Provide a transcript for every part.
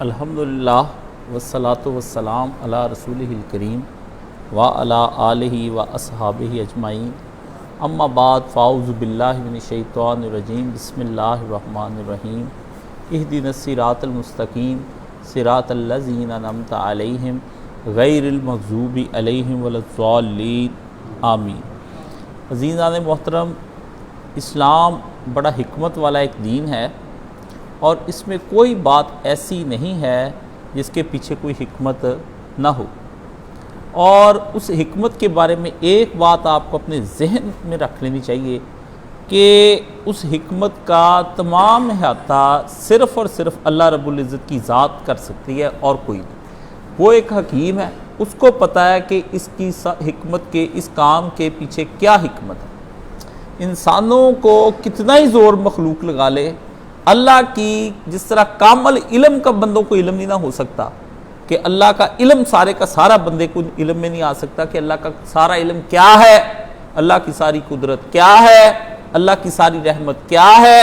الحمدللہ والصلاۃ والسلام علی رسولہ الکریم وعلی آلہ واصحابہ اجمعین، اما بعد، فاعوذ باللہ من الشیطان الرجیم، بسم اللہ الرحمن الرحیم، اہدنا الصراط المستقیم صراط الذین انعمت علیہم غیر المغضوب علیہم ولا الضالین، آمین۔ عزیزان محترم، اسلام بڑا حکمت والا ایک دین ہے، اور اس میں کوئی بات ایسی نہیں ہے جس کے پیچھے کوئی حکمت نہ ہو، اور اس حکمت کے بارے میں ایک بات آپ کو اپنے ذہن میں رکھ لینی چاہیے کہ اس حکمت کا تمام احاطہ صرف اور صرف اللہ رب العزت کی ذات کر سکتی ہے اور کوئی نہیں۔ وہ ایک حکیم ہے، اس کو پتہ ہے کہ اس کی حکمت کے اس کام کے پیچھے کیا حکمت ہے۔ انسانوں کو کتنا ہی زور مخلوق لگا لے، اللہ کی جس طرح کامل علم کا بندوں کو علم نہیں نہ ہو سکتا، کہ اللہ کا علم سارے کا سارا بندے کو علم میں نہیں آ سکتا کہ اللہ کا سارا علم کیا ہے، اللہ کی ساری قدرت کیا ہے، اللہ کی ساری رحمت کیا ہے،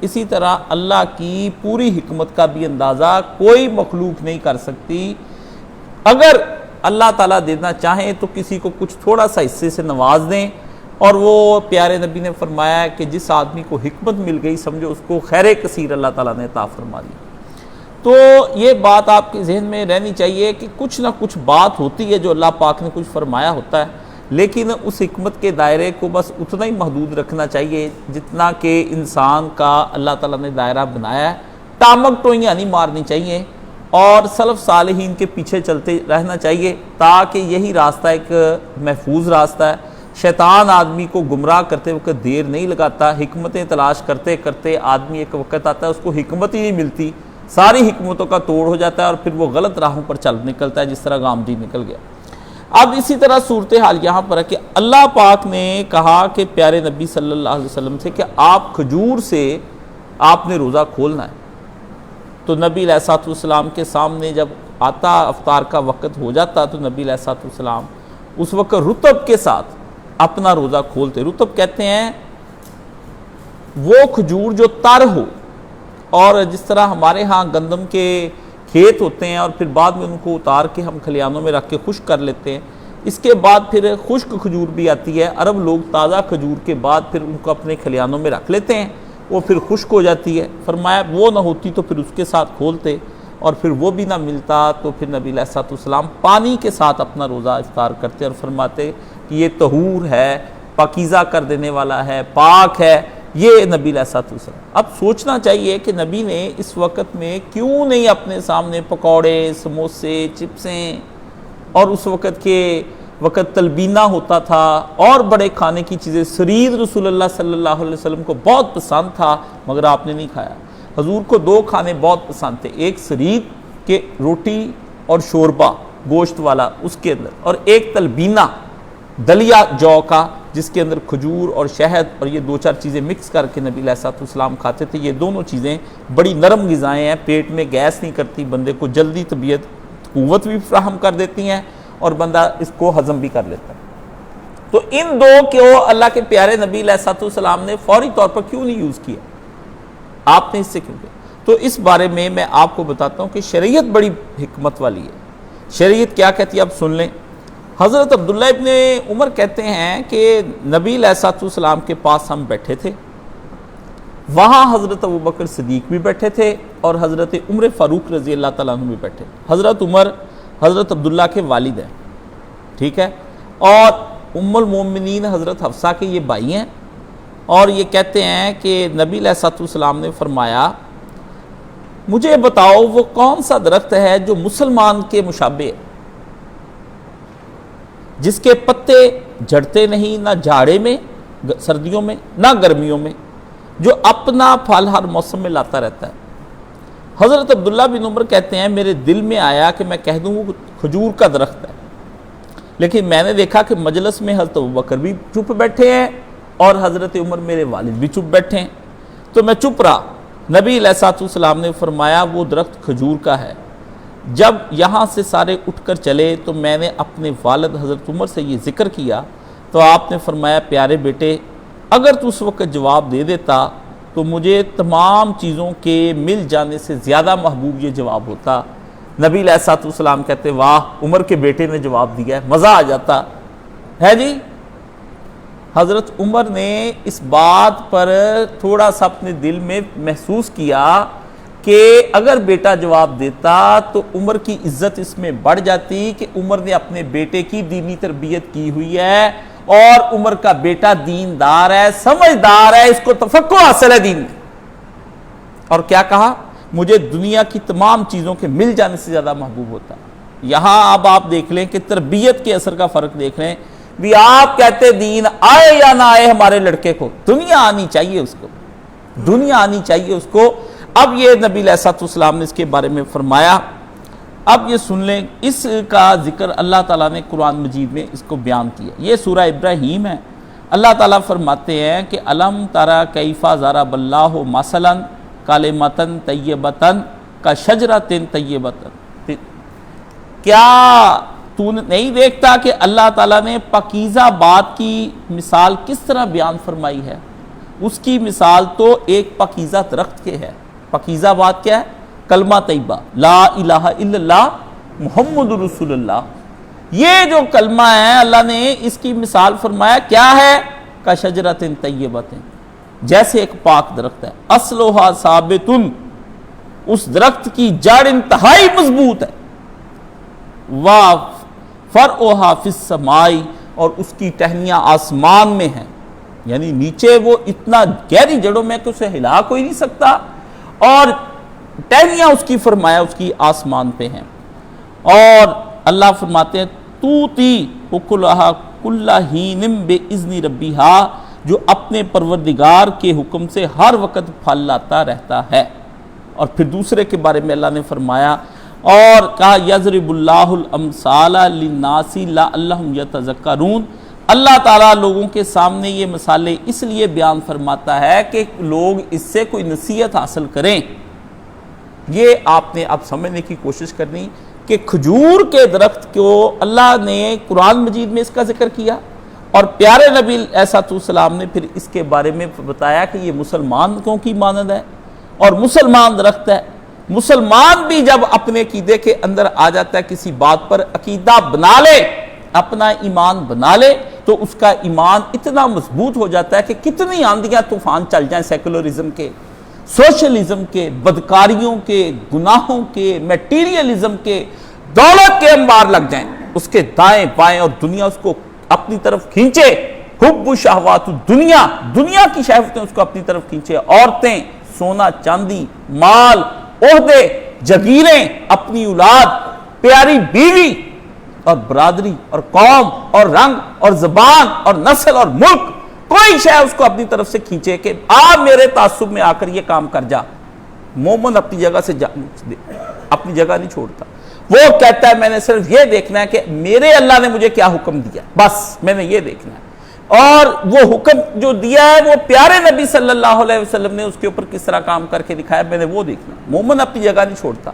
اسی طرح اللہ کی پوری حکمت کا بھی اندازہ کوئی مخلوق نہیں کر سکتی۔ اگر اللہ تعالیٰ دینا چاہیں تو کسی کو کچھ تھوڑا سا حصے سے نواز دیں، اور وہ پیارے نبی نے فرمایا ہے کہ جس آدمی کو حکمت مل گئی سمجھو اس کو خیر کثیر اللہ تعالیٰ نے عطا فرما دی۔ تو یہ بات آپ کے ذہن میں رہنی چاہیے کہ کچھ نہ کچھ بات ہوتی ہے جو اللہ پاک نے کچھ فرمایا ہوتا ہے، لیکن اس حکمت کے دائرے کو بس اتنا ہی محدود رکھنا چاہیے جتنا کہ انسان کا اللہ تعالیٰ نے دائرہ بنایا ہے۔ ٹامک ٹوئیاں نہیں مارنی چاہیے، اور سلف صالحین کے پیچھے چلتے رہنا چاہیے، تاکہ یہی راستہ ایک محفوظ راستہ ہے۔ شیطان آدمی کو گمراہ کرتے وقت دیر نہیں لگاتا، حکمتیں تلاش کرتے کرتے آدمی ایک وقت آتا ہے اس کو حکمت ہی نہیں ملتی، ساری حکمتوں کا توڑ ہو جاتا ہے، اور پھر وہ غلط راہوں پر چل نکلتا ہے، جس طرح غامدی نکل گیا۔ اب اسی طرح صورتحال یہاں پر ہے کہ اللہ پاک نے کہا کہ پیارے نبی صلی اللہ علیہ وسلم سے کہ آپ کھجور سے آپ نے روزہ کھولنا ہے، تو نبی علیہ الصلوۃ والسلام کے سامنے جب آتا افطار کا وقت ہو جاتا تو نبی علیہ الصلوۃ والسلام اس وقت رطب کے ساتھ اپنا روزہ کھولتے۔ رطب کہتے ہیں وہ کھجور جو تر ہو، اور جس طرح ہمارے ہاں گندم کے کھیت ہوتے ہیں اور پھر بعد میں ان کو اتار کے ہم کھلیانوں میں رکھ کے خشک کر لیتے ہیں، اس کے بعد پھر خشک کھجور بھی آتی ہے۔ عرب لوگ تازہ کھجور کے بعد پھر ان کو اپنے کھلیانوں میں رکھ لیتے ہیں، وہ پھر خشک ہو جاتی ہے۔ فرمایا وہ نہ ہوتی تو پھر اس کے ساتھ کھولتے، اور پھر وہ بھی نہ ملتا تو پھر نبی علیہ الصلوۃ والسلام پانی کے ساتھ اپنا روزہ افطار کرتے اور فرماتے کہ یہ طہور ہے، پاکیزہ کر دینے والا ہے، پاک ہے، یہ نبی علیہ الصلوۃ والسلام۔ اب سوچنا چاہیے کہ نبی نے اس وقت میں کیوں نہیں اپنے سامنے پکوڑے، سموسے، چپسیں، اور اس وقت کے وقت تلبینہ ہوتا تھا اور بڑے کھانے کی چیزیں، سرید رسول اللہ صلی اللہ علیہ وسلم کو بہت پسند تھا، مگر آپ نے نہیں کھایا۔ حضور کو دو کھانے بہت پسند تھے، ایک سرید کے روٹی اور شوربہ گوشت والا اس کے اندر، اور ایک تلبینہ دلیا جو کا جس کے اندر کھجور اور شہد اور یہ دو چار چیزیں مکس کر کے نبی علیہ الصلوۃ والسلام کھاتے تھے۔ یہ دونوں چیزیں بڑی نرم غذائیں ہیں، پیٹ میں گیس نہیں کرتی، بندے کو جلدی طبیعت قوت بھی فراہم کر دیتی ہیں، اور بندہ اس کو ہضم بھی کر لیتا ہے۔ تو ان دو کو اللہ کے پیارے نبی علیہ الصلوۃ والسلام نے فوری طور پر کیوں نہیں یوز کیا؟ آپ نے اس سے کیوں کیا؟ تو اس بارے میں آپ کو بتاتا ہوں کہ شریعت بڑی حکمت والی ہے۔ شریعت کیا کہتی ہے اب سن لیں۔ حضرت عبداللہ ابن عمر کہتے ہیں کہ نبی علیہ الصلوۃ والسلام کے پاس ہم بیٹھے تھے، وہاں حضرت ابوبکر صدیق بھی بیٹھے تھے اور حضرت عمر فاروق رضی اللہ تعالیٰ عنہ بھی بیٹھے۔ حضرت عمر حضرت عبداللہ کے والد ہیں، ٹھیک ہے، اور ام المومنین حضرت حفصہ کے یہ بھائی ہیں، اور یہ کہتے ہیں کہ نبی علیہ الصلوۃ والسلام نے فرمایا مجھے بتاؤ وہ کون سا درخت ہے جو مسلمان کے مشابہ ہے، جس کے پتے جھڑتے نہیں، نہ جاڑے میں سردیوں میں نہ گرمیوں میں، جو اپنا پھل ہر موسم میں لاتا رہتا ہے۔ حضرت عبداللہ بن عمر کہتے ہیں میرے دل میں آیا کہ میں کہہ دوں وہ کھجور کا درخت ہے، لیکن میں نے دیکھا کہ مجلس میں حضرت ابوبکر بھی چپ بیٹھے ہیں اور حضرت عمر میرے والد بھی چپ بیٹھے ہیں۔ تو میں چپ رہا۔ نبی علیہ الصلوۃ والسلام نے فرمایا وہ درخت کھجور کا ہے۔ جب یہاں سے سارے اٹھ کر چلے تو میں نے اپنے والد حضرت عمر سے یہ ذکر کیا تو آپ نے فرمایا پیارے بیٹے اگر تو اس وقت جواب دے دیتا تو مجھے تمام چیزوں کے مل جانے سے زیادہ محبوب یہ جواب ہوتا۔ نبی علیہ الصلوۃ والسلام کہتے واہ عمر کے بیٹے نے جواب دیا ہے، مزہ آ جاتا ہے جی۔ حضرت عمر نے اس بات پر تھوڑا سا اپنے دل میں محسوس کیا کہ اگر بیٹا جواب دیتا تو عمر کی عزت اس میں بڑھ جاتی کہ عمر نے اپنے بیٹے کی دینی تربیت کی ہوئی ہے اور عمر کا بیٹا دیندار ہے، سمجھدار ہے، اس کو تفقہ حاصل ہے دین میں۔ اور کیا کہا مجھے دنیا کی تمام چیزوں کے مل جانے سے زیادہ محبوب ہوتا۔ یہاں اب آپ دیکھ لیں کہ تربیت کے اثر کا فرق دیکھ لیں۔ بھی آپ کہتے دین آئے یا نہ آئے ہمارے لڑکے کو دنیا آنی چاہیے، اس کو دنیا آنی چاہیے اس کو۔ اب یہ نبی علیہ الصلوۃ والسلام نے اس کے بارے میں فرمایا۔ اب یہ سن لیں اس کا ذکر اللہ تعالیٰ نے قرآن مجید میں اس کو بیان کیا۔ یہ سورہ ابراہیم ہے۔ اللہ تعالیٰ فرماتے ہیں کہ الم تری کیف ضرب اللہ مثلا کلمۃ طیبۃ کشجرۃ طیبۃ، کیا تو نہیں دیکھتا کہ اللہ تعالیٰ نے پاکیزہ بات کی مثال کس طرح بیان فرمائی ہے؟ اس کی مثال تو ایک پاکیزہ درخت کے ہے۔ پاکیزہ بات کیا ہے؟ کلمہ طیبہ لا الہ الا اللہ محمد رسول اللہ۔ یہ جو کلمہ ہے اللہ نے اس کی مثال فرمایا کیا ہے؟ کشجرۃ طیبۃ، جیسے ایک پاک درخت ہے، اصلھا ثابت، اس درخت کی جڑ انتہائی مضبوط ہے، فرعھا فی السماء، اور اس کی ٹہنیاں آسمان میں ہیں، یعنی نیچے وہ اتنا گہری جڑوں میں کہ اسے ہلا کوئی نہیں سکتا، اور ٹہنیاں اس کی فرمایا اس کی آسمان پہ ہیں۔ اور اللہ فرماتے ہیں توتی اکلھا کل حین باذن ربھا، جو اپنے پروردگار کے حکم سے ہر وقت پھل لاتا رہتا ہے۔ اور پھر دوسرے کے بارے میں اللہ نے فرمایا اور کہا یضرب اللہ الامثال للناس لعلہم یتذکرون، اللہ تعالیٰ لوگوں کے سامنے یہ مثالیں اس لیے بیان فرماتا ہے کہ لوگ اس سے کوئی نصیحت حاصل کریں۔ یہ آپ نے اب سمجھنے کی کوشش کرنی کہ کھجور کے درخت کو اللہ نے قرآن مجید میں اس کا ذکر کیا، اور پیارے نبی علیہ الصلوۃ والسلام نے پھر اس کے بارے میں بتایا کہ یہ مسلمانوں کی مانند ہے اور مسلمان درخت ہے۔ مسلمان بھی جب اپنے عقیدے کے اندر آ جاتا ہے، کسی بات پر عقیدہ بنا لے، اپنا ایمان بنا لے، تو اس کا ایمان اتنا مضبوط ہو جاتا ہے کہ کتنی آندیاں طوفان چل جائیں سیکولرزم کے، سوشلزم کے، بدکاریوں کے، گناہوں کے، میٹیریلزم کے، دولت کے انبار لگ جائیں اس کے دائیں بائیں، اور دنیا اس کو اپنی طرف کھینچے، حب شہوات دنیا، دنیا کی شہوتیں اس کو اپنی طرف کھینچے، عورتیں، سونا چاندی، مال، عہدے، جگیریں، اپنی اولاد، پیاری بیوی اور برادری اور قوم اور رنگ اور زبان اور نسل اور ملک، کوئی شے اس کو اپنی طرف سے کھینچے کہ آپ میرے تعصب میں آ کر یہ کام کر جا۔ مومن اپنی جگہ سے اپنی جگہ نہیں چھوڑتا، وہ کہتا ہے میں نے صرف یہ دیکھنا ہے کہ میرے اللہ نے مجھے کیا حکم دیا، بس میں نے یہ دیکھنا ہے، اور وہ حکم جو دیا ہے وہ پیارے نبی صلی اللہ علیہ وسلم نے اس کے اوپر کس طرح کام کر کے دکھایا، میں نے وہ دیکھنا ہے۔ مومن اپنی جگہ نہیں چھوڑتا۔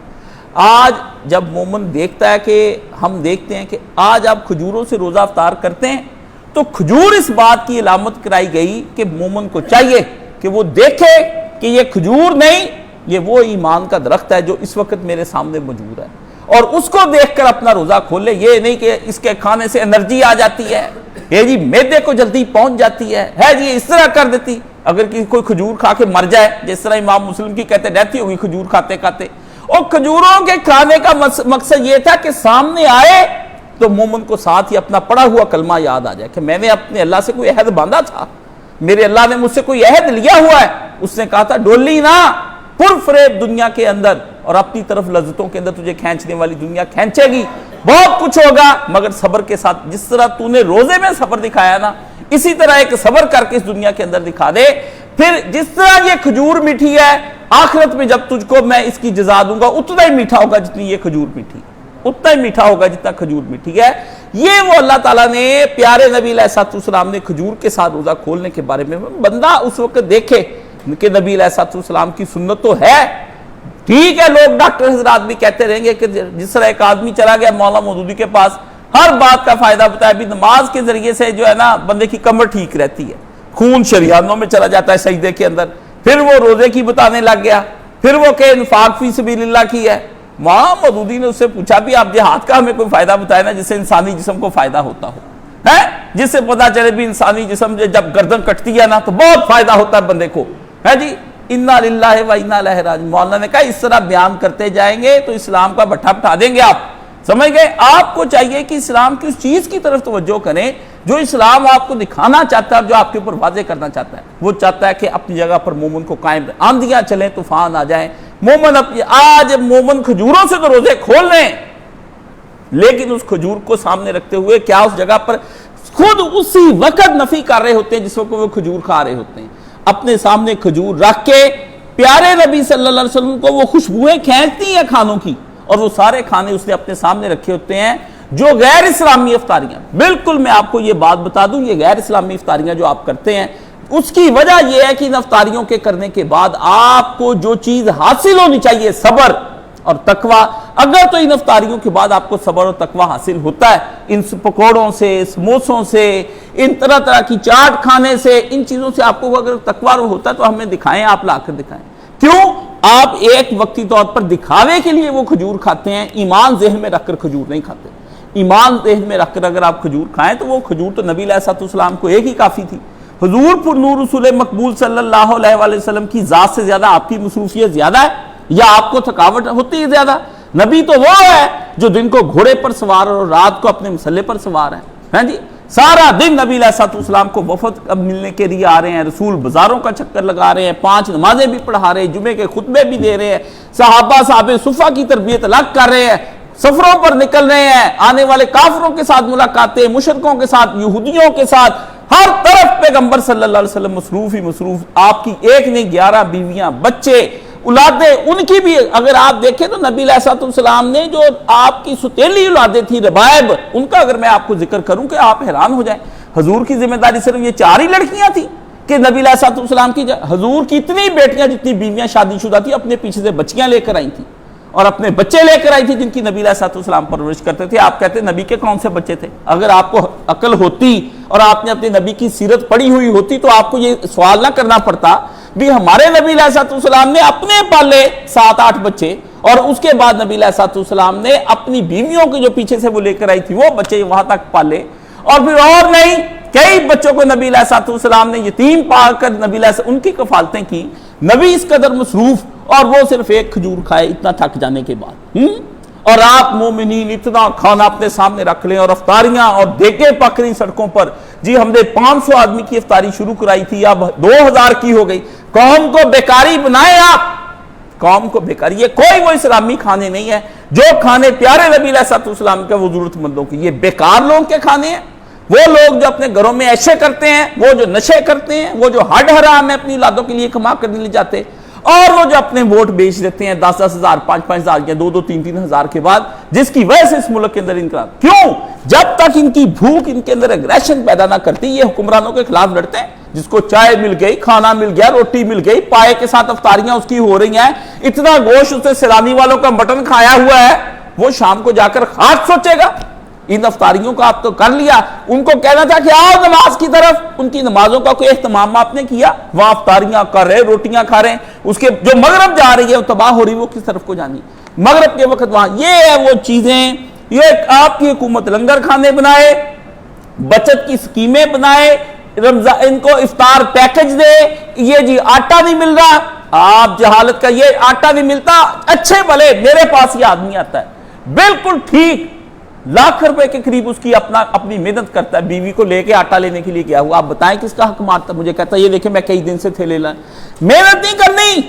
آج جب مومن دیکھتا ہے کہ ہم دیکھتے ہیں کہ آج آپ کھجوروں سے روزہ افطار کرتے ہیں، تو کھجور اس بات کی علامت کرائی گئی کہ مومن کو چاہیے کہ وہ دیکھے کہ یہ کھجور نہیں، یہ وہ ایمان کا درخت ہے جو اس وقت میرے سامنے موجود ہے، اور اس کو دیکھ کر اپنا روزہ کھولے۔ یہ نہیں کہ اس کے کھانے سے انرجی آ جاتی ہے، یہ جی معدے کو جلدی پہنچ جاتی ہے جی اس طرح کر دیتی، اگر کوئی کھجور کھا کے مر جائے، جس طرح امام مسلم کی کہتے ڈیتھ ہی ہوگی کھجور کھاتے کھاتے۔ اور کھجوروں کے کھانے کا مقصد یہ تھا کہ سامنے آئے تو مومن کو ساتھ ہی اپنا پڑھا ہوا کلمہ یاد آ جائے کہ میں نے اپنے اللہ سے کوئی عہد باندھا تھا، میرے اللہ نے مجھ سے کوئی عہد لیا ہوا ہے، اس نے کہا تھا ڈولی نہ پرفریب دنیا کے اندر، اور اپنی طرف لذتوں کے اندر تجھے کھینچنے والی دنیا کھینچے گی، بہت کچھ ہوگا مگر صبر کے ساتھ، جس طرح تو نے روزے میں صبر دکھایا نا، اسی طرح ایک صبر کر کے اس دنیا کے اندر دکھا دے۔ پھر جس طرح یہ کھجور میٹھی ہے، آخرت میں جب تجھ کو میں اس کی جزا دوں گا اتنا ہی میٹھا ہوگا جتنی یہ کھجور میٹھی، اتنا ہی میٹھا ہوگا جتنا کھجور میٹھی ہے۔ یہ وہ اللہ تعالیٰ نے پیارے نبی علیہ السلام نے کھجور کے ساتھ روزہ کھولنے کے بارے میں بندہ اس وقت دیکھے کہ نبی علیہ السلام کی سنت تو ہے. ٹھیک ہے لوگ ڈاکٹر حضرات بھی کہتے رہیں گے کہ جس طرح ایک آدمی چلا گیا مولانا مودودی کے پاس, ہر بات کا فائدہ بتایا, بھی نماز کے ذریعے سے جو ہے نا بندے کی کمر ٹھیک رہتی ہے, خون شریانوں میں چلا جاتا ہے سجدے کے اندر. پھر وہ روزے کی بتانے لگ گیا, پھر وہ کہ انفاق فی سبیل اللہ کی ہے. مولانا مودودی نے اس سے پوچھا بھی آپ جہاد کا ہمیں کوئی فائدہ بتائے نا جس سے انسانی جسم کو فائدہ ہوتا ہو, ہے جس سے پتا چلے بھی انسانی جسم جب گردن کٹتی ہے نا تو بہت فائدہ ہوتا ہے بندے کو, ہے جی. انا للہ و انا الیہ راجعون. مولانا نے کہا اس طرح بیان کرتے جائیں گے تو اسلام کا بٹھا بٹھا دیں گے آپ, سمجھ گئے. آپ کو چاہیے کہ اسلام کی اس چیز کی طرف توجہ کریں جو اسلام آپ کو دکھانا چاہتا ہے, جو آپ کے اوپر واضح کرنا چاہتا ہے. وہ چاہتا ہے کہ اپنی جگہ پر مومن کو قائم رہے, آندیاں چلیں طوفان آ جائیں, مومن آج مومن کھجوروں سے تو روزے کھول لیں, لیکن اس کھجور کو سامنے رکھتے ہوئے کیا اس جگہ پر خود اسی وقت نفی کر رہے ہوتے ہیں جس وقت وہ کھجور کھا رہے ہوتے ہیں. اپنے سامنے کھجور رکھ کے پیارے نبی صلی اللہ علیہ وسلم کو وہ خوشبوئیں کھینچتی ہیں کھانوں کی, اور وہ سارے کھانے اس نے اپنے سامنے رکھے ہوتے ہیں جو غیر اسلامی افطاریاں. بالکل میں آپ کو یہ بات بتا دوں, یہ غیر اسلامی افطاریاں جو آپ کرتے ہیں اس کی وجہ یہ ہے کہ ان افطاریوں کے کرنے کے بعد آپ کو جو چیز حاصل ہونی چاہیے صبر اور تقوی, اگر تو ان افطاریوں کے بعد آپ کو صبر اور تقوی حاصل ہوتا ہے, ان پکوڑوں سے, سموسوں سے, ان طرح طرح کی چاٹ کھانے سے, ان چیزوں سے آپ کو اگر تقوی ہوتا ہے تو ہمیں دکھائیں, آپ لا کر دکھائیں. کیوں آپ ایک وقتی طور پر دکھاوے کے لیے وہ کھجور کھاتے ہیں, ایمان ذہن میں رکھ کر کھجور نہیں کھاتے. ایمان ذہن میں رکھ کر اگر آپ کھجور کھائیں تو وہ کھجور تو نبی علیہ السلام کو ایک ہی کافی تھی. حضور پر نور رسول مقبول صلی اللہ علیہ وآلہ وسلم کی ذات سے زیادہ آپ کی مصروفیت زیادہ ہے یا آپ کو تھکاوٹ ہوتی ہے زیادہ؟ نبی تو وہ ہے جو دن کو گھوڑے پر سوار اور رات کو اپنے مسلح پر سوار ہے جی. سارا دن نبی علیہ السلام کو وفد ملنے کے لیے آ رہے ہیں, رسول بازاروں کا چکر لگا رہے ہیں, 5 نمازیں بھی پڑھا رہے ہیں, جمعے کے خطبے بھی دے رہے ہیں, صحابہ صفہ کی تربیت الگ کر رہے ہیں, سفروں پر نکل رہے ہیں, آنے والے کافروں کے ساتھ ملاقاتیں, مشرکوں کے ساتھ, یہودیوں کے ساتھ, ہر طرف پیغمبر صلی اللہ علیہ وسلم مصروف ہی مصروف. آپ کی ایک نہیں 11 بیویاں, بچے, اولادیں, ان کی بھی اگر آپ دیکھیں تو نبی علیہ السلام نے جو آپ کی ستیلی اولادیں تھیں ربائب, ان کا اگر میں آپ کو ذکر کروں کہ آپ حیران ہو جائیں. حضور کی ذمہ داری صرف یہ 4 ہی لڑکیاں تھیں کہ نبی علیہ السلام کی حضور کی اتنی بیٹیاں جتنی بیویاں شادی شدہ تھی اپنے پیچھے سے بچیاں لے کر آئی تھیں اور اپنے بچے لے کر آئی تھی جن کی نبی علیہ السلام پرورش کرتے تھے. آپ کہتے ہیں نبی کے کون سے بچے تھے؟ اگر آپ کو عقل ہوتی اور آپ نے اپنے نبی کی سیرت پڑھی ہوئی ہوتی تو آپ کو یہ سوال نہ کرنا پڑتا بھی ہمارے نبی علیہ السلام نے اپنے پالے 7-8 بچے, اور اس کے بعد نبی علیہ السلام نے اپنی بیویوں کے جو پیچھے سے وہ لے کر آئی تھی وہ بچے وہاں تک پالے, اور پھر اور نہیں کئی بچوں کو نبی علیہ السلام نے یتیم پال کر نبی علیہ ان کی کفالتیں کی. نبی اس قدر مصروف, اور وہ صرف ایک کھجور کھائے اتنا تھک جانے کے بعد. اور آپ مومنین اتنا کھانا اپنے سامنے رکھ لیں, اور افطاریاں اور دیگیں پک رہی سڑکوں پر. جی ہم نے 500 آدمی کی افطاری شروع کرائی تھی, اب 2000 کی ہو گئی. قوم کو بیکاری بنائے آپ, قوم کو بیکاری. یہ کوئی وہ اسلامی کھانے نہیں ہے جو کھانے پیارے نبی علیہ السلام کے, وہ ضرورت مندوں کی. یہ بیکار لوگوں کے کھانے ہیں. وہ لوگ جو اپنے گھروں میں عیشیں کرتے ہیں, وہ جو نشے کرتے ہیں, وہ جو ہڈ حرام ہے اپنی اولادوں کے لیے کما کرنے لے جاتے, اور وہ جو اپنے ووٹ بیچ دیتے ہیں 10-10 ہزار, 5-5 ہزار یا 2-2, 3-3 ہزار کے بعد, جس کی وجہ سے اس ملک کے اندر انقلاب. کیوں؟ جب تک ان کی بھوک ان کے اندر ایگریشن پیدا نہ کرتی, یہ حکمرانوں کے خلاف لڑتے ہیں. جس کو چائے مل گئی, کھانا مل گیا, روٹی مل گئی, پائے کے ساتھ افطاریاں اس کی ہو رہی ہیں, اتنا گوشت اسے سیلانی والوں کا مٹن کھایا ہوا ہے, وہ شام کو جا کر خاک سوچے گا. ان افطاریوں کا آپ تو کر لیا, ان کو کہنا تھا کہ آؤ نماز کی طرف, ان کی نمازوں کا کوئی اہتمام آپ نے کیا؟ وہاں افطاریاں کر رہے, روٹیاں کھا رہے ہیں. اس کے جو مغرب جا رہی ہے وہ تباہ ہو رہی, وہ کس طرف کو جانی مغرب کے وقت وہاں. یہ ہے وہ چیزیں, یہ آپ کی حکومت لنگر کھانے بنائے, بچت کی سکیمیں بنائے, رمضان ان کو افطار پیکج دے, یہ جی آٹا نہیں مل رہا, آپ جہالت کا, یہ آٹا نہیں ملتا, اچھے بھلے میرے پاس یہ آدمی آتا ہے بالکل ٹھیک, لاکھ روپے کے قریب اس کی اپنی محنت کرتا ہے, بیوی کو لے کے آٹا لینے کے لیے گیا ہوا. آپ بتائیں کس کا حق مارتا؟ مجھے کہتا ہے یہ دیکھیں میں کئی دن سے تھیلے لائیں. محنت نہیں کرنی.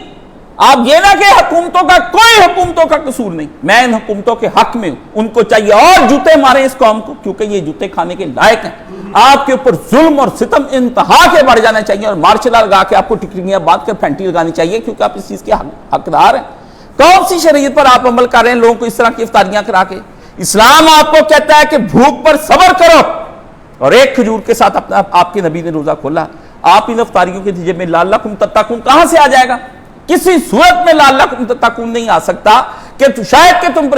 آپ یہ نہ کہ حکومتوں کا, کوئی حکومتوں کا قصور نہیں, میں ان حکومتوں کے حق میں ہوں. ان کو چاہیے اور جوتے ماریں اس قوم کو, کیونکہ یہ جوتے کھانے کے لائق ہیں. آپ کے اوپر ظلم اور ستم انتہا کے بڑھ جانا چاہیے, اور مارشل آرٹ لگا کے آپ کو ٹکریاں باندھ کر پھینٹی لگانی چاہیے, کیونکہ آپ اس چیز کے حقدار ہیں. کون سی شریعت پر آپ عمل کر رہے ہیں لوگوں کو اس طرح کی افطاریاں کرا کے؟ اسلام آپ کو کہتا ہے کہ بھوک پر صبر کرو، اور ایک کھجور کے ساتھ آپ کے نبی نے روزہ کھولا. آپ ان افطاریوں کے نتیجے میں لعلکم تتقون کہاں سے آ جائے گا؟ کسی صورت میں لعلکم تتقون نہیں آ سکتا کہ شاید کہ تم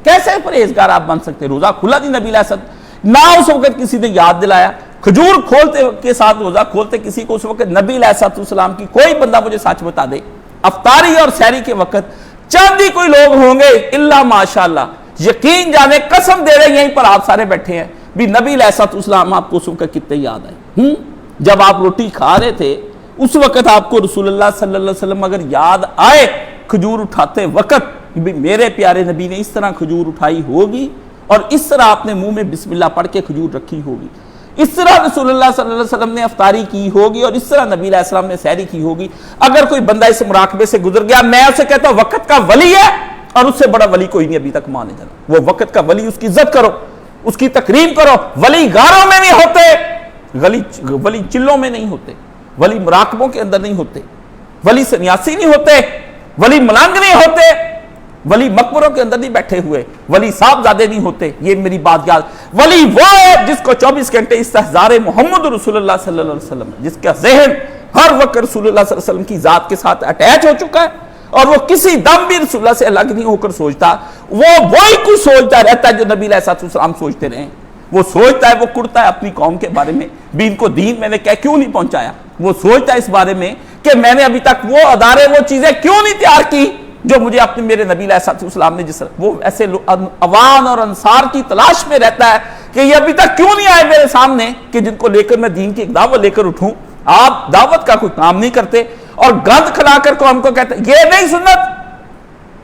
کیسے پرہیزگار آپ بن سکتے؟ روزہ کھلا دی نبی علیہ السلام، نہ اس وقت کسی نے یاد دلایا. کھجور کھولتے کے ساتھ روزہ کھولتے کسی کو اس وقت نبی علیہ السلام کی کوئی بندہ مجھے سچ بتا دے. افطاری اور سحری کے وقت چند ہی کوئی لوگ ہوں گے الا ماشاءاللہ، یقین جانے قسم دے رہے یہیں پر آپ سارے بیٹھے ہیں بھی نبی علیہ السلام آپ کو اس وقت کتنے یاد آئے. جب آپ روٹی کھا رہے تھے اس وقت آپ کو رسول اللہ صلی اللہ علیہ وسلم اگر یاد آئے کھجور اٹھاتے وقت بھی میرے پیارے نبی نے اس طرح کھجور اٹھائی ہوگی اور اس طرح آپ نے منہ میں بسم اللہ پڑھ کے کھجور رکھی ہوگی، اس طرح رسول اللہ صلی اللہ علیہ وسلم نے افطاری کی ہوگی اور اس طرح نبی علیہ السلام نے سحری کی ہوگی. اگر کوئی بندہ اس مراقبے سے گزر گیا، میں اسے کہتا ہوں وقت کا ولی ہے اور اس سے بڑا ولی کوئی نہیں ابھی تک مانے جانا. وہ وقت کا ولی، اس کی عزت کرو، اس کی تکریم کرو. ولی غاروں میں نہیں ہوتے، ولی چلوں میں نہیں ہوتے، ولی مراقبوں کے اندر نہیں ہوتے، ولی سنیاسی نہیں ہوتے، ولی ملنگ نہیں ہوتے، ولی مقبروں کے اندر نہیں بیٹھے ہوئے، ولی صاحبزادے نہیں ہوتے. یہ میری بات یاد. ولی وہ ہے جس کو 24 گھنٹے استحضار محمد رسول اللہ صلی اللہ علیہ وسلم، جس کا ذہن ہر وقت رسول اللہ صلی اللہ علیہ وسلم کی ذات کے ساتھ اٹیچ ہو چکا ہے اور وہ کسی دم بھی رسول اللہ سے الگ نہیں ہو کر سوچتا. وہ وہی کچھ سوچتا رہتا ہے جو نبی علیہ السلام سوچتے رہے. وہ سوچتا ہے، وہ کرتا ہے اپنی قوم کے بارے میں بھی ان کو دین میں نے کیوں نہیں پہنچایا. وہ سوچتا ہے اس بارے میں کہ میں نے ابھی تک وہ ادارے، وہ چیزیں کیوں نہیں تیار کی جو مجھے اپنے میرے نبی علیہ السلام نے جس وہ ایسے اوان اور انصار کی تلاش میں رہتا ہے کہ یہ ابھی تک کیوں نہیں آئے میرے سامنے کہ جن کو لے کر میں دین کی ایک دعوت لے کر اٹھوں. آپ دعوت کا کوئی کام نہیں کرتے اور گند کھلا کر قوم کو کہتے یہ نہیں سنت.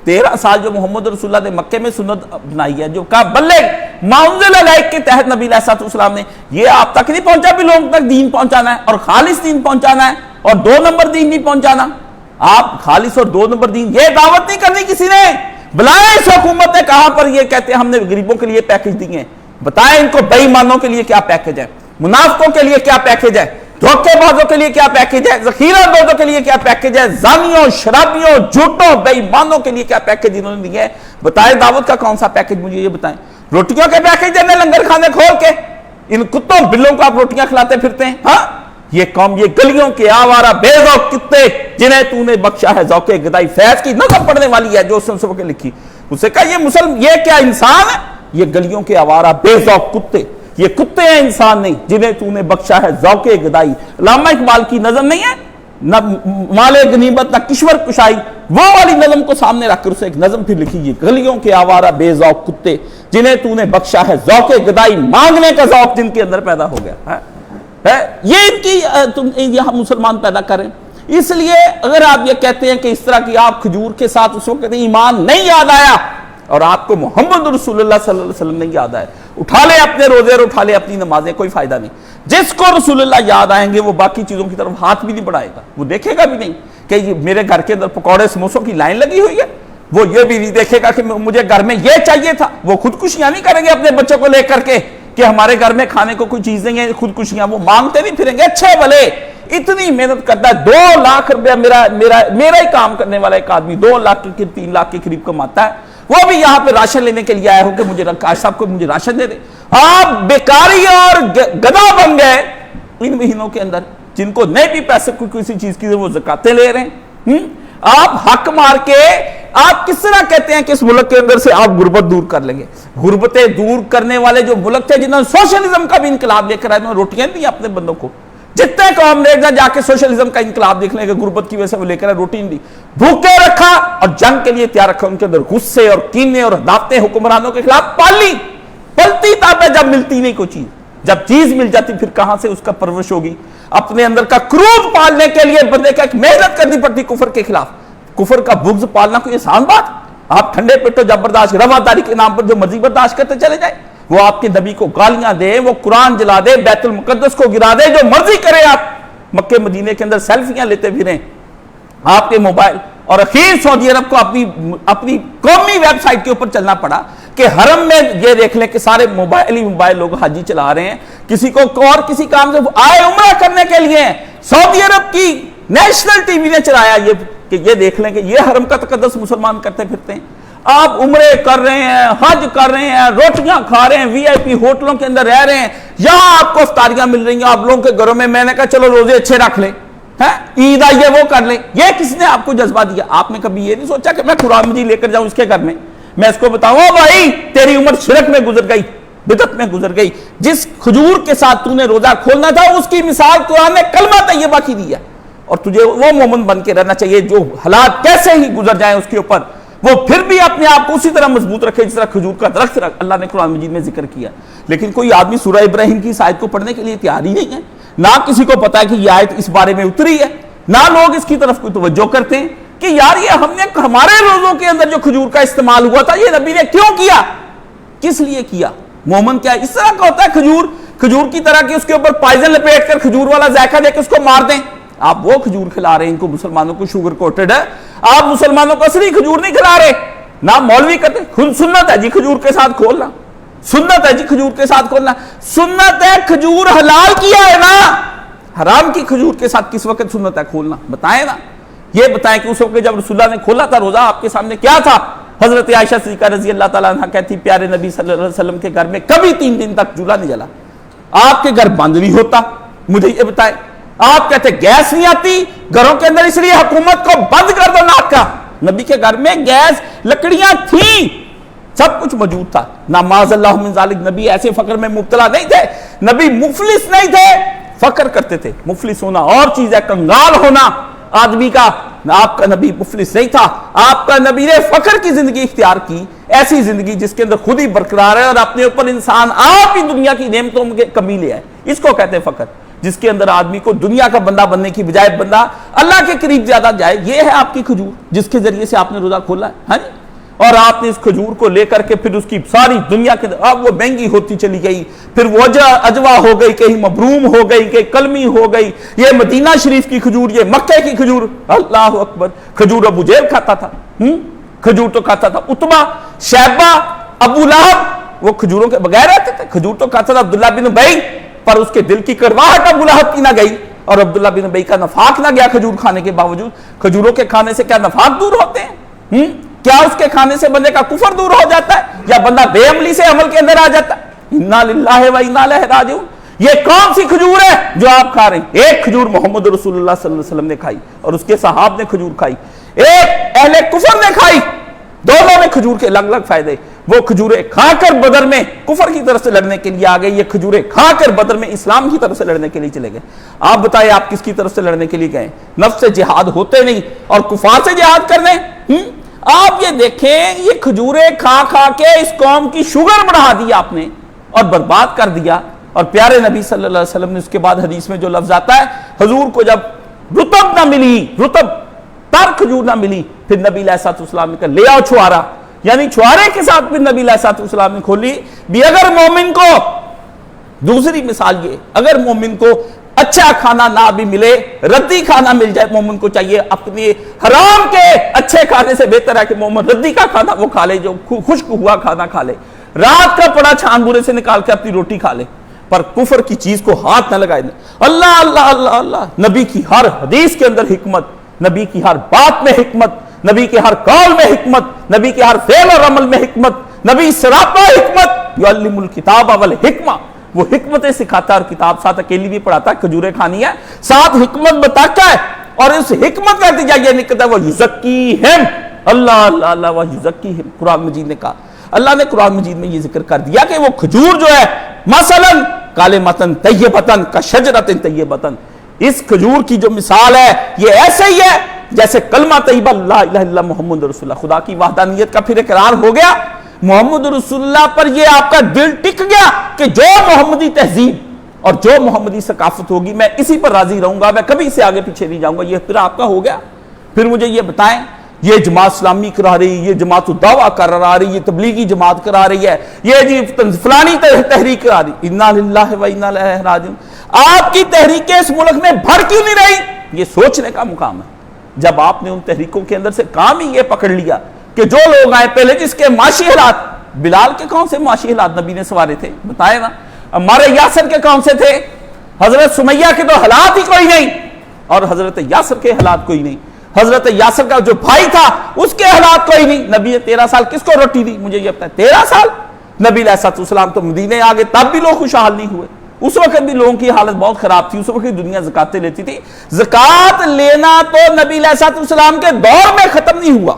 13 سال جو محمد رسول اللہ نے مکے میں سنت بنائی ہے، جو کہا بلغ ما انزل الیک کے تحت نبی علیہ السلام نے، یہ آپ تک نہیں پہنچا بھی لوگوں تک دین پہنچانا ہے اور خالص دین پہنچانا ہے اور 2 نمبر دین نہیں پہنچانا. آپ خالص اور 2 نمبر دین، یہ دعوت نہیں کرنی کسی نے. بلائیں اس حکومت نے کہاں پر یہ کہتے ہیں ہم نے غریبوں کے لیے پیکج دیے ہیں. بتائیں ان کو بے ایمانوں کے لیے کیا پیکج ہے، منافقوں کے لیے کیا پیکج ہے، دھوکے بازوں کے لیے کیا پیکج ہے، ذخیرہ دوزوں کے لیے کیا پیکج ہے، زانیوں، شرابیوں، جھوٹوں، بے ایمانوں کے لیے کیا پیکج انہوں نے دیا ہے. بتائیں دعوت کا کون سا پیکج، مجھے یہ بتائیں. روٹیوں کے پیکج دینے لنگر کھانے کھول کے ان کتوں بلوں کو آپ روٹیاں کھلاتے پھرتے ہیں. ہاں یہ قوم، یہ گلیوں کے آوارہ بے ذوق کتے جنہیں تو نے بخشا ہے ذوق گدائی. فیض کی نظم پڑھنے والی ہے جو اس نے لکھی، اسے کہا یہ کیا انسان ہے؟ یہ گلیوں کے آوارہ بے ذوق کتے، یہ کتے ہیں انسان نہیں، جنہیں تو نے بخشا ہے ذوق گدائی. علامہ اقبال کی نظم نہیں ہے نہ مال غنیمت نہ کشور کشائی، وہ والی نظم کو سامنے رکھ کر اسے ایک نظم پھر لکھی، یہ گلیوں کے آوارہ بے ذوق کتے جنہیں تو نے بخشا ہے ذوق گدائی. مانگنے کا ذوق جن کے اندر پیدا ہو گیا ہے، یہ ان کی یہاں مسلمان پیدا کریں. اس لیے اگر آپ یہ کہتے ہیں کہ اس طرح کی آپ کھجور کے ساتھ اس وقت ایمان نہیں یاد آیا اور آپ کو محمد رسول اللہ صلی اللہ علیہ وسلم نہیں یاد آئے، اٹھا لے اپنے روزے اور اٹھا لے اپنی نمازیں، کوئی فائدہ نہیں. جس کو رسول اللہ یاد آئیں گے وہ باقی چیزوں کی طرف ہاتھ بھی نہیں بڑھائے گا، وہ دیکھے گا بھی نہیں کہ میرے گھر کے اندر پکوڑے سموسوں کی لائن لگی ہوئی ہے. وہ یہ بھی نہیں دیکھے گا کہ مجھے گھر میں یہ چاہیے تھا. وہ خودکشیاں نہیں کریں گے اپنے بچوں کو لے کر کے کہ ہمارے گھر میں کھانے کو کوئی چیز نہیں ہے، خودکشیاں وہ مانگتے نہیں پھریں گے. اچھے بھلے اتنی محنت کرتا ہے، 2 لاکھ روپیہ میرا ہی کام کرنے والا ایک آدمی 2 لاکھ کے 3 لاکھ کے قریب کماتا ہے، وہ بھی یہاں پہ راشن لینے کے لیے آیا ہو کہ مجھے کاش صاحب کو مجھے راشن دے دے. آپ بیکاری اور گدا بن گئے ان مہینوں کے اندر، جن کو نہیں بھی پیسے کوئی کسی چیز کی وہ زکاتیں لے رہے ہیں. آپ حق مار کے آپ کس طرح کہتے ہیں کہ اس ملک کے اندر سے آپ غربت دور کر لیں گے؟ غربتیں دور کرنے والے جو ملک تھے جنہوں نے سوشلزم کا بھی انقلاب لے کر آئے، انہوں نے روٹیاں دی اپنے بندوں کو. جتنے قوم نے جا کے سوشلزم کا انقلاب دیکھ لیں گے، غربت کی وجہ سے وہ لے کر روٹی نہیں دی، بھوکے رکھا اور جنگ کے لیے تیار رکھا. ان کے اندر غصے اور کینے اور عداوتیں حکمرانوں کے خلاف پالی، پلتی تابے جب ملتی نہیں کوئی چیز، جب چیز مل جاتی پھر کہاں سے اس کا پرورش ہوگی؟ اپنے اندر کا کرود پالنے کے لیے بندے کا ایک محنت کرنی پڑتی کفر کے خلاف. کفر کا بغض پالنا کوئی آسان بات؟ آپ ٹھنڈے پیٹو جب برداشت، رواداری کے نام پر جو مرضی برداشت کرتے چلے جائیں. وہ آپ کے نبی کو گالیاں دے، وہ قرآن جلا دے، بیت المقدس کو گرا دے، جو مرضی کرے. آپ مکے مدینے کے اندر سیلفیاں لیتے پھریں آپ کے موبائل. اور اخیر سعودی عرب کو اپنی قومی ویب سائٹ کے اوپر چلنا پڑا کہ حرم میں یہ دیکھ لیں کہ سارے موبائل لوگ حاجی چلا رہے ہیں، کسی کو اور کسی کام سے آئے عمرہ کرنے کے لیے. سعودی عرب کی نیشنل ٹی وی نے چلایا یہ کہ یہ دیکھ لیں کہ یہ حرم کا تقدس مسلمان کرتے پھرتے ہیں. آپ عمرے کر رہے ہیں، حج کر رہے ہیں، روٹیاں کھا رہے ہیں، وی آئی پی ہوٹلوں کے اندر رہ رہے ہیں، یہاں آپ کو افطاریاں مل رہی ہیں آپ لوگوں کے گھروں میں نے کہا چلو روزے اچھے رکھ لیں، عید آئی ہے وہ کر لیں. یہ کس نے آپ کو جذبہ دیا؟ آپ نے کبھی یہ نہیں سوچا کہ میں قرآن مجید لے کر جاؤں اس کے گھر میں اس کو بتاؤں بھائی تیری عمر شرک میں گزر گئی، بدعت میں گزر گئی. جس کھجور کے ساتھ تو نے روزہ کھولنا تھا اس کی مثال قرآن نے کلمہ طیبہ کی دی ہے، اور تجھے وہ مومن بن کے رہنا چاہیے جو حالات کیسے ہی گزر جائیں اس کے اوپر وہ پھر بھی اپنے آپ کو اسی طرح مضبوط رکھے جس طرح کھجور کا درخت اللہ نے قرآن مجید میں ذکر کیا. لیکن کوئی آدمی سورہ ابراہیم کی اس آیت کو پڑھنے کے لیے تیار ہی نہیں ہے، نہ کسی کو پتا ہے کہ یہ آیت اس بارے میں اتری ہے، نہ لوگ اس کی طرف کوئی توجہ کرتے ہیں کہ یار یہ ہم نے ہمارے روزوں کے اندر جو کھجور کا استعمال ہوا تھا یہ نبی نے کیوں کیا، کس لیے کیا. مومن کیا اس طرح کا ہوتا ہے کھجور کی طرح کہ اس کے اوپر پائزن لپیٹ کر کھجور والا ذائقہ دے کے اس کو مار دیں. آپ وہ کھجور کھلا رہے ہیں ان کو، مسلمانوں کو شوگر کوٹڈ ہے، آپ مسلمانوں کو اصلی کھجور نہیں کھلا رہے. نہ مولوی کہتے سنت ہے جی کھجور کے ساتھ کھولنا، سنت ہے جی کھجور کے ساتھ کھولنا، سنت ہے کھجور حلال کیا ہے نا، حرام کی کھجور کے ساتھ کس وقت سنت ہے کھولنا؟ بتائیں نا، یہ بتائیں کہ اس وقت جب رسول اللہ نے کھولا تھا روزہ آپ کے سامنے کیا تھا؟ حضرت عائشہ صدیقہ رضی اللہ تعالیٰ عنہ کہتی پیارے نبی صلی اللہ علیہ وسلم کے گھر میں کبھی 3 دن تک چولہا نہیں جلا. آپ کے گھر بند نہیں ہوتا، مجھے یہ بتائیں. آپ کہتے گیس نہیں آتی گھروں کے اندر اس لیے حکومت کو بند کر دو ناک کا. نبی کے گھر میں گیس لکڑیاں تھیں، سب کچھ موجود تھا. نہ معاذ اللہ من ذالک نبی ایسے فقر میں مبتلا نہیں تھے، نبی مفلس نہیں تھے، فقر کرتے تھے. مفلس ہونا اور چیز ہے، کنگال ہونا آدمی کا. آپ کا نبی مفلس نہیں تھا، آپ کا نبی نے فقر کی زندگی اختیار کی، ایسی زندگی جس کے اندر خود ہی برقرار ہے اور اپنے اوپر انسان آپ ہی دنیا کی نعمتوں میں کمی لے آئے. اس کو کہتے ہیں فقر، جس کے اندر آدمی کو دنیا کا بندہ بننے کی بجائے بندہ اللہ کے قریب زیادہ جائے. یہ ہے آپ کی کھجور جس کے ذریعے سے آپ نے روزہ کھولا ہے. ہاں جی، اور آپ نے اس کھجور کو لے کر کے پھر اس کی ساری دنیا کے اب وہ مہنگی ہوتی چلی گئی، پھر وہ اجوا ہو گئی، کہیں مبروم ہو گئی، کہیں کلمی ہو گئی. یہ مدینہ شریف کی کھجور، یہ مکہ کی کھجور، اللہ اکبر. کھجور ابو جہل کھاتا تھا، کھجور تو کھاتا تھا اتبا، شیبہ، ابو لہب، وہ کھجوروں کے بغیر رہتے تھے. کھجور تو کھاتا تھا عبداللہ بن ابی، پر اس کے دل کی کڑواہٹ ابو لہب کی نہ گئی اور عبداللہ بن ابی کا نفاق نہ گیا کھجور کھانے کے باوجود. کھجوروں کے کھانے سے کیا نفاق دور ہوتے ہیں؟ کیا اس کے کھانے سے بندے کا کفر دور ہو جاتا ہے یا بندہ بے عملی سے عمل کے اندر آ جاتا ہے؟ انا للہ و انا الیہ راجعون. یہ کون سی کھجور ہے جو آپ کھا رہے ہیں؟ ایک کھجور محمد رسول اللہ صلی اللہ علیہ وسلم نے کھائی اور اس کے صحاب نے کھجور کھائی، ایک اہل کفر نے کھائی. دونوں میں کھجور کے الگ الگ فائدے. وہ کھجوریں کھا کر بدر میں کفر کی طرف سے لڑنے کے لیے آ گئے، یہ کھجوریں کھا کر بدر میں اسلام کی طرف سے لڑنے کے لیے چلے گئے. آپ بتائیں آپ کس کی طرف سے لڑنے کے لیے گئے؟ نفس سے جہاد ہوتے نہیں اور کفار سے جہاد کرنے. آپ یہ دیکھیں یہ کھجوریں کھا کھا کے اس قوم کی شوگر بڑھا دی آپ نے اور برباد کر دیا. اور پیارے نبی صلی اللہ علیہ وسلم نے اس کے بعد حدیث میں جو لفظ آتا ہے، حضور کو جب رطب نہ ملی، رطب تر کھجور نہ ملی، پھر نبی علیہ السلام نے کہا لے آؤ چھوارا، یعنی چھوارے کے ساتھ پھر نبی علیہ السلام نے کھولی بھی. اگر مومن کو دوسری مثال یہ، اگر مومن کو اچھا کھانا نہ بھی ملے، ردی کھانا مل جائے، مومن کو چاہیے اپنے حرام کے اچھے کھانے سے بہتر ہے کہ مومن ردی کا کھانا وہ کھا لے، جو خشک ہوا کھانا کھا لے، رات کا پڑا چھان بورے سے نکال کے اپنی روٹی کھا لے، پر کفر کی چیز کو ہاتھ نہ لگائے. اللہ اللہ اللہ اللہ. نبی کی ہر حدیث کے اندر حکمت، نبی کی ہر بات میں حکمت، نبی کے ہر قول میں حکمت، نبی کے ہر فعل اور عمل میں حکمت، نبی سراپا حکمت. یعلم الکتاب والحکمہ، وہ حکمتیں سکھاتا ہے اور کتاب ساتھ اکیلی بھی پڑھاتا ہے. کھجوریں کھانی ہے ساتھ حکمت بتاتا ہے اور اس حکمت کا نتیجہ یہ نکلتا ہے وہ یزکیہم. اللہ اللہ اللہ وہ یزکیہم. قرآن مجید نے کہا، اللہ نے قرآن مجید میں یہ ذکر کر دیا کہ وہ کھجور جو ہے مثلاً کالمتن طیبتن کشجرتن طیبتن، اس کھجور کی جو مثال ہے یہ ایسے ہی ہے جیسے کلمہ طیبہ لا الہ الا محمد رسول اللہ. خدا کی وحدانیت کا پھر اقرار ہو گیا، محمد رسول اللہ پر یہ آپ کا دل ٹک گیا کہ جو محمدی تہذیب اور جو محمدی ثقافت ہوگی میں اسی پر راضی رہوں گا، میں کبھی سے آگے پیچھے نہیں جاؤں گا. یہ پھر آپ کا ہو گیا. پھر مجھے یہ بتائیں، یہ جماعت اسلامی کرا رہی، یہ جماعت الدعوہ کرا رہی، یہ تبلیغی جماعت کرا رہی ہے، یہ جی فلانی تحریک کرا رہی، انا للہ و انا الیہ راجعون. آپ کی تحریکیں اس ملک میں بھر کیوں نہیں رہی؟ یہ سوچنے کا مقام ہے. جب آپ نے ان تحریکوں کے اندر سے کام ہی یہ پکڑ لیا کہ جو لوگ آئے پہلے جس کے معاشی حالات، بلال کے کون سے معاشی حالات نبی نے سوارے تھے بتائے نا، ہمارے یاسر کے کون سے تھے، حضرت سمیہ کے تو حالات ہی کوئی نہیں اور حضرت یاسر کے حالات کوئی نہیں. حضرت یاسر کا جو بھائی تھا اس کے حالات کوئی نہیں. نبی نے 13 سال کس کو روٹی دی؟ مجھے یہ پتا ہے. 13 سال نبی علیہ السلام تو مدینے آگے تب بھی لوگ خوشحال نہیں ہوئے. اس وقت بھی لوگوں کی حالت بہت خراب تھی. اس وقت دنیا زکاتیں لیتی تھی. زکات لینا تو نبی علیہ السلام کے دور میں ختم نہیں ہوا,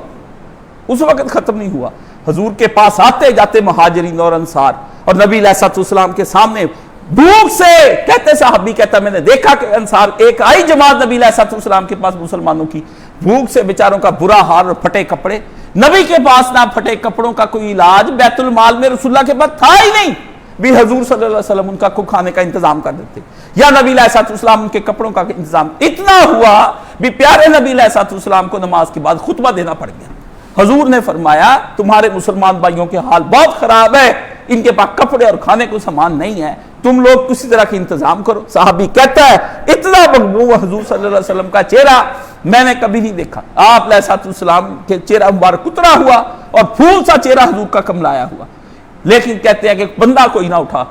اس وقت ختم نہیں ہوا. حضور کے پاس آتے جاتے مہاجرین اور انصار, اور نبی علیہ السلام کے سامنے بھوک سے کہتے صحابی کہتا میں نے دیکھا کہ انصار ایک آئی جماعت نبی علیہ السلام کے پاس مسلمانوں کی, بھوک سے بیچاروں کا برا حال اور پھٹے کپڑے. نبی کے پاس نہ پھٹے کپڑوں کا کوئی علاج بیت المال میں رسول اللہ کے پاس تھا ہی نہیں, بھی حضور صلی اللہ علیہ وسلم ان کا کو کھانے کا انتظام کر دیتے, یا نبی علیہ السلام ان کے کپڑوں کا انتظام. اتنا ہوا بھی پیارے نبی علیہ السلام کو نماز کے بعد خطبہ دینا پڑ گیا. حضور نے فرمایا تمہارے مسلمان بھائیوں کے حال بہت خراب ہے, ان کے پاس کپڑے اور کھانے کو سامان نہیں ہے, تم لوگ کسی طرح کی انتظام کرو. صحابی کہتا ہے اتنا مغلوب حضور صلی اللہ علیہ وسلم کا چہرہ میں نے کبھی نہیں دیکھا. آپ علیہ السلام کے چہرہ مبارک اترا ہوا اور پھول سا چہرہ حضور کا کملایا ہوا, لیکن کہتے ہیں کہ بندہ کوئی نہ اٹھا.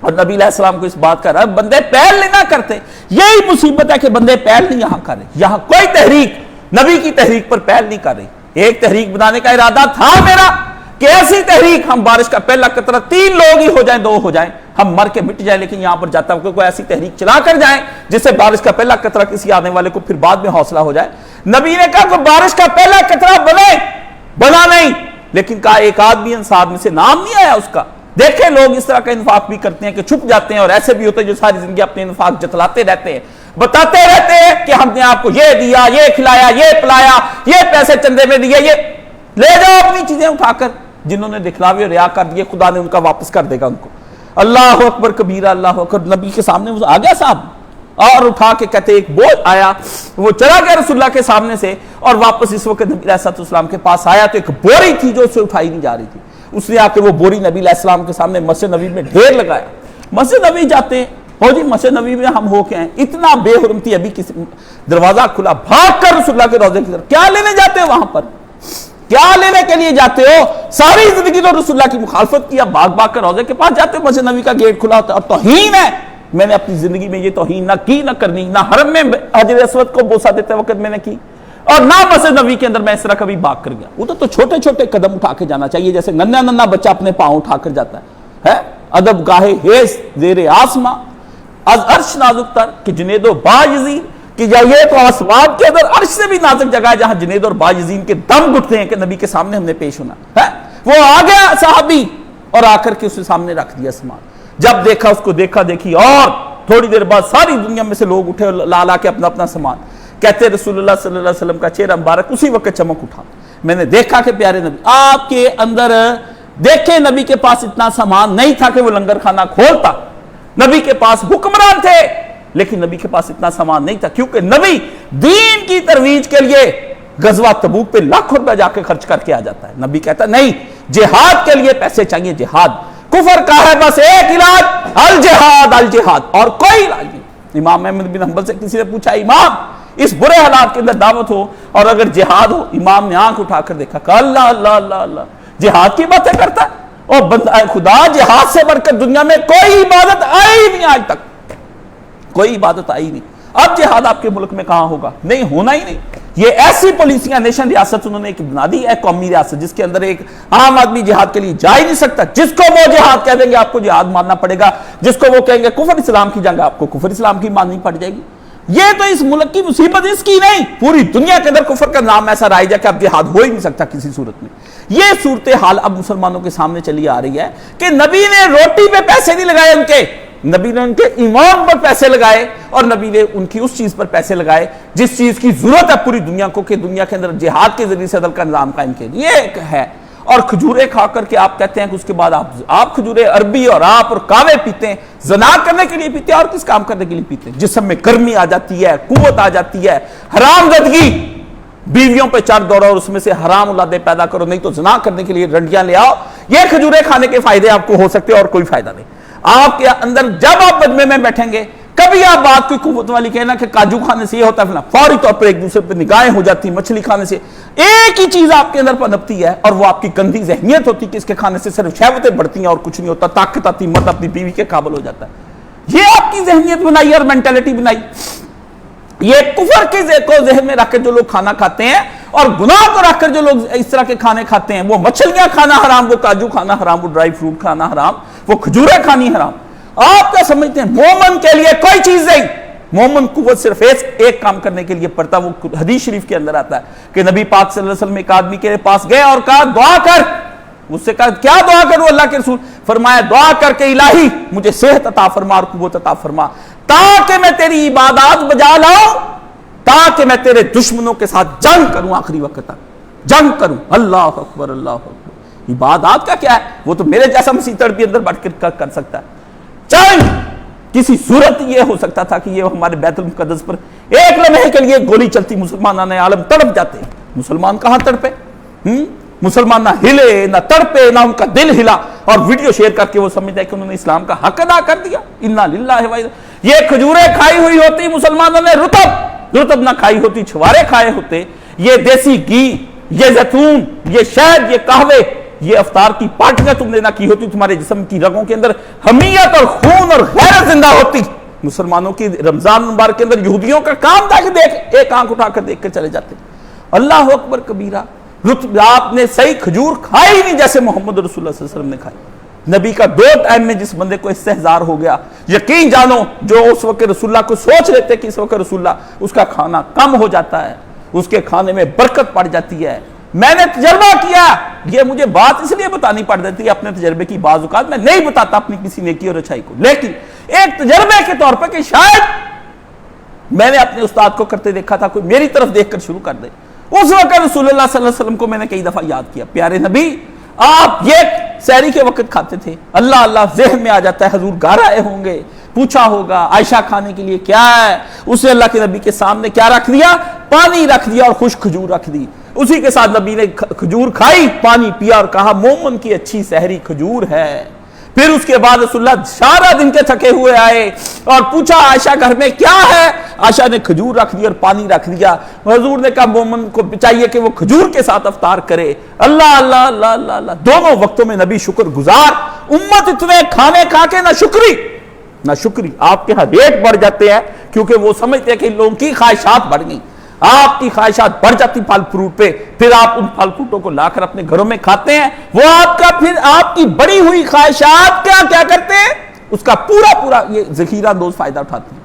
اور نبی علیہ السلام کو اس بات کا رب بندے پہل نہیں نہ کرتے. یہی مصیبت ہے کہ بندے پہل نہیں یہاں کر رہے. یہاں کوئی تحریک نبی کی تحریک پر پہل نہیں کر رہی. ایک تحریک بنانے کا ارادہ تھا میرا کہ ایسی تحریک ہم بارش کا پہلا قطرہ 3 لوگ ہی ہو جائیں 2 ہو جائیں ہم مر کے مٹ جائیں, لیکن یہاں پر جاتا ہوں کہ کوئی ایسی تحریک چلا کر جائیں جس سے بارش کا پہلا قطرہ کسی آنے والے کو پھر بعد میں حوصلہ ہو جائے. نبی نے کہا کہ بارش کا پہلا قطرہ بنا نہیں, لیکن کہا ایک آدمی انصار میں سے نام نہیں آیا اس کا. دیکھیں لوگ اس طرح کا انفاق بھی کرتے ہیں کہ چھپ جاتے ہیں, اور ایسے بھی ہوتے ہیں جو ساری زندگی اپنے انفاق جتلاتے رہتے ہیں, بتاتے رہتے ہیں کہ ہم نے آپ کو یہ دیا, یہ کھلایا, یہ پلایا, یہ پیسے چندے میں دیے, یہ لے جاؤ اپنی چیزیں اٹھا کر. جنہوں نے دکھلاوے اور ریا کر دیے خدا نے ان کا واپس کر دے گا ان کو. اللہ اکبر کبیرہ, اللہ اکبر. نبی کے سامنے وہ آ گیا صاحب اور اٹھا کے کہتے ایک بوجھ آیا, وہ چلا گیا رسول اللہ کے سامنے سے, اور واپس اس وقت نبی علیہ السلام کے پاس آیا تو ایک بوری تھی جو اسے اٹھائی نہیں جا رہی تھی. اس نے آ کے وہ بوری نبی علیہ السلام کے سامنے مسجد نبی میں ڈھیر لگایا. مسجد نبی جاتے ہیں, ہو جی مسجد نبی میں ہم ہو کے ہیں, اتنا بے حرم تھی, ابھی کسی دروازہ کھلا, بھاگ کر رسول اللہ کے روضے کی طرف. کیا لینے جاتے ہو وہاں پر, کیا لینے کے لیے جاتے ہو؟ ساری زندگی تو رسول اللہ کی مخالفت کیا, بھاگ بھاگ کر روضے کے پاس جاتے ہو, مسجد نبی کا گیٹ کھلا ہوتا ہے, اور توہین ہے. میں نے اپنی زندگی میں یہ توہین نہ کی نہ کرنی, نہ حرم میں حجر اسود کو بوسہ دیتے وقت میں نے کی, اور نہ مسجد نبی کے اندر میں اس طرح کبھی بھاگ کر گیا. وہ تو چھوٹے چھوٹے قدم اٹھا کے جانا چاہیے, جیسے ننھا بچہ اپنے پاؤں اٹھا کر جاتا ہے. ادب گاہے ہیس زیر آسماں از عرش نازک تر کہ جنید و باجزین, کہ یہ تو آسمان کے اندر عرش سے بھی نازک جگہ ہے جہاں جنید اور باجزین کے دم گھٹتے ہیں کہ نبی کے سامنے ہم نے پیش ہونا ہے. وہ آ گیا صحابی اور آ کر کے اسے سامنے رکھ دیا سامان. جب دیکھا اس کو دیکھا دیکھی, اور تھوڑی دیر بعد ساری دنیا میں سے لوگ اٹھے اور لا کے اپنا اپنا سامان. کہتے رسول اللہ صلی اللہ علیہ وسلم کا چہرہ مبارک اسی وقت چمک اٹھا. میں نے دیکھا کہ پیارے نبی آپ کے اندر دیکھے, نبی کے پاس اتنا سامان نہیں تھا کہ وہ لنگر خانہ کھولتا. نبی کے پاس حکمران تھے, لیکن نبی کے پاس اتنا سامان نہیں تھا, کیونکہ نبی دین کی ترویج کے لیے غزوہ تبوک پہ لاکھوں روپے جا کے خرچ کر کے آ جاتا ہے. نبی کہتا نہیں, جہاد کے لیے پیسے چاہیے, جہاد کفر کا ہے بس ایک علاج, الجہاد الجہاد, اور کوئی علاج نہیں. امام احمد بن حنبل سے کسی نے پوچھا امام اس برے حالات کے اندر دعوت ہو اور اگر جہاد ہو, امام نے آنکھ اٹھا کر دیکھا کہ اللہ اللہ اللہ اللہ, جہاد کی باتیں کرتا ہے, اور بندہ خدا جہاد سے بڑھ کر دنیا میں کوئی عبادت آئی نہیں, آج تک کوئی عبادت آئی نہیں. اب جہاد آپ کے ملک میں کہاں ہوگا, نہیں ہونا ہی نہیں. یہ ایسی پالیسیاں نیشن ریاست انہوں نے ایک بنا دی ہے, قومی ریاست, جس کے اندر ایک عام آدمی جہاد کے لیے جا ہی نہیں سکتا. جس کو وہ جہاد کہہ دیں گے آپ کو جہاد ماننا پڑے گا, جس کو وہ کہیں گے کفر اسلام کی جنگ آپ کو کفر اسلام کی ماننی پڑ جائے گی. یہ تو اس ملک کی مصیبت اس کی نہیں, پوری دنیا کے اندر کفر کا نام ایسا رائج ہے کہ اب جہاد ہو ہی نہیں سکتا کسی صورت میں. یہ صورتحال اب مسلمانوں کے سامنے چلی آ رہی ہے کہ نبی نے روٹی پہ پیسے نہیں لگائے ان کے, نبی نے ان کے ایمان پر پیسے لگائے, اور نبی نے ان کی اس چیز پر پیسے لگائے جس چیز کی ضرورت ہے پوری دنیا کو, کہ دنیا کے اندر جہاد کے ذریعے سے عدل کا نظام قائم کیا. یہ ہے, اور کھجورے کھا کر کے آپ کہتے ہیں کہ اس کے بعد آپ کھجورے عربی اور آپ اور کاوے پیتے ہیں, زنا کرنے کے لیے پیتے ہیں, اور کس کام کرنے کے لیے پیتے ہیں؟ جسم میں گرمی آ جاتی ہے, قوت آ جاتی ہے, حرام زدگی, بیویوں پہ چڑھ دوڑو اور اس میں سے حرام اولادیں پیدا کرو, نہیں تو زنا کرنے کے لیے رنڈیاں لے آؤ. یہ کھجورے کھانے کے فائدے آپ کو ہو سکتے ہیں, اور کوئی فائدہ نہیں. آپ کے اندر جب آپ مجمع میں بیٹھیں گے, کبھی آپ بات کوئی قوت والی کہنا کہ کاجو کھانے سے یہ ہوتا ہے, فوری طور پر ایک دوسرے پہ نگاہیں ہو جاتی, مچھلی کھانے سے ایک ہی چیز آپ کے اندر پنپتی ہے, اور وہ آپ کی گندی ذہنیت ہوتی کہ اس کے کھانے سے صرف شہوتیں بڑھتی ہیں اور کچھ نہیں ہوتا, طاقت آتی, مرد اپنی بیوی کے قابل ہو جاتا ہے. یہ آپ کی ذہنیت بنائی اور مینٹلٹی بنائی. یہ کفر کی کو ذہن میں رکھ کر جو لوگ کھانا کھاتے ہیں اور گناہ کو رکھ کر جو لوگ اس طرح کے کھانے کھاتے ہیں، وہ مچھلیاں کھانا حرام، وہ کاجو کھانا حرام، وہ ڈرائی فروٹ کھانا حرام، وہ کھجوریں کھانی حرام۔ آپ کیا سمجھتے ہیں؟ مومن کے لیے کوئی چیز نہیں۔ مومن قوت صرف ایک کام کرنے کے لیے پڑتا، وہ حدیث شریف کے اندر آتا ہے کہ نبی پاک صلی اللہ علیہ وسلم ایک آدمی کے پاس گئے اور کہا دعا کر۔ اس سے کہا کیا دعا کروں اللہ کے رسول؟ فرمایا دعا کر کے الہی مجھے صحت عطا فرما اور قوت عطا فرما تاکہ میں تیری عبادات بجا لاؤں، تاکہ میں تیرے دشمنوں کے ساتھ جنگ کروں، آخری وقت تک جنگ کروں۔ اللہ اکبر، اللہ اکبر۔ عبادات کا کیا ہے؟ وہ تو میرے جیسا مسیطڑ بھی اندر بڑھ کر سکتا ہے۔ جنگ کسی صورت یہ ہو سکتا تھا کہ یہ ہمارے بیت المقدس پر ایک لمحے کے لیے گولی چلتی، مسلمان عالم تڑپ جاتے۔ مسلمان کہاں تڑپے؟ مسلمان نہ ہلے نہ تڑپے، نہ ان کا دل ہلا، اور ویڈیو شیئر کر کے وہ سمجھتا ہے کہ انہوں نے اسلام کا حق ادا کر دیا۔ انا للہ و انا۔ یہ کھجوریں کھائی ہوئی ہوتی مسلمانوں نے، رطب نہ کھائی ہوتی، چھوارے کھائے ہوتے، یہ دیسی گھی، یہ زیتون، یہ شہد، یہ قہوے، یہ افطار کی پارٹیاں تم نے نہ کی ہوتی، تمہارے جسم کی رگوں کے اندر حمیت اور خون اور غیرت زندہ ہوتی۔ مسلمانوں کی رمضان مبارک کے اندر یہودیوں کا کام تھا کہ ایک آنکھ اٹھا کر دیکھ کر چلے جاتے۔ اللہ اکبر کبیرہ۔ آپ نے صحیح کھجور کھائی نہیں جیسے محمد رسول اللہ صلی اللہ علیہ وسلم نے کھائی۔ نبی کا دو ٹائم میں جس بندے کو استحضار ہو گیا، یقین جانو جو اس وقت رسول اللہ کو سوچ لیتے کہ اس وقت رسول اللہ، اس کا کھانا کم ہو جاتا ہے، اس کے کھانے میں برکت پڑ جاتی ہے۔ میں نے تجربہ کیا، یہ مجھے بات اس لیے بتانی پڑ جاتی ہے اپنے تجربے کی، بعض اوقات میں نہیں بتاتا اپنی کسی نیکی اور اچھائی کو، لیکن ایک تجربے کے طور پر کہ شاید میں نے اپنے استاد کو کرتے دیکھا تھا، کوئی میری طرف دیکھ کر شروع کر دے۔ اس وقت رسول اللہ صلی اللہ علیہ وسلم کو میں نے کئی دفعہ یاد کیا، پیارے نبی آپ یہ سحری کے وقت کھاتے تھے، اللہ اللہ ذہن میں آ جاتا ہے حضور گھر آئے ہوں گے، پوچھا ہوگا عائشہ کھانے کے لیے کیا ہے، اسے اللہ کے نبی کے سامنے کیا رکھ دیا؟ پانی رکھ دیا اور خشک کھجور رکھ دی۔ اسی کے ساتھ نبی نے کھجور کھائی، پانی پیا اور کہا مومن کی اچھی سحری کھجور ہے۔ پھر اس کے بعد رسول اللہ سارا دن کے تھکے ہوئے آئے اور پوچھا عائشہ گھر میں کیا ہے؟ عائشہ نے کھجور رکھ دی اور پانی رکھ دیا۔ حضور نے کہا مومن کو چاہیے کہ وہ کھجور کے ساتھ افطار کرے۔ اللہ اللہ اللہ اللہ اللہ، دونوں وقتوں میں نبی شکر گزار۔ امت اتنے کھانے کھا کے نہ شکری، آپ کے ہاں ریٹ بڑھ جاتے ہیں کیونکہ وہ سمجھتے ہیں کہ لوگوں کی خواہشات بڑھ گئی۔ آپ کی خواہشات بڑھ جاتی پھل فروٹ پہ، پھر آپ ان پھل فروٹوں کو لا کر اپنے گھروں میں کھاتے ہیں، وہ آپ کا پھر آپ کی بڑی ہوئی خواہشات کیا کرتے ہیں؟ اس کا پورا یہ ذخیرہ اندوز فائدہ اٹھاتے ہیں۔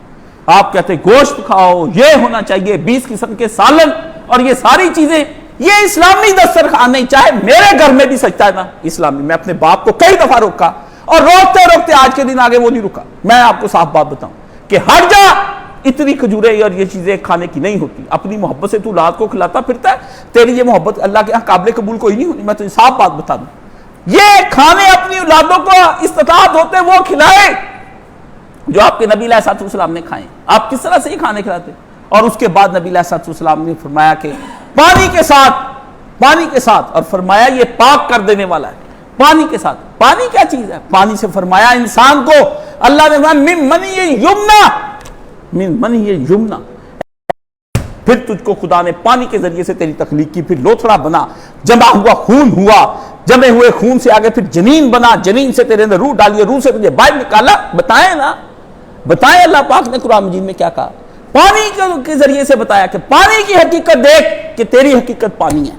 آپ کہتے ہیں گوشت کھاؤ، یہ ہونا چاہیے 20 قسم کے سالن اور یہ ساری چیزیں، یہ اسلامی دسترخوان نہیں۔ چاہے میرے گھر میں بھی سجتا ہے نا اسلامی، میں اپنے باپ کو کئی دفعہ روکا اور روکتے آج کے دن آگے وہ نہیں رکا۔ میں آپ کو صاف بات بتاؤں کہ ہٹ جا، اتنی کھجوریں اور یہ چیزیں کھانے کی نہیں ہوتی۔ اپنی محبت سے تو اولاد کو کھلاتا پھرتا ہے، تیری یہ محبت اللہ کے ہاں قابل قبول کوئی نہیں ہونی۔ میں تجھے صاف بات بتا دوں، یہ کھانے اپنی اولادوں کو استطاعت ہوتے وہ کھلائے جو آپ کے نبی علیہ الصلوۃ والسلام نے کھائے۔ آپ کس طرح سے ہی کھانے کھلاتے؟ اور اس کے بعد نبی علیہ الصلوۃ والسلام نے فرمایا کہ پانی کے ساتھ اور فرمایا یہ پاک کر دینے والا ہے۔ پانی کے ساتھ، پانی کیا چیز ہے؟ پانی سے فرمایا انسان کو اللہ نے من منی یمنا، پھر تجھ کو خدا نے پانی کے ذریعے سے تیری تخلیق کی، پھر لوتھڑا بنا، جمع ہوا خون ہوا، جمے ہوئے خون سے آگے پھر جنین بنا، جنین سے تیرے اندر روح ڈالی، روح سے تجھے باہر نکالا۔ بتائیں اللہ پاک نے قرآن مجید میں کیا کہا؟ پانی کے ذریعے سے بتایا کہ پانی کی حقیقت دیکھ کہ تیری حقیقت پانی ہے،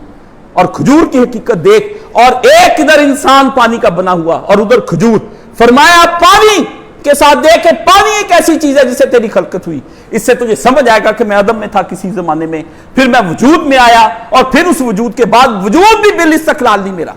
اور کھجور کی حقیقت دیکھ، اور ایک ادھر انسان پانی کا بنا ہوا اور ادھر کھجور۔ فرمایا پانی کے ساتھ دیکھ کہ پانی ایک ایسی چیز ہے جس سے تیری خلقت ہوئی، اس سے تجھے سمجھ آئے گا کہ میں عدم میں تھا کسی زمانے میں، پھر میں وجود میں آیا، اور پھر اس وجود کے بعد وجود بھی بالاستقلال نہیں میرا،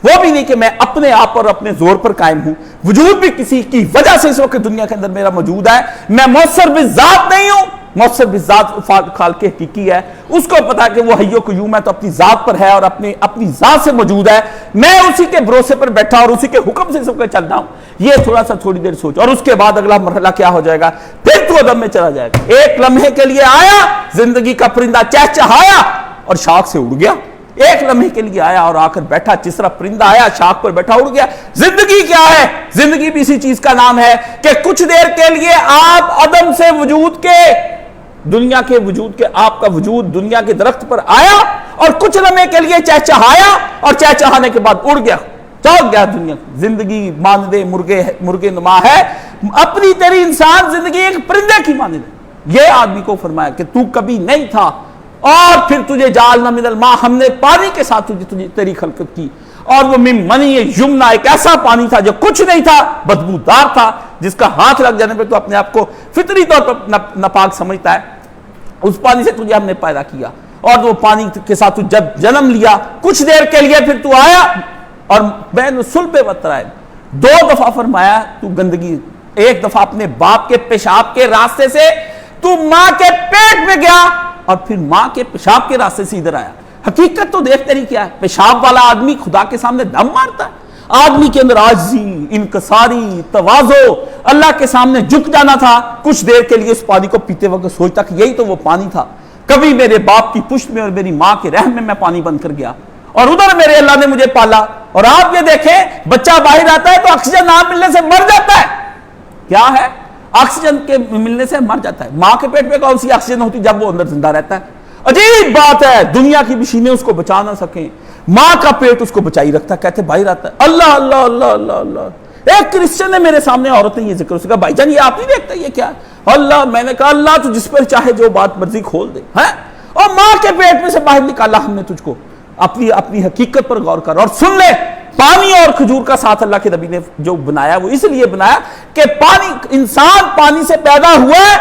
وہ بھی نہیں کہ میں اپنے آپ اور اپنے زور پر قائم ہوں، وجود بھی کسی کی وجہ سے اس وقت دنیا کے اندر میرا موجود ہے۔ میں مؤثر بالذات نہیں ہوں، مؤثر بالذات خالق حقیقی ہے، اس کو پتا کہ وہ حی و قیوم ہے تو اپنی ذات پر ہے اور اپنی ذات سے موجود ہے، میں اسی کے بھروسے پر بیٹھا اور اسی کے حکم سے سب کا چل رہا ہوں۔ یہ تھوڑی دیر سوچ، اور اس کے بعد اگلا مرحلہ کیا ہو جائے گا؟ پھر تو عدم میں چلا جائے گا۔ ایک لمحے کے لیے آیا، زندگی کا پرندہ چہچہایا اور شاخ سے اڑ گیا، ایک لمحے کے لیے آیا اور آ کر بیٹھا، جس طرح پرندہ آیا شاخ پر بیٹھا اڑ گیا۔ زندگی کیا ہے؟ زندگی بھی اسی چیز کا نام ہے کہ کچھ دیر کے لیے آپ عدم سے وجود کے، دنیا کے وجود کے، آپ کا وجود دنیا کے درخت پر آیا اور کچھ لمحے کے لیے چہچہایا اور چہچہانے کے بعد اڑ گیا، چوک گیا دنیا۔ زندگی مانند مرغے نما ہے، اپنی تیری انسان زندگی ایک پرندے کی مانند ہے۔ یہ آدمی کو فرمایا کہ تو کبھی نہیں تھا اور پھر تجھے جعلنا من الماء، ہم نے پانی کے ساتھ تیری خلقت کی، اور وہ من منی یمنا، ایک ایسا پانی تھا جو کچھ نہیں تھا، بدبودار تھا، جس کا ہاتھ لگ جانے پہ تو اپنے آپ کو فطری طور پر ناپاک سمجھتا ہے، اس پانی سے تجھے ہم نے پیدا کیا، اور وہ پانی کے ساتھ تو جب جنم لیا کچھ دیر کے لیے پھر تو آیا، اور بین صلب و ترائب، 2 دفعہ فرمایا تو گندگی، ایک دفعہ اپنے باپ کے پیشاب کے راستے سے تو ماں کے پیٹ میں گیا، اور پھر ماں کے پیشاب کے راستے سے ادھر آیا۔ حقیقت تو دیکھ تیری کیا ہے، پیشاب والا آدمی خدا کے سامنے دم مارتا ہے، آدمی کے اندر عاجزی، انکساری، تواضع، اللہ کے سامنے جھک جانا تھا۔ کچھ دیر کے لیے اس پانی کو پیتے وقت سوچتا کہ یہی تو وہ پانی تھا، کبھی میرے باپ کی پشت میں اور میری ماں کے رحم میں پانی بن کر گیا، اور ادھر میرے اللہ نے مجھے پالا۔ اور آپ یہ دیکھیں، بچہ باہر آتا ہے تو آکسیجن نہ ملنے سے مر جاتا ہے، کیا ہے؟ آکسیجن کے ملنے سے مر جاتا ہے۔ ماں کے پیٹ میں کون سی آکسیجن ہوتی جب وہ اندر زندہ رہتا ہے؟ عجیب بات ہے، دنیا کی مشینیں اس کو بچا نہ سکیں، ماں کا پیٹ اس کو بچائی رکھتا ہے۔ کہتے باہر آتا ہے، اللہ اللہ اللہ اللہ اللہ۔ ایک کرسچن نے میرے سامنے، عورت نے یہ ذکر، اس نے کہا بھائی جان یہ آپ نہیں دیکھتے یہ کیا ہے؟ اللہ، میں نے کہا اللہ تو جس پر چاہے جو بات مرضی کھول دے، ہے، اور ماں کے پیٹ میں سے باہر نکالا ہم نے تجھ کو، اپنی حقیقت پر غور کر اور سن لے۔ پانی اور کھجور کا ساتھ اللہ کے نبی نے جو بنایا وہ اس لیے بنایا کہ پانی، انسان پانی سے پیدا ہوا ہے،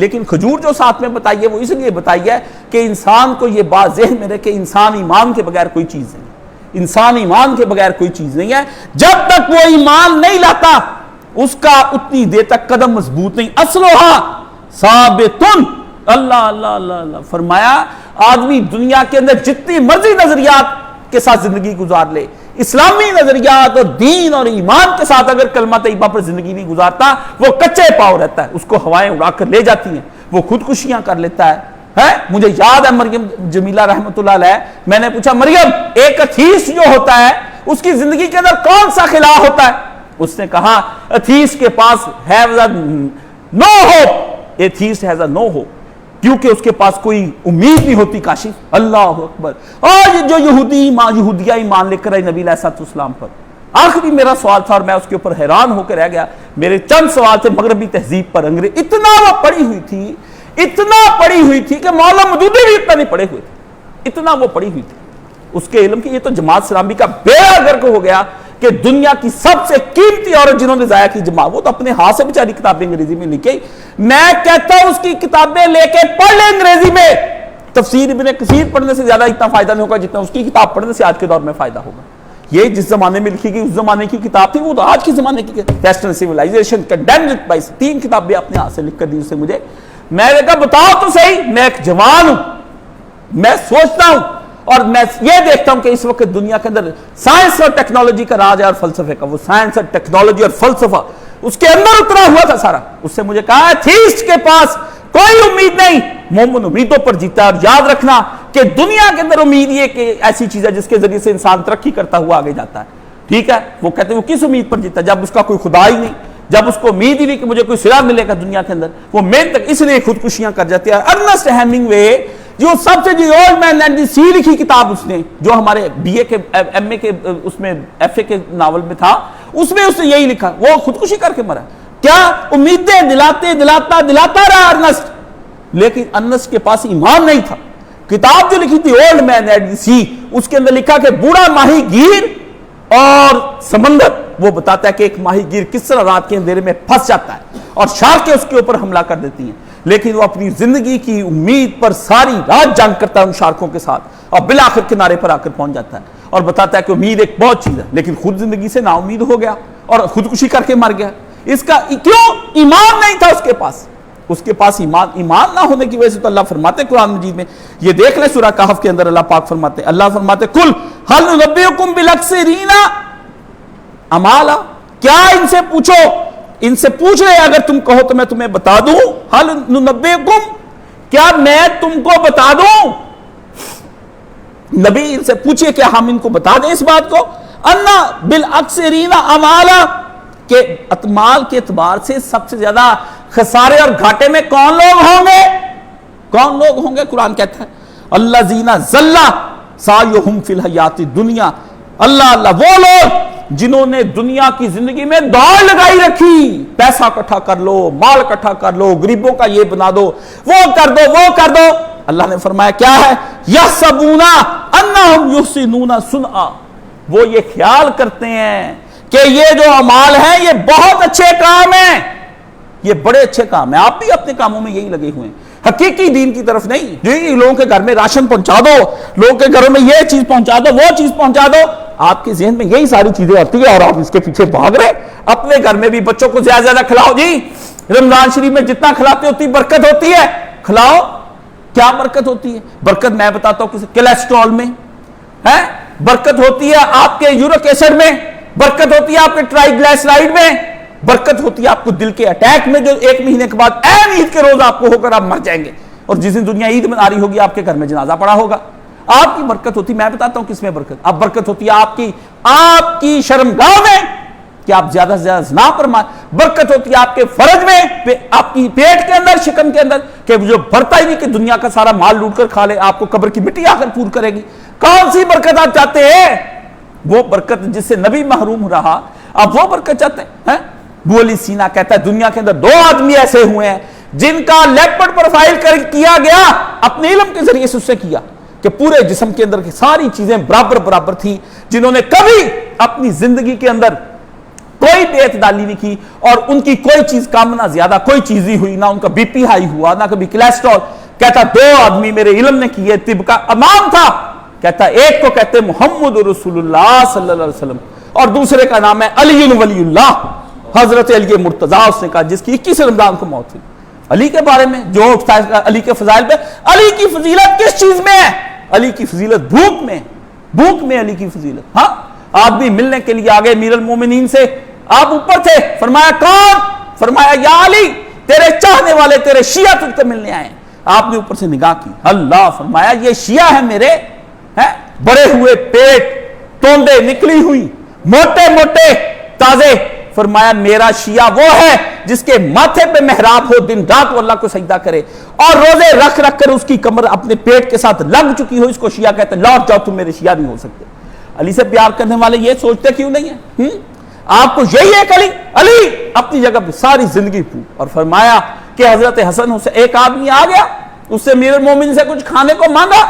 لیکن کھجور جو ساتھ میں بتائی ہے وہ اس لیے بتائی ہے کہ انسان کو یہ بات ذہن میں رکھے، انسان ایمان کے بغیر کوئی چیز نہیں، انسان ایمان کے بغیر کوئی چیز نہیں ہے۔ جب تک وہ ایمان نہیں لاتا اس کا اتنی دیر تک قدم مضبوط نہیں۔ اصلھا ثابتن، اللہ اللہ اللہ اللہ فرمایا، آدمی دنیا کے اندر جتنی مرضی نظریات کے ساتھ زندگی گزار لے، اسلامی نظریات اور دین اور ایمان کے ساتھ اگر کلمہ طیبہ پر زندگی نہیں گزارتا وہ کچے پاؤں رہتا ہے، اس کو ہوائیں اڑا کر لے جاتی ہیں، وہ خودکشیاں کر لیتا ہے۔ مجھے یاد ہے مریم جمیلہ رحمۃ اللہ علیہ، میں نے پوچھا مریم ایک ایتھیسٹ جو ہوتا ہے اس کی زندگی کے اندر کون سا خلا ہوتا ہے؟ اس نے کہا ایتھیسٹ کے پاس has a no hope, atheist has a no hope, کیونکہ اس کے پاس کوئی امید نہیں ہوتی۔ کاشف، اللہ اکبر۔ اور جو یہودیہ ایمان لے کر آئی نبی علیہ السلام پر، آخری میرا سوال تھا اور میں اس کے اوپر حیران ہو کے رہ گیا، میرے چند سوال تھے مغربی تہذیب پر، انگریز اتنا وہ پڑھی ہوئی تھی، اتنا پڑھی ہوئی تھی کہ مولانا مودودی بھی اتنا نہیں پڑھے ہوئے تھے، اتنا وہ پڑھی ہوئی تھی اس کے علم کی۔ یہ تو جماعت اسلامی کا بیڑا غرق ہو گیا کہ دنیا کی سب سے قیمتی عورت جنہوں نے ضائع کی جماعت، وہ تو اپنے ہاتھ سے بیچاری کتابیں انگریزی میں لکھی۔ میں کہتا ہوں اس کی کتابیں لے کے پڑھ لے انگریزی میں، تفسیر ابن کثیر پڑھنے سے زیادہ اتنا فائدہ نہیں ہوگا جتنا اس کی کتاب پڑھنے سے آج کے دور میں فائدہ ہوگا۔ یہ جس زمانے میں لکھی گئی اس زمانے کی کتاب تھی، وہ تو آج کے زمانے کی ویسٹرن سیولائزیشن کنڈیمنڈ بائی 3 کتابیں اپنے ہاتھ سے لکھ کر دی اسے مجھے۔ میں نے کہا بتاؤ تو صحیح، میں ایک جوان ہوں، میں سوچتا ہوں اور میں یہ دیکھتا ہوں کہ اس وقت دنیا کے اندر سائنس اور ٹیکنالوجی کا راج ہے اور فلسفے کا، وہ سائنس اور ٹیکنالوجی اور فلسفہ اس کے اندر اترا ہوا تھا سارا۔ اس سے مجھے کہا ایتھیسٹ کے پاس کوئی امید نہیں، مومن امیدوں پر جیتا ہے۔ اور یاد رکھنا کہ دنیا کے اندر امید یہ کہ ایسی چیز ہے جس کے ذریعے سے انسان ترقی کرتا ہوا آگے جاتا ہے، ٹھیک ہے؟ وہ کہتے ہیں وہ کس امید پر جیتا ہے؟ جب اس کا کوئی خدا ہی نہیں، جب اس کو امید ہی نہیں کہ مجھے کوئی صلہ ملے گا دنیا کے اندر، وہ محنت اس لیے خودکشیاں کر جاتے ہیں۔ ارنسٹ ہیمنگوے جو سب سے the old man and the سی لکھی کتاب اس نے، جو ہمارے بی اے کے ایم اے کے اس میں ایف اے کے ناول میں تھا، اس میں اس نے یہی لکھا، وہ خودکشی کر کے مرا۔ کیا امیدیں دلاتا رہا ارنسٹ، لیکن ارنسٹ کے پاس ایمان نہیں تھا۔ کتاب جو لکھی تھی اولڈ مین اینڈ دی سی، اس کے اندر لکھا کہ بوڑھا ماہی گیر اور سمندر، وہ بتاتا ہے کہ ایک ماہی گیر کس طرح رات کے اندھیرے میں پھنس جاتا ہے اور شارکیں اس کے اوپر حملہ کر دیتی ہیں، لیکن وہ اپنی زندگی کی امید پر ساری رات جنگ کرتا ہے ان شارکوں کے ساتھ اور بالآخر کنارے پر آ کر پہنچ جاتا ہے اور بتاتا ہے کہ امید ایک بہت چیز ہے، لیکن خود زندگی سے نا امید ہو گیا اور خودکشی کر کے مر گیا۔ اس کا کیوں؟ ایمان نہیں تھا اس کے پاس۔ اس کے پاس ایمان نہ ہونے کی وجہ سے تو اللہ فرماتے قرآن مجید میں، یہ دیکھ لیں سورہ کہف کے اندر اللہ پاک فرماتے، اللہ فرماتے کل ہل ننبئکم بالاخسرین اعمالا، کیا ان سے پوچھو، ان سے پوچھ رہے اگر تم کہو تو میں تمہیں بتا دوں، ہل ننبئکم، کیا میں تم کو بتا دوں؟ نبی ان سے پوچھئے کہ ہم ان کو بتا دیں اس بات کو، انا بالاخسرین اعمالا، کہ اعمال کے اعتبار سے سب سے زیادہ خسارے اور گھاٹے میں کون لوگ ہوں گے؟ کون لوگ ہوں گے؟ قرآن کہتا ہے الذین ضل سعیہم فی الحیات الدنیا، اللہ وہ لوگ جنہوں نے دنیا کی زندگی میں دوڑ لگائی رکھی، پیسہ اکٹھا کر لو، مال اکٹھا کر لو، غریبوں کا یہ بنا دو، وہ کر دو، وہ کر دو، اللہ نے فرمایا کیا ہے؟ یحسبون انہم یحسنون صنعا، وہ یہ خیال کرتے ہیں کہ یہ جو اعمال ہیں یہ بہت اچھے کام ہیں، یہ بڑے اچھے کام ہیں۔ آپ بھی اپنے کاموں میں یہی لگے ہوئے ہیں، حقیقی دین کی طرف نہیں۔ جو لوگوں کے گھر میں راشن پہنچا دو، لوگوں کے گھروں میں یہ چیز پہنچا دو، وہ چیز پہنچا دو، آپ کے ذہن میں یہی ساری چیزیں آتی ہیں اور آپ اس کے پیچھے بھاگ رہے۔ اپنے گھر میں بھی بچوں کو زیادہ زیادہ کھلاؤ، جی رمضان شریف میں جتنا کھلاتے اتنی برکت ہوتی ہے، کھلاؤ۔ کیا برکت ہوتی ہے؟ برکت میں بتاتا ہوں، کولیسٹرول میں ہے برکت ہوتی ہے، آپ کے یورک ایسڈ میں برکت ہوتی ہے، آپ کے ٹرائیگلائسرائڈ میں برکت ہوتی ہے، آپ کو دل کے اٹیک میں جو 1 مہینے کے بعد عین عید کے روز آپ کو ہو کر آپ مر جائیں گے، اور جس دن دنیا عید منا رہی ہوگی آپ کے گھر میں جنازہ پڑا ہوگا، آپ کی برکت ہوتی ہے۔ میں بتاتا ہوں کس میں برکت، اب برکت ہوتی ہے آپ کی شرمگاہ میں کہ آپ زیادہ سے زیادہ زنا فرمائیں، برکت ہوتی ہے آپ کے فرج میں، آپ کی پیٹ کے اندر، شکم کے اندر، کہ جو بھرتا ہی نہیں کہ دنیا کا سارا مال لوٹ کر کھا لے، آپ کو قبر کی مٹی آ کر پور کرے گی۔ کون سی برکت آپ چاہتے ہیں؟ وہ برکت جس سے نبی محروم رہا، آپ وہ برکت چاہتے ہیں؟ ابو علی سینا کہتا ہے دنیا کے اندر 2 آدمی ایسے ہوئے ہیں جن کا لیپڈ پروفائل کیا گیا اپنے علم کے ذریعے سے اس سے کیا کہ پورے جسم کے اندر کی ساری چیزیں برابر برابر تھی، جنہوں نے کبھی اپنی زندگی کے اندر کوئی بے اعتدالی نہیں کی، اور ان کی کوئی چیز کم نہ زیادہ کوئی چیز ہی ہوئی، نہ ان کا بی پی ہائی ہوا، نہ کبھی کولیسٹرول۔ کہتا 2 آدمی میرے علم نے کیے، طب کا امام تھا، کہتا ایک کو کہتے محمد رسول اللہ صلی اللہ علیہ وسلم، اور دوسرے کا نام ہے علی ولی اللہ، حضرت علی مرتضیٰ، اس نے کہا جس کی 21 رمضان کو موت ہوئی۔ علی کے بارے میں جو علی کے فضائل پہ، علی کی فضیلت کس چیز میں ہے؟ علی کی فضیلت بھوک میں، بھوک میں علی کی فضیلت۔ ہاں آدمی ملنے کے لیے آگے امیر المومنین سے، آپ اوپر تھے، فرمایا کون؟ فرمایا یا علی، تیرے چاہنے والے تیرے شیعہ تجھ کو ملنے آئے ہیں۔ آپ نے اوپر سے نگاہ کی، اللہ، فرمایا یہ شیعہ ہیں میرے، بڑے ہوئے پیٹ، توندے نکلی ہوئی، موٹے موٹے تازے، فرمایا میرا شیعہ وہ ہے جس کے ماتھے پہ محراب ہو، دن رات وہ اللہ کو سجدہ کرے، اور روزے رکھ رکھ کر اس کی کمر اپنے پیٹ کے ساتھ لگ چکی ہو، اس کو شیعہ کہتے ہیں۔ لوٹ جاؤ، تم میرے شیعہ نہیں ہو سکتے۔ علی سے پیار کرنے والے یہ سوچتے کیوں نہیں ہیں؟ آپ کو یہی ہے کہ علی اپنی جگہ پہ ساری زندگی پور، اور فرمایا کہ حضرت حسن سے ایک آدمی آ گیا، اس سے امیر المومنین سے کچھ کھانے کو مانگا،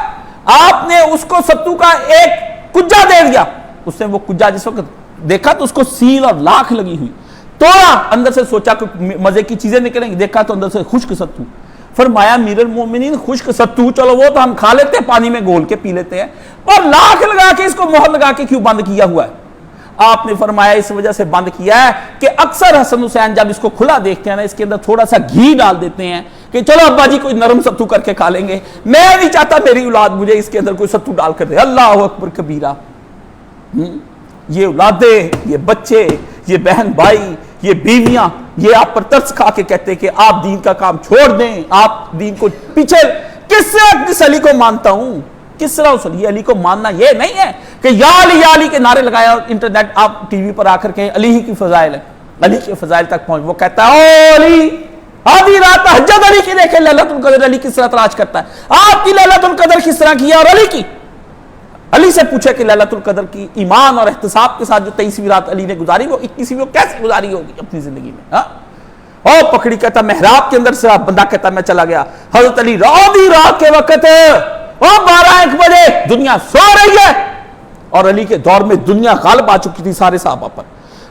آپ نے اس کو ستو کا ایک کجا دے دیا، اس نے وہ کجا جس وقت دیکھا تو اس کو سیل اور لاکھ لگی ہوئی، توڑا، اندر سے سوچا کہ مزے کی چیزیں نکلیں گی، دیکھا تو اندر سے خشک ستو۔ فرمایا امیر المومنین خشک ستو چلو وہ تو ہم کھا لیتے ہیں، پانی میں گھول کے پی لیتے ہیں، اور لاکھ لگا کے اس کو مہر لگا کے کیوں بند کیا ہوا ہے؟ آپ نے فرمایا اس وجہ سے بند کیا ہے کہ اکثر حسن حسین جب اس کو کھلا دیکھتے ہیں نا، اس کے اندر تھوڑا سا گھی ڈال دیتے ہیں کہ چلو ابا جی کوئی نرم ستو کر کے کھا لیں گے، میں نہیں چاہتا میری اولاد مجھے اس کے اندر کوئی ستو ڈال کر دے۔ اللہ اکبر کبیرہ۔ یہ اولادیں، یہ بچے، یہ بہن بھائی، یہ بیویاں، یہ آپ پر ترس کھا کے کہتے ہیں کہ آپ دین کا کام چھوڑ دیں، آپ دین کو پیچھے۔ کس سے اس علی کو مانتا ہوں؟ کس طرح اس علی کو ماننا یہ نہیں ہے کہ یا علی کے نعرے لگایا، اور انٹرنیٹ آپ ٹی وی پر آ کر کہیں علی ہی کی فضائل ہے، علی کے فضائل تک پہنچ، وہ کہتا ہے او علی، آدھی رات تہجد علی کی دیکھیں، لیلۃ القدر علی کس طرح تلاش کرتا ہے، آپ کی لیلۃ القدر کس طرح کی ہے، اور علی کی، علی سے پوچھے کہ لیلۃ القدر کی ایمان اور احتساب کے ساتھ جو 23ویں رات علی نے گزاری، وہ 21ویں وہ کیسے گزاری ہوگی اپنی زندگی میں؟ او پکڑی، کہتا محراب کے اندر سے بندہ کہتا میں چلا گیا، حضرت علی آدھی رات کے وقت 12-1 بجے دنیا سو رہی ہے، اور علی کے دور میں دنیا غالب آ چکی تھی سارے صحابہ پر،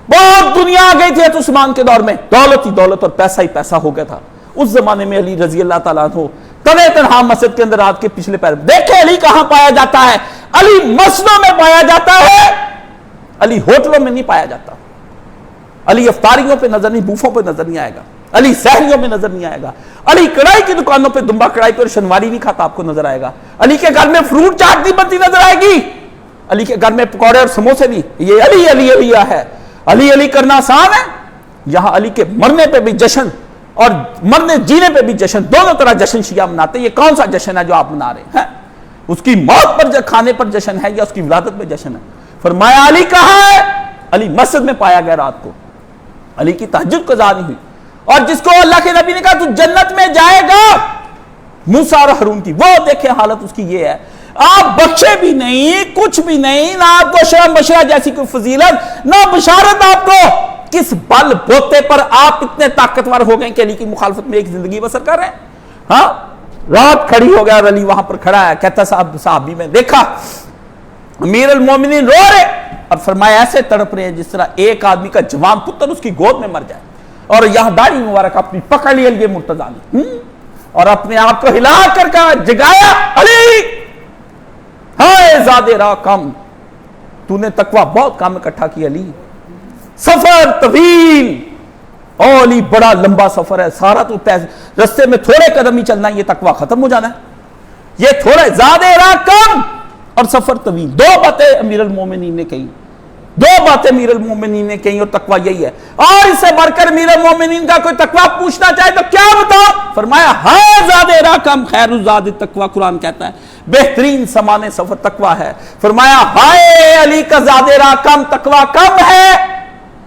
بہت دنیا آ گئی تھی عثمان کے دور میں، دولت ہی دولت اور پیسہ ہی پیسہ ہو گیا تھا۔ اس زمانے میں علی رضی اللہ تعالیٰ عنہ تنہا تنہا مسجد کے اندر رات کے پچھلے پیر، دیکھیں علی کہاں پایا جاتا ہے؟ علی مسجدوں میں پایا جاتا ہے، علی ہوٹلوں میں نہیں پایا جاتا، علی افطاریوں پہ نظر نہیں، بوفوں پہ نظر نہیں آئے گا، علی سحریوں میں نظر نہیں آئے گا، علی کڑھائی کی دکانوں پہ دمبا کڑھائی پہ شنواری نہیں کھاتا آپ کو نظر آئے گا، علی کے گھر میں فروٹ چاٹ نہیں بنتی نظر آئے گی، علی کے گھر میں پکوڑے اور سموسے نہیں، یہ علی علی علی ہے۔ علی علی کرنا آسان ہے؟ یہاں علی کے مرنے پہ بھی جشن اور مرنے جینے پہ بھی جشن، دونوں طرح جشن شیعہ مناتے ہیں۔ یہ کون سا جشن ہے جو آپ منا رہے ہیں؟ اس کی موت پر کھانے پر جشن ہے یا اس کی ولادت پہ جشن ہے؟ فرمایا علی کہاں ہے؟ علی مسجد میں پایا گیا رات کو، علی کی تہجد قضا نہیں ہوئی، اور جس کو اللہ کے نبی نے کہا تو جنت میں جائے گا، موسیٰ اور ہارون کی، وہ دیکھیں حالت اس کی یہ ہے۔ آپ بخشے بھی نہیں، کچھ بھی نہیں، نہ آپ کو شرم بشرہ جیسی کوئی فضیلت، نہ بشارت آپ کو۔ کس بل بوتے پر آپ اتنے طاقتور ہو گئے کہ علی کی مخالفت میں ایک زندگی بسر کر رہے ہیں؟ ہاں، رات کھڑی ہو گیا اور علی وہاں پر کھڑا ہے، کہتا صحابی میں دیکھا امیر المومنین رو رہے، اور فرمایا ایسے تڑپ رہے ہیں جس طرح ایک آدمی کا جوان پتر اس کی گود میں مر جائے، اور یہاں داڑھی مبارک اپنی پکڑ لی علی مرتضیٰ نے، اور اپنے آپ کو ہلا کر کہا، جگایا، علی ہائے زادے راہ کم، تو نے تقوی بہت کام اکٹھا کی علی، سفر طویل، او علی بڑا لمبا سفر ہے، سارا تو رستے میں تھوڑے قدم ہی چلنا ہے، یہ تقوی ختم ہو جانا ہے، یہ تھوڑے زادے راہ کم اور سفر طویل۔ دو باتیں امیر المومنین نے کہی، دو باتیں امیر المومنین نے کہی، اور تقوی یہی ہے۔ اور اس سے بڑھ کر امیر المومنین کا کوئی تقوی پوچھنا چاہے تو کیا بتاؤ؟ فرمایا ہائے زادے راہ کم خیر الزاد تقوی، قرآن کہتا ہے بہترین سامان سفر تقوی ہے۔ فرمایا ہائے علی کا زادے راہ کم، تقوی کم ہے،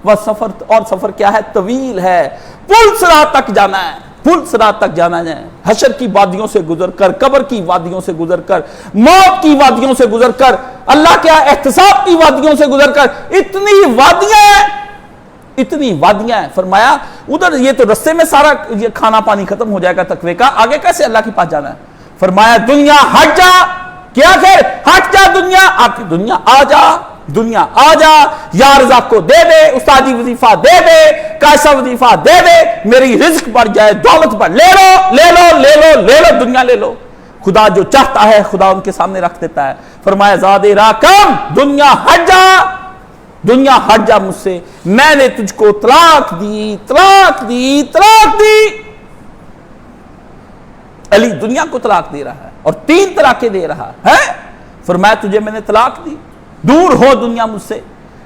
وہ سفر، اور سفر کیا ہے؟ طویل ہے، پل صراط تک جانا ہے، پل صراط تک جانا ہے، حشر کی وادیوں سے گزر کر، قبر کی وادیوں سے گزر کر، موت کی وادیوں سے گزر کر، اللہ کے احتساب کی وادیوں سے گزر کر، اتنی وادیاں ہیں، اتنی وادیاں ہیں۔ فرمایا ادھر یہ تو رستے میں سارا یہ کھانا پانی ختم ہو جائے گا تقوی کا، آگے کیسے اللہ کے پاس جانا ہے؟ فرمایا دنیا ہٹ جا، کیا خیر ہٹ جا دنیا، آپ کی دنیا آ جا، دنیا آ جا، یا رزاق کو دے دے، استادی وظیفہ دے دے، کیسا وظیفہ دے دے، میری رزق بڑھ جائے، دولت بڑھ، لے لو لے لو لے لو لے لو، دنیا لے لو۔ خدا جو چاہتا ہے خدا ان کے سامنے رکھ دیتا ہے۔ فرمایا زادے راہ کم، دنیا ہٹ جا، دنیا ہٹ جا مجھ سے، میں نے تجھ کو طلاق دی، طلاق دی، طلاق دی۔ علی دنیا کو طلاق دے رہا ہے اور 3 طلاقیں دے رہا ہے۔ فرمایا تجھے میں نے طلاق دی، دور ہو دنیا مجھ سے۔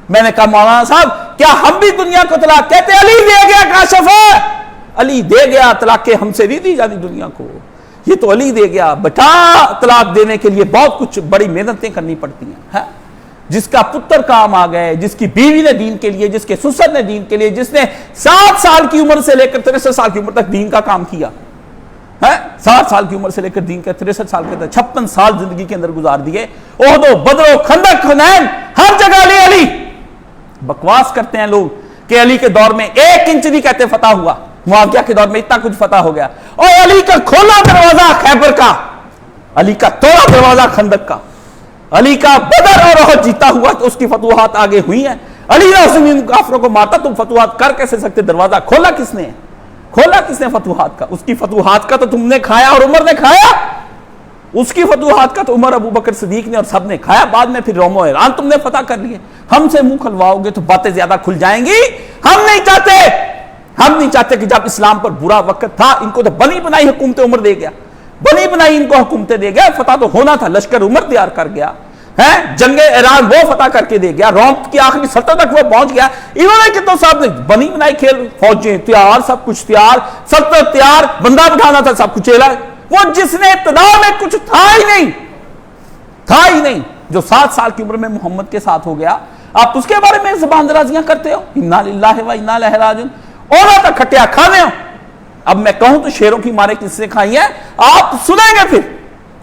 میں نے کہا مولانا صاحب کیا ہم بھی دنیا کو طلاق؟ کہتے علی دے گیا، کاشف ہے، علی دے گیا، طلاقیں ہم سے نہیں دی جانی دنیا کو، یہ تو علی دے گیا۔ بیٹا طلاق دینے کے لیے بہت کچھ بڑی محنتیں کرنی پڑتی ہیں، جس کا پتر کام آ گئے، جس کی بیوی نے دین کے لیے، جس کے سسر نے دین کے لیے، جس نے 7 سال کی عمر سے لے کر 63 سال کی عمر تک دین کا کام کیا، 7 سال کی عمر سے لے کر دین کا 63 سال کے تک 56 سال زندگی کے اندر گزار دیے، احد و بدر و خندق حنین ہر جگہ علی۔ بکواس کرتے ہیں لوگ کہ علی کے دور میں 1 انچ نہیں کہتے فتح ہوا، معاویہ کے دور میں اتنا کچھ فتح ہو گیا، اور علی کا کھولا دروازہ خیبر کا، علی کا توڑا دروازہ خندق کا، علی کا بدر اور احد جیتا ہوا تو اس کی فتوحات آگے ہوئی ہیں۔ علی نے ان کافروں کو مارتا، تم فتوحات کر کیسے سکتے؟ دروازہ کھولا کس نے؟ کھولا کس نے فتوحات کا؟ اس کی فتوحات کا تو تم نے کھایا اور عمر نے کھایا، اس کی فتوحات کا تو عمر، ابو بکر صدیق نے اور سب نے کھایا، بعد میں پھر روم و ایران تم نے فتح کر لیے۔ ہم سے منہ کھلواؤ گے تو باتیں زیادہ کھل جائیں گی، ہم نہیں چاہتے، ہم نہیں چاہتے کہ جب اسلام پر برا وقت تھا، ان کو تو بنی بنائی حکومت عمر دے گیا، بنی بنائی ان کو حکومتیں دے گیا، فتح تو ہونا تھا، لشکر عمر تیار کر گیا ہے، جنگ ایران وہ فتح کر کے دے گیا، روم کی آخری سلطنت تک وہ پہنچ گیا، انہوں نے کتنے صاحب نے بنی بنائی کھیل، فوجیں تیار، سب کچھ تیار، سلطنت تیار، بندہ بٹھانا تھا، سب کچھ چیلا، وہ جس نے ابتدا میں کچھ تھا ہی نہیں، تھا ہی نہیں، جو 7 سال کی عمر میں محمد کے ساتھ ہو گیا، آپ اس کے بارے میں زبان درازیاں کرتے ہو، انا للہ و انا الیہ راجعون، اونا تک کھٹیا کھانے ہو۔ اب میں کہوں تو شیروں کی مارے کس سے کھائی ہیں، آپ سنیں گے پھر،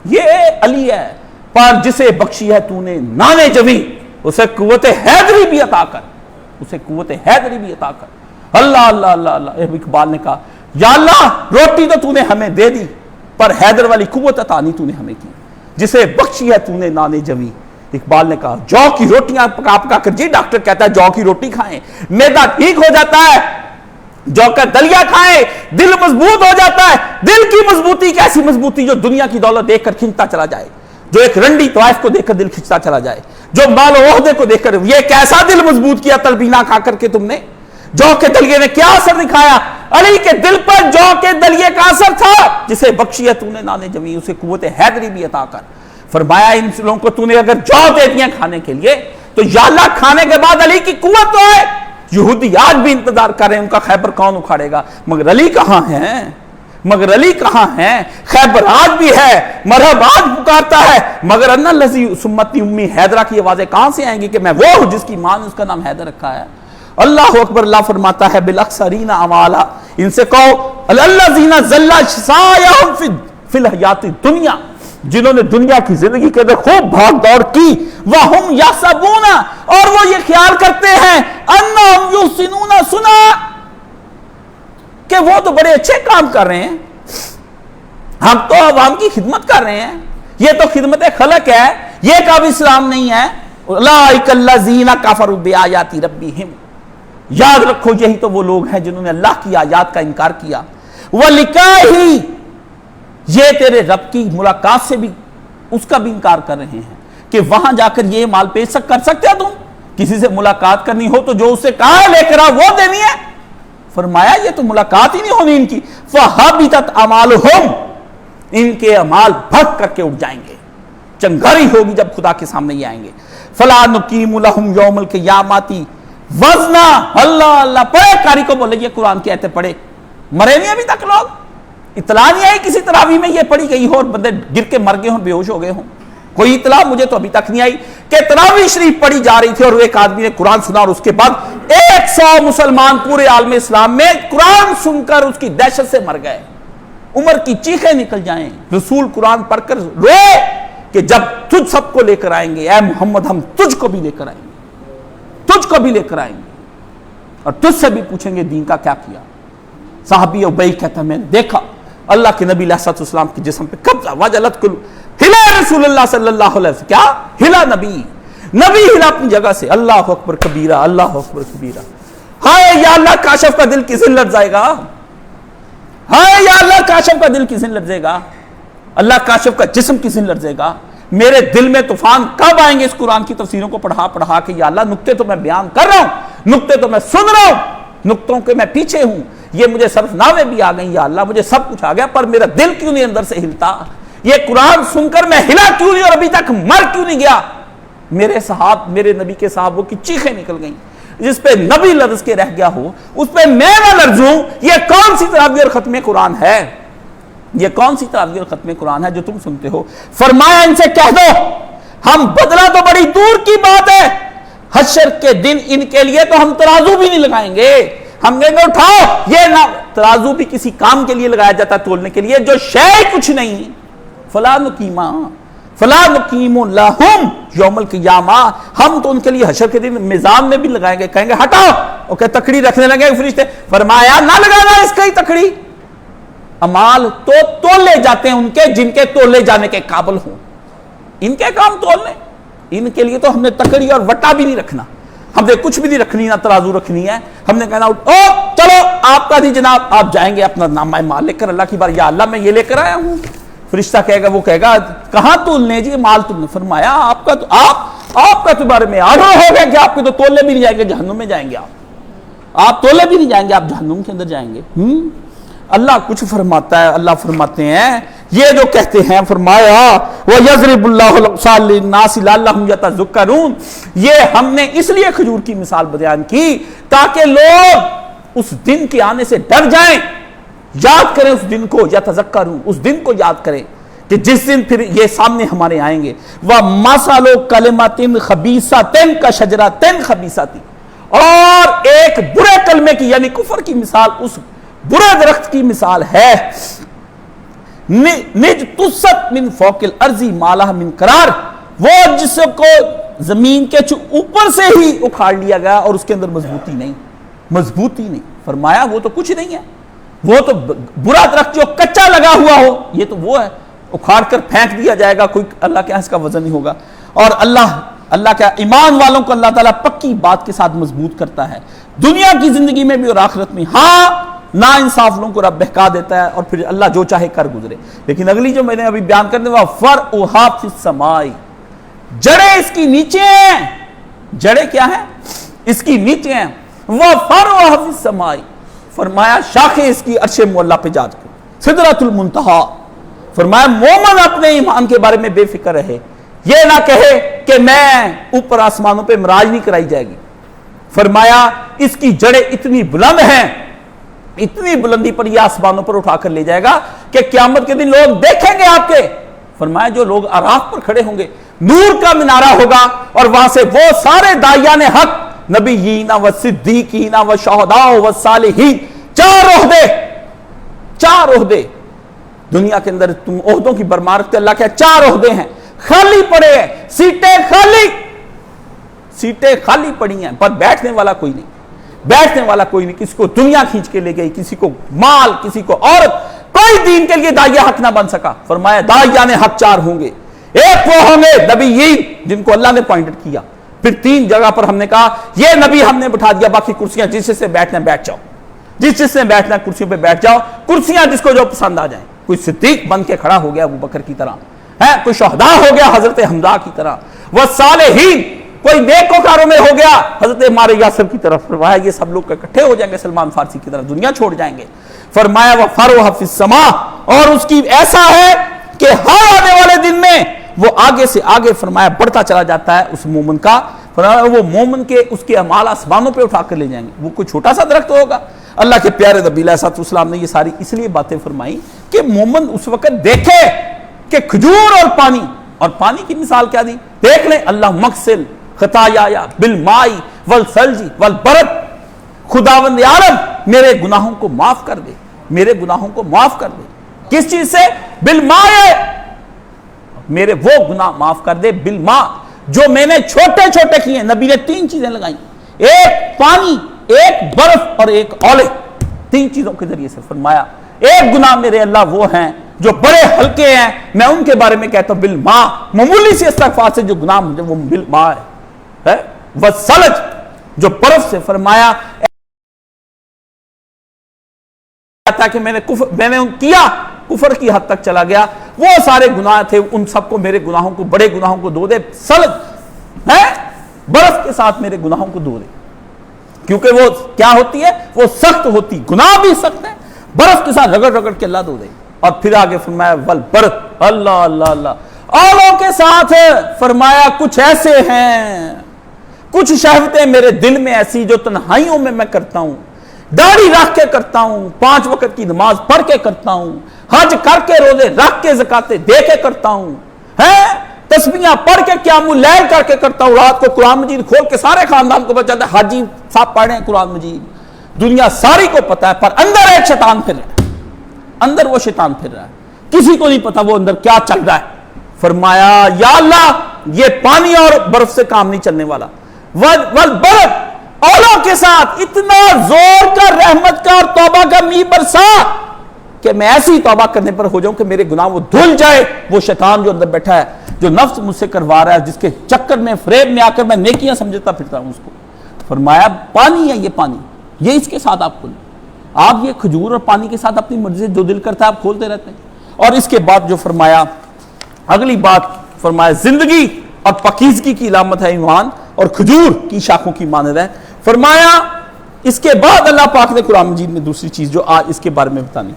یہ علی ہے، پر جسے بخشی ہے تو نے نانے جویں، اسے قوت حیدری بھی عطا کر، اسے قوت حیدری بھی عطا کر۔ اللہ اللہ اللہ اللہ، اقبال نے کہا یا اللہ روٹی تو نے ہمیں دے دی، پر حیدر والی قوت عطا نہیں تو نے ہمیں کی، جسے بخشی ہے تو نے نانے جویں۔ اقبال نے کہا جو کی روٹیاں پکا پکا کر، جی ڈاکٹر کہتا ہے جو کی روٹی کھائیں میدا ٹھیک ہو جاتا ہے، جو کا دلیا کھائیں دل مضبوط ہو جاتا ہے۔ دل کی مضبوطی کیسی مضبوطی؟ جو دنیا کی دولت دیکھ کر کھنچتا چلا جائے، جو ایک رنڈی طوائف کو دیکھ کر دل کھنچتا چلا جائے، جو مال و عہدے کو دیکھ کر، یہ کیسا دل مضبوط کیا تلبینہ کھا کر کے تم نے؟ جو کے دلیے نے کیا اثر دکھایا؟ علی کے دل پر جو کے دلیے کا اثر تھا، جسے بخشی ہے تو نے نانے جویں، اسے قوت حیدری بھی عطا کر۔ فرمایا ان لوگوں کو تو نے اگر جو دے دیا کھانے کے لیے تو یا اللہ کھانے کے بعد علی کی قوت تو ہے۔ یہودی آج بھی انتظار کر رہے ہیں ان کا خیبر کون اکھاڑے گا، مگر علی کہاں ہیں؟ مگر علی کہاں ہیں؟ خیبر آج بھی ہے، مرحب آج پکارتا ہے، مگر ان الذی سمتی امی حیدرہ کی آوازیں کہاں سے آئیں گی کہ میں وہ ہوں جس کی ماں نے اس کا نام حیدر رکھا ہے۔ اللہ اکبر، اللہ فرماتا ہے بالاکثرین اعمالا، ان سے کہو الذین ضل سعیہم فی الحیات الدنیا، جنہوں نے دنیا کی زندگی کے اندر خوب بھاگ دوڑ کی، وَهُمْ يَحْسَبُونَ، اور وہ یہ خیال کرتے ہیں، أَنَّهُمْ يُحْسِنُونَ صُنْعًا، کہ وہ تو بڑے اچھے کام کر رہے ہیں، ہم تو عوام کی خدمت کر رہے ہیں، یہ تو خدمت خلق ہے، یہ کام اسلام نہیں ہے۔ أُولَٰئِكَ الَّذِينَ كَفَرُوا بِآيَاتِ رَبِّهِمْ، یاد رکھو یہی تو وہ لوگ ہیں جنہوں نے اللہ کی آیات کا انکار کیا، وَلِقَائِهِ، یہ تیرے رب کی ملاقات سے بھی اس کا بھی انکار کر رہے ہیں کہ وہاں جا کر یہ مال پیش کر سکتے ہو، تم کسی سے ملاقات کرنی ہو تو جو اسے کہا لے کر آ وہ دینی ہے۔ فرمایا یہ تو ملاقات ہی نہیں ہونی ان کی، فَحَبِطَتْ أَعْمَالُهُمْ، ان کے اعمال بھگ کر کے اٹھ جائیں گے، چنگاری ہوگی جب خدا کے سامنے یہ آئیں گے۔ فَلَا نُقِيمُ لَهُمْ يَوْمَ الْقِيَامَةِ وَزْنًا، اللہ اللہ پڑھے، قاری کو بولے یہ قرآن کی آیتیں پڑھے، مرے نہیں ابھی تک لوگ، اطلاع نہیں آئی کسی تراویح میں یہ پڑھی گئی ہو اور بندے گر کے مر گئے ہوں، بے ہوش ہو گئے ہوں، کوئی اطلاع مجھے تو ابھی تک نہیں آئی کہ تراویح شریف پڑھی جا رہی تھی اور ایک آدمی نے قرآن سنا اور اس کے بعد 100 مسلمان پورے عالم اسلام میں قرآن سن کر اس کی دہشت سے مر گئے، عمر کی چیخیں نکل جائیں، رسول قرآن پڑھ کر روئے کہ جب تجھ سب کو لے کر آئیں گے اے محمد، ہم تجھ کو بھی لے کر آئیں گے، تجھ کو بھی لے کر آئیں گے اور تجھ سے بھی پوچھیں گے دین کا کیا کیا۔ صحابی ابی کہتا میں نے دیکھا اللہ کے نبی علیہ السلام کے جسم پہ قبضہ، وجلت کل، ہلا رسول اللہ صلی اللہ علیہ وسلم، کیا ہلا نبی ہلا اپنی جگہ سے، اللہ اکبر کبیرہ، اللہ اکبر کبیرہ، ہائے یا اللہ کاشف کا دل کس دن لرز جائے گا، ہائے یا اللہ کاشف کا دل کس دن لرزے گا، اللہ کاشف کا جسم کس دن لرزے گا، میرے دل میں طوفان کب آئیں گے اس قرآن کی تفسیروں کو پڑھا کے، یا اللہ نقطے تو میں بیان کر رہا ہوں، نقطے تو میں سن رہا ہوں، نقطوں کے میں پیچھے ہوں، یہ مجھے صرف نامے بھی آ گئی، یا اللہ مجھے سب کچھ آ گیا پر میرا دل کیوں نہیں اندر سے ہلتا، یہ قرآن سن کر میں ہلا کیوں نہیں اور ابھی تک مر کیوں نہیں گیا۔ میرے نبی کے صحابوں کی چیخیں نکل گئیں، جس پہ نبی لرز کے رہ گیا ہو اس پہ میں نہ لرزوں، یہ کون سی تراویح اور ختم قرآن ہے، یہ کون سی تراویح اور ختم قرآن ہے جو تم سنتے ہو۔ فرمایا ان سے کہہ دو ہم بدلہ تو بڑی دور کی بات ہے، حشر کے دن ان کے لیے تو ہم ترازو بھی نہیں لگائیں گے، ہم کہیں گے اٹھاؤ، یہ نہ ترازو بھی کسی کام کے لیے لگایا جاتا ہے تولنے کے لیے جو شے کچھ نہیں، فلا نقیم لہم یوم القیامہ، ہم تو ان کے لیے حشر کے دن میزان میں بھی لگائیں گے، کہیں گے ہٹاؤ، وہ کہ تکڑی رکھنے لگے فرشتے، فرمایا نہ لگانا اس کا ہی تکڑی، امال تو تولے جاتے ہیں ان کے جن کے تولے جانے کے قابل ہوں، ان کے کام تولنے، ان کے لیے تو ہم نے تکڑی اور وٹا بھی نہیں رکھنا، ہم نے کچھ بھی نہیں رکھنی، نہ ترازو رکھنی ہے، ہم نے کہنا او چلو آپ کا دی جناب، آپ جائیں گے اپنا نامہ مال لے کر اللہ کی بار، یا اللہ میں یہ لے کر آیا ہوں، فرشتہ کہے گا، وہ کہے گا کہاں تولنے جی مال تولنے، فرمایا آپ کا تو بارے میں آڈر ہو گیا کہ آپ کے تو تولے بھی نہیں جائیں گے، جہنم میں جائیں گے، آپ تولے بھی نہیں جائیں گے، آپ جہنم کے اندر جائیں گے۔ اللہ کچھ فرماتا ہے، اللہ فرماتے ہیں یہ جو کہتے ہیں، فرمایا وَيَضْرِبُ اللَّهُ الْأَمْثَالَ لِلنَّاسِ لَعَلَّهُمْ يَتَذَكَّرُونَ، یہ ہم نے اس لیے کھجور کی مثال بیان کی تاکہ لوگ اس دن کے آنے سے ڈر جائیں، یاد کریں اس دن کو، یتذکرون، اس دن کو یاد کریں کہ جس دن پھر یہ سامنے ہمارے آئیں گے، وَمَثَلُ كَلِمَةٍ خَبِيثَةٍ كَشَجَرَةٍ خَبِيثَةٍ، اور ایک برے کلمے کی یعنی کفر کی مثال اس برے درخت کی مثال ہے، نجتثت من فوق الارض ما لها من قرار، وہ جس کو زمین کے اوپر سے ہی اکھاڑ لیا گیا اور اس کے اندر مضبوطی نہیں، فرمایا وہ تو کچھ نہیں ہے، وہ تو برا درخت جو کچا لگا ہوا ہو یہ تو وہ ہے، اکھاڑ کر پھینک دیا جائے گا، کوئی اللہ کے ہاں اس کا وزن نہیں ہوگا۔ اور اللہ کا ایمان والوں کو اللہ تعالیٰ پکی بات کے ساتھ مضبوط کرتا ہے، دنیا کی زندگی میں بھی اور آخرت میں، ہاں نا انصاف لوگوں کو رب بہکا دیتا ہے اور پھر اللہ جو چاہے کر گزرے، لیکن اگلی جو میں نے ابھی بیان کرنے وہ فرعها فی السماء، جڑیں اس کی نیچے ہیں، جڑیں کیا ہیں اس کی نیچے ہیں، وہ فرعها فی السماء، فرمایا شاخیں اس کی عرش معلیٰ پہ جا کے سدرۃ المنتہا، فرمایا مومن اپنے ایمان کے بارے میں بے فکر رہے، یہ نہ کہے کہ میں اوپر آسمانوں پہ معراج نہیں کرائی جائے گی، فرمایا اس کی جڑیں اتنی بلند ہیں، اتنی بلندی پر یہ آسمانوں پر اٹھا کر لے جائے گا کہ قیامت کے دن لوگ دیکھیں گے آپ کے، فرمایا جو لوگ اعراف پر کھڑے ہوں گے، نور کا منارہ ہوگا اور وہاں سے وہ سارے داعیان حق، نبیین و صدیقین و شہداء و صالحین، چار عہدے دنیا کے اندر تم عہدوں کی برمار رکھتے، اللہ کے 4 عہدے ہیں خالی پڑے ہیں، سیٹیں خالی پڑی ہیں، پر بیٹھنے والا کوئی نہیں، کسی کو دنیا کھینچ کے لے گئی، کسی کو مال، کسی کو عورت، کوئی دین کے لیے داعیہ حق نہ بن سکا۔ فرمایا داعیان حق 4 ہوں گے، ایک وہ ہوں گے نبیین جن کو اللہ نے پوائنٹڈ کیا، پھر 3 جگہ پر ہم نے کہا یہ نبی ہم نے بٹھا دیا، باقی کرسیاں جس سے بیٹھنا بیٹھ جاؤ، جس نے بیٹھنا کرسیوں پہ بیٹھ جاؤ، کرسیاں جس کو جو پسند آ جائیں۔ کوئی صدیق بن کے کھڑا ہو گیا ابو بکر کی طرح ہے، کوئی شہداء ہو گیا حضرت حمزہ کی طرح، والصالحین کوئی نیکوکاروں میں ہو گیا حضرت عمار یاسر کی طرف۔ فرمایا یہ سب لوگ اکٹھے ہو جائیں گے سلمان فارسی کی طرح، دنیا چھوڑ جائیں گے۔ فرمایا وَفَرُوحَ فِي السَّمَاءِ، اور اس کی ایسا ہے کہ ہر آنے والے دن میں وہ آگے سے آگے فرمایا بڑھتا چلا جاتا ہے اس مومن کا۔ فرمایا وہ مومن کے اس کے اعمال آسمانوں پہ اٹھا کر لے جائیں گے، وہ کوئی چھوٹا سا درخت ہوگا۔ اللہ کے پیارے نبی علیہ السلام نے یہ ساری اس لیے باتیں فرمائی کہ مومن اس وقت دیکھے کہ کھجور اور پانی کی مثال کیا دی، دیکھ لیں اللہ مغسل خطایا بالماء والثلج والبرد، خداوند عالم میرے گناہوں کو معاف کر دے، میرے گناہوں کو معاف کر دے، کس چیز سے؟ بالماء، میرے وہ گناہ معاف کر دے، بالماء جو میں نے چھوٹے چھوٹے کیے۔ نبی نے 3 چیزیں لگائیں، ایک پانی، ایک برف اور ایک اولے، 3 چیزوں کے ذریعے سے فرمایا ایک گناہ میرے اللہ وہ ہیں جو بڑے ہلکے ہیں، میں ان کے بارے میں کہتا ہوں بالماء، معمولی سی استغفار سے جو گناہ مجھے وہ بالماء ہے، والثلج جو برف سے، فرمایا کہ میں نے کیا کفر کی حد تک چلا گیا، وہ سارے گناہ تھے ان سب کو، میرے گناہوں کو، بڑے گناہوں کو دھو دے، سلج ہے برف کے ساتھ میرے گناہوں کو دھو دے، کیونکہ وہ کیا ہوتی ہے، وہ سخت ہوتی، گناہ بھی سخت ہے، برف کے ساتھ رگڑ رگڑ کے اللہ دھو دے۔ اور پھر آگے فرمایا والبرد، اللہ اللہ اللہ، اولوں کے ساتھ فرمایا کچھ ایسے ہیں، کچھ شہوتیں میرے دل میں ایسی جو تنہائیوں میں کرتا ہوں، داڑھی رکھ کے کرتا ہوں، 5 وقت کی نماز پڑھ کے کرتا ہوں، حج کر کے روزے رکھ کے زکاتیں دے کے کرتا ہوں، تسبیحاں پڑھ کے قیام اللیل کر کے کرتا ہوں، رات کو قرآن مجید کھول کے سارے خاندان کو بچاتا ہے، حاجی صاحب پڑھ رہے ہیں قرآن مجید، دنیا ساری کو پتا ہے، پر اندر ایک شیطان پھر رہا ہے، اندر وہ شیطان پھر رہا ہے، کسی کو نہیں پتا وہ اندر کیا چل رہا ہے۔ فرمایا یا اللہ یہ پانی اور برف سے کام نہیں چلنے والا، والبرد اولوں کے ساتھ اتنا زور کا، رحمت کا اور توبہ کا می برسا کہ میں ایسی توبہ کرنے پر ہو جاؤں کہ میرے گناہ وہ دھل جائے۔ وہ شیطان جو اندر بیٹھا ہے، جو نفس مجھ سے کروا رہا ہے، جس کے چکر میں فریب میں آ کر میں نیکیاں سمجھتا پھرتا ہوں، اس کو فرمایا پانی ہے، یہ پانی، یہ اس کے ساتھ آپ کھولیں، آپ یہ کھجور اور پانی کے ساتھ اپنی مرضی سے جو دل کرتا ہے آپ کھولتے رہتے ہیں۔ اور اس کے بعد جو فرمایا اگلی بات، فرمایا زندگی اور پاکیزگی کی علامت ہے ایمان، اور کھجور کی شاخوں کی مانند ہے۔ فرمایا اس کے بعد اللہ پاک نے قرآن مجید میں دوسری چیز جو آج اس کے بارے میں بتانی،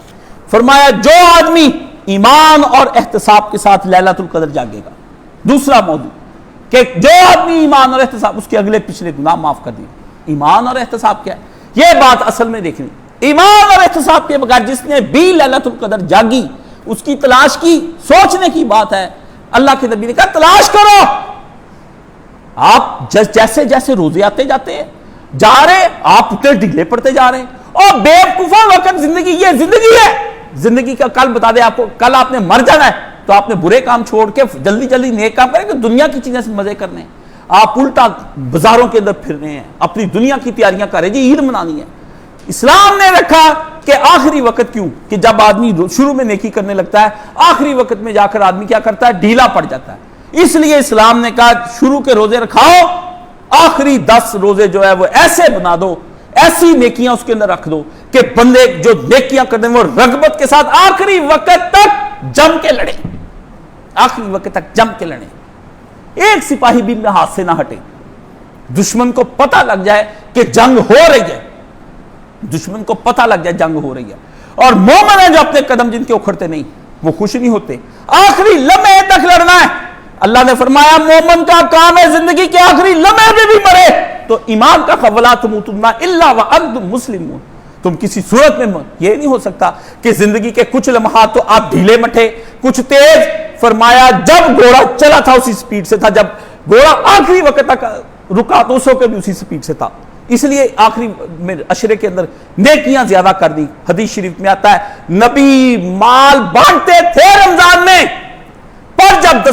فرمایا جو آدمی ایمان اور احتساب کے ساتھ لیلۃ القدر جاگے گا، دوسرا موضوع کہ جو آدمی ایمان اور احتساب، اس کے اگلے پچھلے گناہ معاف کر دیے۔ ایمان اور احتساب کیا ہے، یہ بات اصل میں دیکھنی، ایمان اور احتساب کے بغیر جس نے بھی لیلۃ القدر جاگی، اس کی تلاش کی، سوچنے کی بات ہے۔ اللہ کے نبی نے کہا تلاش کرو، آپ جیسے جیسے روزے آتے جاتے ہیں جا رہے، آپ اتنے ڈھیلے پڑتے جا رہے ہیں، اور بے وقوفوں وقت زندگی، یہ زندگی ہے، زندگی کا کل بتا دے آپ کو، کل آپ نے مر جانا ہے، تو آپ نے برے کام چھوڑ کے جلدی جلدی نیک کام کریں کہ دنیا کی چیزیں سے مزے کرنے ہیں، آپ الٹا بازاروں کے اندر پھر رہے ہیں، اپنی دنیا کی تیاریاں کر رہے ہیں، جی عید منانی ہے۔ اسلام نے رکھا کہ آخری وقت کیوں، کہ جب آدمی شروع میں نیکی کرنے لگتا ہے، آخری وقت میں جا کر آدمی کیا کرتا ہے، ڈھیلا پڑ جاتا ہے، اس لیے اسلام نے کہا شروع کے روزے رکھاؤ، آخری 10 روزے جو ہے وہ ایسے بنا دو، ایسی نیکیاں اس کے اندر رکھ دو کہ بندے جو نیکیاں کرتے ہیں وہ رغبت کے ساتھ آخری وقت تک جم کے لڑے، آخری وقت تک جم کے لڑے، ایک سپاہی بھی ہاتھ سے نہ ہٹے، دشمن کو پتہ لگ جائے کہ جنگ ہو رہی ہے، دشمن کو پتہ لگ جائے جنگ ہو رہی ہے، اور مومن ہیں جو اپنے قدم جن کے اکھڑتے نہیں، وہ خوش نہیں ہوتے، آخری لمحے تک لڑنا ہے۔ اللہ نے فرمایا مومن کا کام ہے زندگی کے آخری لمحے میں بھی مرے، تو ایمان کا وَلَا تَمُوتُنَّ إِلَّا وَأَنْتُمْ مُسْلِمُونَ، تم کسی صورت میں یہ نہیں ہو سکتا کہ زندگی کے کچھ لمحات تو آپ ڈھیلے مٹھے، کچھ تیز۔ فرمایا جب گھوڑا چلا تھا اسی سپیڈ سے تھا، جب گھوڑا آخری وقت تک رکا تو اس وقت بھی اسی سپیڈ سے تھا، اس لیے آخری عشرے کے اندر نیکیاں زیادہ کر دی. حدیث شریف میں آتا ہے نبی مال بانٹتے تھے رمضان میں، پر جب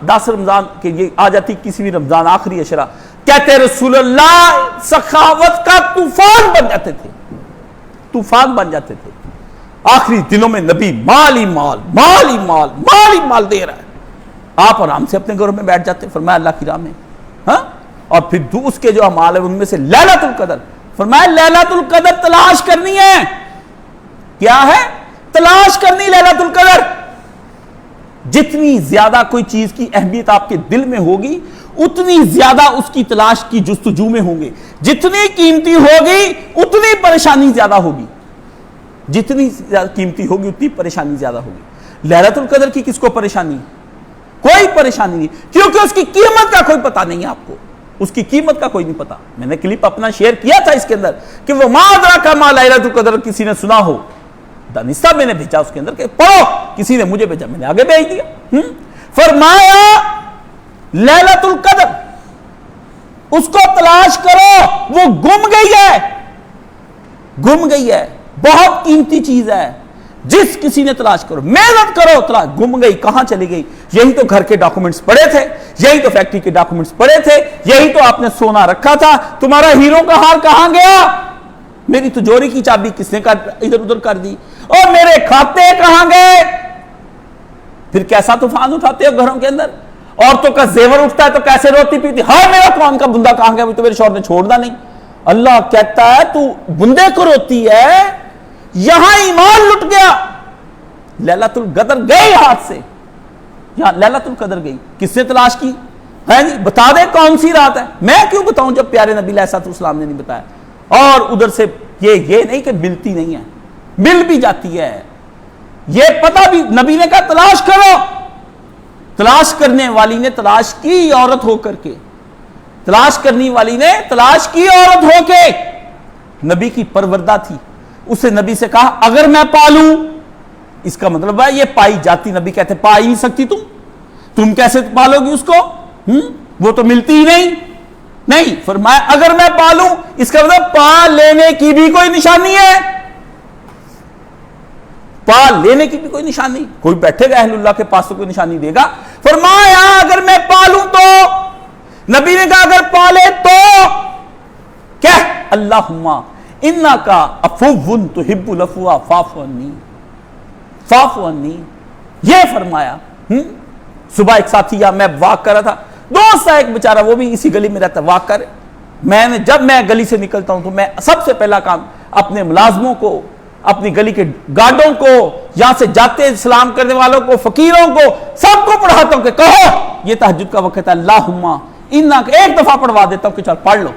10 رمضان کے یہ آ جاتی کسی بھی رمضان آخری عشرہ، کہتے رسول اللہ سخاوت کا طوفان بن جاتے تھے، طوفان بن جاتے تھے. آخری دنوں میں نبی مال ہی مال مال ہی مال مال ہی مال دے رہا ہے، آپ آرام سے اپنے گھروں میں بیٹھ جاتے. فرمایا اللہ کی راہ میں، ہاں. اور پھر اس کے جو اعمال ہیں ان میں سے لیلۃ القدر، فرمایا لیلۃ القدر تلاش کرنی ہے. کیا ہے؟ تلاش کرنی لیلۃ القدر. جتنی زیادہ کوئی چیز کی اہمیت آپ کے دل میں ہوگی اتنی زیادہ اس کی تلاش کی جستجو میں ہوں گے. جتنی قیمتی ہوگی اتنی پریشانی زیادہ ہوگی، جتنی زیادہ قیمتی ہوگی اتنی پریشانی زیادہ ہوگی. لیلۃ القدر کی کس کو پریشانی؟ کوئی پریشانی نہیں، کیونکہ اس کی قیمت کا کوئی پتہ نہیں ہے. آپ کو اس کی قیمت کا کوئی نہیں پتا. میں نے کلپ اپنا شیئر کیا تھا اس کے اندر کہ وہ ما ادراک ما لیلۃ القدر کسی نے سنا ہو، دانستہ میں نے بھیجا اس کے اندر کہ پڑھو، کسی نے مجھے بھیجا، میں نے آگے بھیج دیا. فرمایا لیلۃ القدر اس کو تلاش کرو، وہ گم گئی ہے، گم گئی ہے، بہت قیمتی چیز ہے. جس کسی نے تلاش کرو، محنت کرو، تلاش. گم گئی، کہاں چلی گئی؟ یہی تو گھر کے ڈاکومنٹس پڑے تھے، یہی تو فیکٹری کے ڈاکومنٹس پڑے تھے، یہی تو آپ نے سونا رکھا تھا. تمہارا ہیروں کا ہار کہاں گیا؟ میری تجوری کی چابی کس نے ادھر ادھر کر دی؟ اور میرے کھاتے کہاں گئے؟ پھر کیسا طوفان اٹھاتے ہو گھروں کے اندر. عورتوں کا زیور اٹھتا ہے تو کیسے روتی پیتی، ہائے میرا کون کا بندہ کہاں گیا، تو میرے شوہر نے چھوڑنا نہیں. اللہ کہتا ہے تو بندے کو روتی ہے، یہاں ایمان لٹ گیا. لیلۃ القدر گئی ہاتھ سے، یہاں لیلۃ القدر گئی. کس نے تلاش کی؟ ہے نہیں، بتا دے کون سی رات ہے. میں کیوں بتاؤں جب پیارے نبی علیہ السلام نے نہیں بتایا. اور ادھر سے یہ نہیں کہ ملتی نہیں ہے، مل بھی جاتی ہے. یہ پتہ بھی نبی نے کہا تلاش کرو. تلاش کرنے والی نے تلاش کی عورت ہو کر کے، تلاش کرنے والی نے تلاش کی عورت ہو کے. نبی کی پروردہ تھی، اسے نبی سے کہا اگر میں پالوں، اس کا مطلب ہے یہ پائی جاتی. نبی کہتے پا ہی نہیں سکتی تم کیسے پالو گی اس کو؟ وہ تو ملتی ہی نہیں. فرمایا اگر میں پالوں، اس کا مطلب پا لینے کی بھی کوئی نشانی ہے، پا لینے کی بھی کوئی نشانی. کوئی بیٹھے گا اہل اللہ کے پاس تو کوئی نشانی دے گا. فرمایا اگر میں پالوں تو، نبی نے کہا اگر پالے تو کیا؟ اللہم انکا عفو تحب العفو فاعف عنی، فاعف عنی. یہ فرمایا. صبح ایک ساتھی میں واک کر رہا تھا، دوست تھا ایک بیچارہ، وہ بھی اسی گلی میں رہتا، واک کر. جب میں گلی سے نکلتا ہوں تو میں سب سے پہلا کام اپنے ملازموں کو، اپنی گلی کے گارڈوں کو، یہاں سے جاتے سلام کرنے والوں کو، فقیروں کو، سب کو پڑھاتا ہوں کہ کہو یہ تہجد کا وقت ہے، اللہم انکا، ایک دفعہ پڑھوا دیتا ہوں کہ چل پڑھ لو،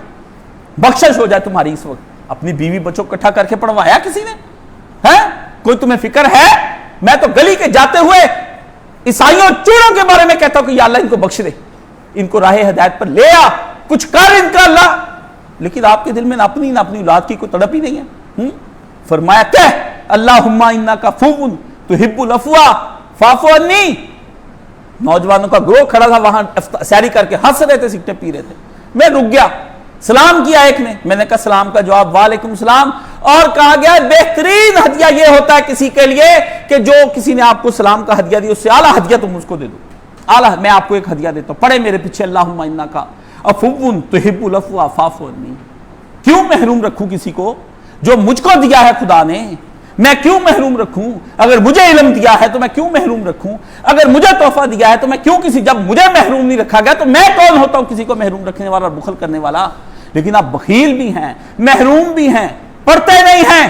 بخشش ہو جائے تمہاری اس وقت. اپنی بیوی بچوں کو اکٹھا کر کے پڑھوایا کسی نے؟ ہے کوئی تمہیں فکر ہے؟ میں تو گلی کے جاتے ہوئے عیسائیوں چوڑوں کے بارے میں کہتا ہوں کہ یا اللہ ان کو بخش دے، ان کو راہ ہدایت پر لے آ، کچھ کر ان کا اللہ. لیکن آپ کے دل میں نہ اپنی اولاد کی کوئی تڑپ ہی نہیں ہے. فرمایا کہہ اللہم انکا عفو تحب العفو فاعف عنی. نوجوانوں کا گروہ کھڑا تھا وہاں سیری کر کے، ہنس رہے تھے، سگریٹ پی رہے تھے. میں رک گیا، سلام کیا ایک نے، میں نے کہا سلام کا جواب وعلیکم السلام. اور کہا گیا بہترین ہدیہ یہ ہوتا ہے کسی کے لیے کہ جو کسی نے آپ کو سلام کا ہدیہ دیا اس سے اعلیٰ ہدیہ تم اس کو دے دو. اعلیٰ میں آپ کو ایک ہدیہ دیتا ہوں، پڑھے میرے پیچھے اللہم انکا عفو تحب العفو فاعف عنی. کیوں محروم رکھوں کسی کو جو مجھ کو دیا ہے خدا نے؟ میں کیوں محروم رکھوں؟ اگر مجھے علم دیا ہے تو میں کیوں محروم رکھوں؟ اگر مجھے تحفہ دیا ہے تو میں کیوں جب مجھے محروم نہیں رکھا گیا تو میں کون ہوتا ہوں کسی کو محروم رکھنے والا اور بخل کرنے والا؟ لیکن آپ بخیل بھی ہیں، محروم بھی ہیں، پڑھتے نہیں ہیں.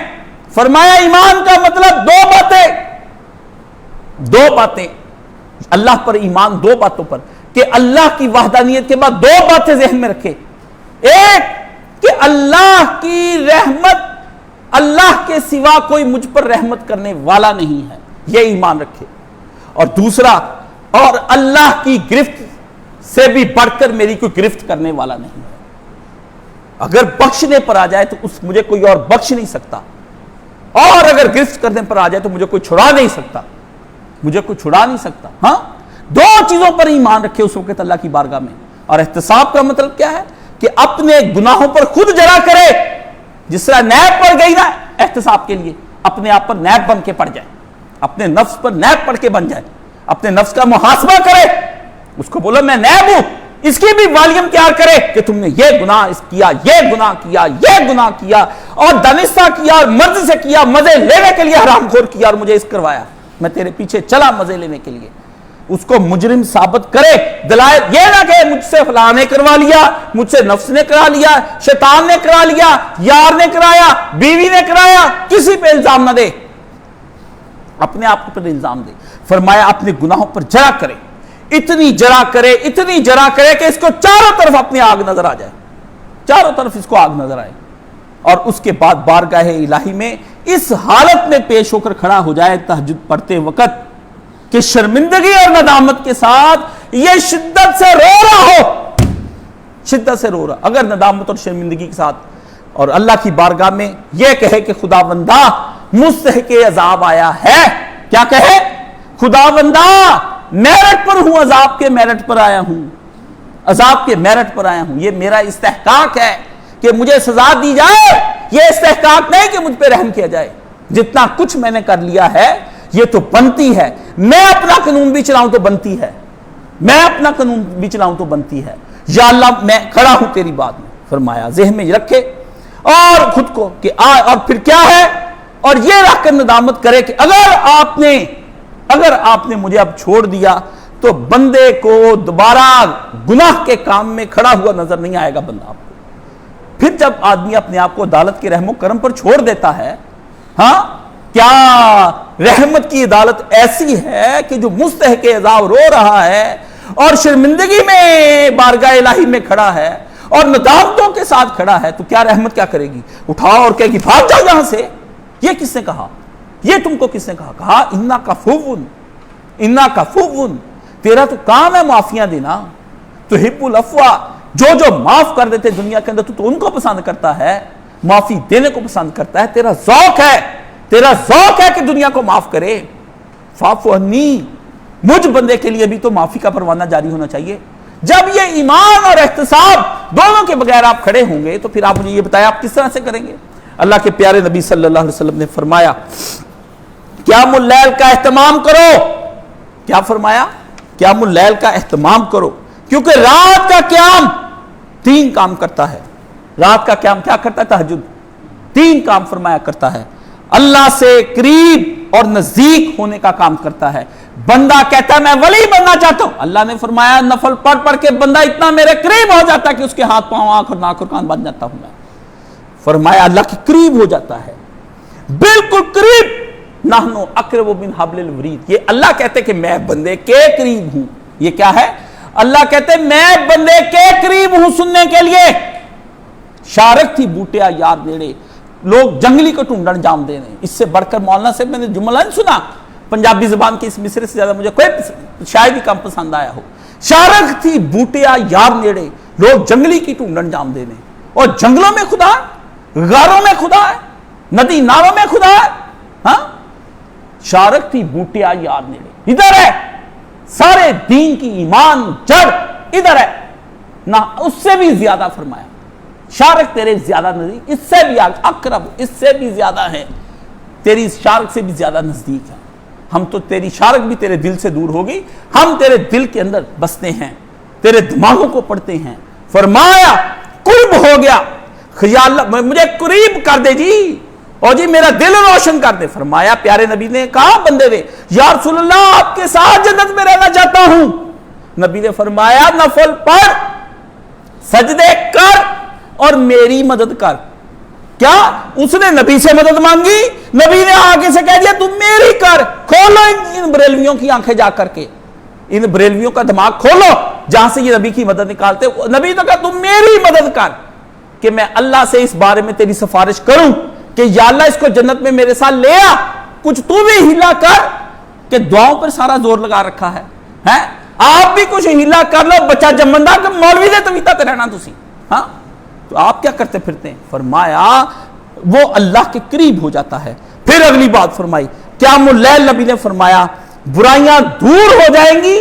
فرمایا ایمان کا مطلب دو باتیں، اللہ پر ایمان، دو باتوں پر، کہ اللہ کی وحدانیت کے بعد دو باتیں ذہن میں رکھے. ایک کہ اللہ کی رحمت، اللہ کے سوا کوئی مجھ پر رحمت کرنے والا نہیں ہے، یہ ایمان رکھے. اور دوسرا، اور اللہ کی گرفت سے بھی بڑھ کر میری کوئی گرفت کرنے والا نہیں ہے. اگر بخشنے پر آ جائے تو مجھے کوئی اور بخش نہیں سکتا، اور اگر گرفت کرنے پر آ جائے تو مجھے کوئی چھڑا نہیں سکتا، مجھے کوئی چھڑا نہیں سکتا. ہاں، دو چیزوں پر ایمان رکھے اس وقت اللہ کی بارگاہ میں. اور احتساب کا مطلب کیا ہے؟ کہ اپنے گناہوں پر خود جرا کرے، جس طرح نیب پڑ گئی نا احتساب کے لیے، اپنے آپ پر نیب بن کے پڑ جائے، اپنے نفس پر نیب پڑ کے بن جائے، اپنے نفس کا محاسبہ کرے، اس کو بولو میں نیب ہوں، اس کی بھی والیوم تیار کرے کہ تم نے یہ گناہ کیا، یہ گناہ کیا، یہ گناہ کیا، اور دانستہ کیا، اور مرضی سے کیا، مزے لینے کے لیے حرام خور کیا، اور مجھے اس کروایا، میں تیرے پیچھے چلا مزے لینے کے لیے، اس کو مجرم ثابت کرے۔ دلائل یہ نہ کہ مجھ سے فلاں نے کروا لیا، مجھ سے نفس نے کرا لیا، شیطان نے کرا لیا، یار نے کرایا، بیوی نے کرایا، کسی پہ الزام نہ دے، اپنے آپ پر الزام دے۔ فرمایا اپنے گناہوں پر جرا کرے، اتنی جرا کرے کہ اس کو چاروں طرف اپنی آگ نظر آ جائے، چاروں طرف اس کو آگ نظر آئے، اور اس کے بعد بارگاہ الہی میں اس حالت میں پیش ہو کر کھڑا ہو جائے تہجد پڑھتے وقت کہ شرمندگی اور ندامت کے ساتھ یہ شدت سے رو رہا ہو، شدت سے رو رہا، اگر ندامت اور شرمندگی کے ساتھ، اور اللہ کی بارگاہ میں یہ کہے کہ خداوندہ مستحق عذاب آیا ہے، کیا کہے؟ خداوندہ میرٹ پر ہوں، عذاب کے میرٹ پر آیا ہوں، عذاب کے میرٹ پر آیا ہوں، یہ میرا استحقاق ہے کہ مجھے سزا دی جائے، یہ استحقاق نہیں کہ مجھ پہ رحم کیا جائے، جتنا کچھ میں نے کر لیا ہے یہ تو بنتی ہے، میں اپنا قانون بھی چلاؤں تو بنتی ہے، میں اپنا قانون بھی چلاؤں تو بنتی ہے، یا اللہ میں کھڑا ہوں تیری بات میں۔ فرمایا ذہن میں رکھے اور خود کو کہ اور پھر کیا ہے، اور یہ رکھ کر ندامت کرے کہ اگر آپ نے مجھے اب چھوڑ دیا تو بندے کو دوبارہ گناہ کے کام میں کھڑا ہوا نظر نہیں آئے گا بندہ آپ کو۔ پھر جب آدمی اپنے آپ کو عدالت کے رحم و کرم پر چھوڑ دیتا ہے، ہاں کیا رحمت کی عدالت ایسی ہے کہ جو مستحق عذاب رو رہا ہے اور شرمندگی میں بارگاہ الہی میں کھڑا ہے اور ندامتوں کے ساتھ کھڑا ہے، تو کیا رحمت کیا کرے گی؟ اٹھاؤ اور کہے گی بھاگ جاؤ یہاں سے۔ یہ کس نے کہا؟ یہ تم کو کس نے کہا؟ کہا انا کفون، تیرا تو کام ہے معافیاں دینا، تحب العفو، جو معاف کر دیتے دنیا کے اندر تو ان کو پسند کرتا ہے، معافی دینے کو پسند کرتا ہے، تیرا ذوق ہے کہ دنیا کو معاف کرے۔ فاعف عنی، مجھ بندے کے لیے بھی تو معافی کا پروانہ جاری ہونا چاہیے۔ جب یہ ایمان اور احتساب دونوں کے بغیر آپ کھڑے ہوں گے تو پھر آپ مجھے یہ بتایا آپ کس طرح سے کریں گے؟ اللہ کے پیارے نبی صلی اللہ علیہ وسلم نے فرمایا قیام اللیل کا اہتمام کرو۔ کیا فرمایا؟ قیام اللیل کا اہتمام کرو، کیونکہ رات کا قیام 3 کام کرتا ہے۔ رات کا قیام کیا کرتا ہے؟ تہجد 3 کام فرمایا کرتا ہے، اللہ سے قریب اور نزدیک ہونے کا کام کرتا ہے۔ بندہ کہتا ہے میں ولی بننا چاہتا ہوں، اللہ نے فرمایا نفل پڑھ کے بندہ اتنا میرے قریب ہو جاتا ہے کہ اس کے ہاتھ پاؤں آنکھ اور ناک اور کان بن جاتا ہوں میں۔ فرمایا اللہ کے قریب ہو جاتا ہے، بالکل قریب، نحنو اقرب من حبل الورید۔ یہ اللہ کہتے کہ میں بندے کے قریب ہوں۔ یہ کیا ہے؟ اللہ کہتے میں بندے کے قریب ہوں سننے کے لیے۔ شارک تھی بوٹیا یار نیڑے، لوگ جنگلی کو ٹونڈن جام دے رہے ہیں۔ اس سے بڑھ کر مولانا سے میں نے جملہ نہیں سنا پنجابی زبان کے اس مصرے سے زیادہ مجھے کوئی شاید ہی کم پسند آیا ہو۔ شارک تھی بوٹیا یار نیڑے، لوگ جنگلی کی ٹونڈن جام دے رہے ہیں، اور جنگلوں میں خدا ہے، غاروں میں خدا ہے، ندی نالوں میں خدا ہے۔ ہاں، شارک تھی بوٹیا یار نیڑے، ادھر ہے سارے دین کی ایمان جڑ، ادھر ہے نہ اس سے بھی زیادہ فرمایا شارک تیرے زیادہ نزدیک، اس سے بھی اقرب، اس سے بھی زیادہ ہے، تیری شارک سے بھی زیادہ نزدیک ہے۔ ہم تو تیری شارک بھی تیرے دل سے دور ہوگی، ہم تیرے دل کے اندر بستے ہیں، تیرے دماغوں کو پڑھتے ہیں۔ فرمایا قرب ہو گیا، خیال مجھے قریب کر دے جی، اور جی میرا دل روشن کر دے۔ فرمایا پیارے نبی نے کہا بندے نے یا رسول اللہ آپ کے ساتھ جنت میں رہنا چاہتا ہوں۔ نبی نے فرمایا نفل پڑھ، سجدے کر اور میری مدد کر۔ کیا اس نے نبی سے مدد مانگی؟ نبی نے آگے سے کہہ دیا تم میری کر۔ کھولو ان بریلویوں کی آنکھیں جا کر کے، ان بریلویوں کا دماغ کھولو جہاں سے یہ نبی کی مدد نکالتے۔ نبی نے کہا تم میری مدد کر کہ میں اللہ سے اس بارے میں تیری سفارش کروں کہ یا اللہ اس کو جنت میں میرے ساتھ لے آ، کچھ تو بھی ہیلا کر، کہ دعاؤں پر سارا زور لگا رکھا ہے، آپ بھی کچھ ہیلا کر لو، بچہ جمندہ کہ مولوی دے تویتا تے رہنا تسی، ہاں تو آپ کیا کرتے پھرتے ہیں؟ فرمایا وہ اللہ کے قریب ہو جاتا ہے۔ پھر اگلی بات فرمائی قیام اللیل، نبی نے فرمایا برائیاں دور ہو جائیں گی،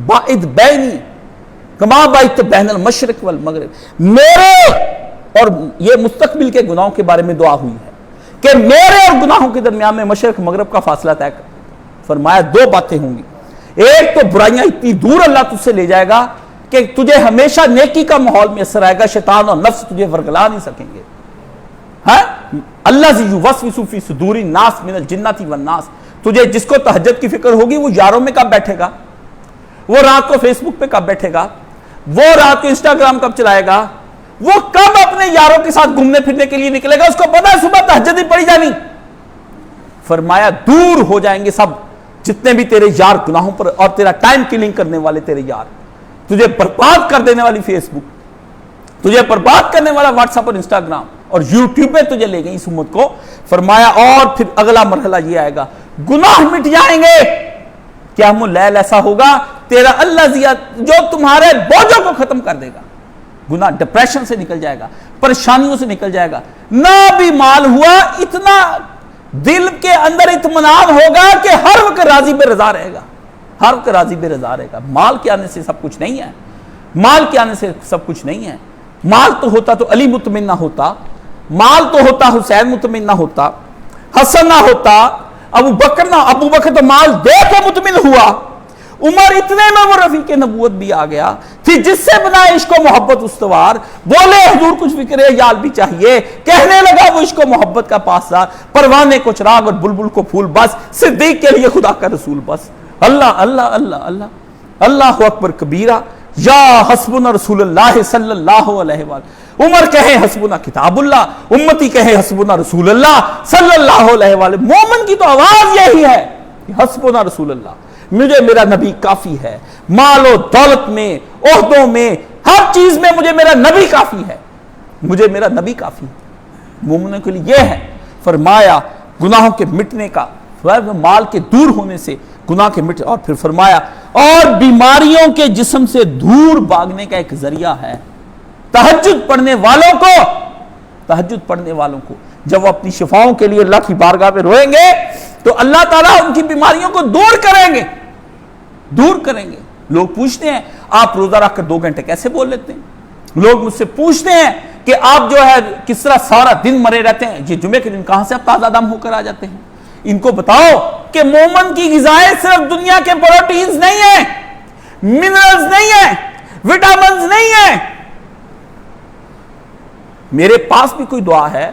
باعد بینی کما بائت بین المشرق والمغرب، میرے اور یہ مستقبل کے گناہوں کے بارے میں دعا ہوئی ہے کہ میرے اور گناہوں کے درمیان میں مشرق مغرب کا فاصلہ طے کر۔ فرمایا دو باتیں ہوں گی، ایک تو برائیاں اتنی دور اللہ تجھ سے لے جائے گا کہ تجھے ہمیشہ نیکی کا ماحول میں اثر آئے گا، شیطان اور نفس تجھے ورگلا نہیں سکیں گے۔ ہاں اللہ یوسوس فی صدور الناس من الجنۃ والناس، تجھے جس کو تہجد کی فکر ہوگی وہ یاروں میں کب بیٹھے گا، وہ رات کو فیس بک پہ کب بیٹھے گا، وہ رات کو انسٹاگرام کب چلائے گا، وہ کب اپنے یاروں کے ساتھ گھومنے پھرنے کے لیے نکلے گا، اس کو پتا ہے صبح تہجد ہی پڑی جانی۔ فرمایا دور ہو جائیں گے سب جتنے بھی تیرے یار گناہوں پر اور تیرا ٹائم کلنگ کرنے والے تیرے یار، تجھے برباد کر دینے والی فیس بک، تجھے برباد کرنے والا واٹس ایپ اور انسٹاگرام اور یوٹیوب پہ تجھے لے گئی اس امت کو۔ فرمایا اور پھر اگلا مرحلہ یہ آئے گا، گناہ مٹ جائیں گے، قیام اللیل ایسا ہوگا تیرا اللہ جو تمہارے بوجھوں کو ختم کر دے گا، گناہ ڈپریشن سے نکل جائے گا، پریشانیوں سے نکل جائے گا، نہ بھی مال ہوا اتنا دل کے اندر اطمینان ہوگا کہ ہر وقت راضی بے رضا رہے گا، ہر وقت راضی بے رضا رہے گا۔ مال کے آنے سے سب کچھ نہیں ہے، مال کے آنے سے سب کچھ نہیں ہے۔ مال تو ہوتا تو علی مطمئن نہ ہوتا، مال تو ہوتا حسین مطمئن نہ ہوتا، حسن نہ ہوتا، ابو بکر تو مال دے کے مطمئن ہوا، عمر اتنے میں وہ رفیق نبوت بھی آ گیا تھی جس سے بنا عشق و محبت استوار، بولے حضور کچھ فکر یال بھی چاہیے، کہنے لگا وہ عشق و محبت کا پاسدار، پروانے کو چراغ اور بلبل کو پھول بس، صدیق کے لیے خدا کا رسول بس۔ اللہ اللہ اللہ اللہ اللہ اکبر کبیرہ، یا حسبنا رسول اللہ صلی اللہ علیہ وآلہ، عمر کہے حسبنا کتاب اللہ، امتی کہے حسبنا رسول اللہ صلی اللہ علیہ وآلہ۔ مومن کی تو آواز یہی ہے حسبنا رسول اللہ، مجھے میرا نبی کافی ہے، مال و دولت میں، عہدوں میں، ہر چیز میں مجھے میرا نبی کافی ہے، مجھے میرا نبی کافی ہے۔ مومنوں کے لیے یہ ہے۔ فرمایا گناہوں کے مٹنے کا، مال کے دور ہونے سے گناہ کے مٹنے، اور پھر فرمایا اور بیماریوں کے جسم سے دور بھاگنے کا ایک ذریعہ ہے تہجد پڑھنے والوں کو، تہجد پڑھنے والوں کو جب وہ اپنی شفاؤں کے لیے اللہ کی بارگاہ میں روئیں گے تو اللہ تعالیٰ ان کی بیماریوں کو دور کریں گے، دور کریں گے۔ لوگ پوچھتے ہیں آپ روزہ رکھ کر 2 گھنٹے کیسے بول لیتے ہیں؟ لوگ مجھ سے پوچھتے ہیں کہ آپ جو ہے کس طرح سارا دن مرے رہتے ہیں، یہ جمعے کے دن کہاں سے آپ تازہ دم ہو کر آ جاتے ہیں؟ ان کو بتاؤ کہ مومن کی غذائیں صرف دنیا کے پروٹینز نہیں ہیں، منرلز نہیں ہیں، وٹامنز نہیں ہیں۔ میرے پاس بھی کوئی دعا ہے،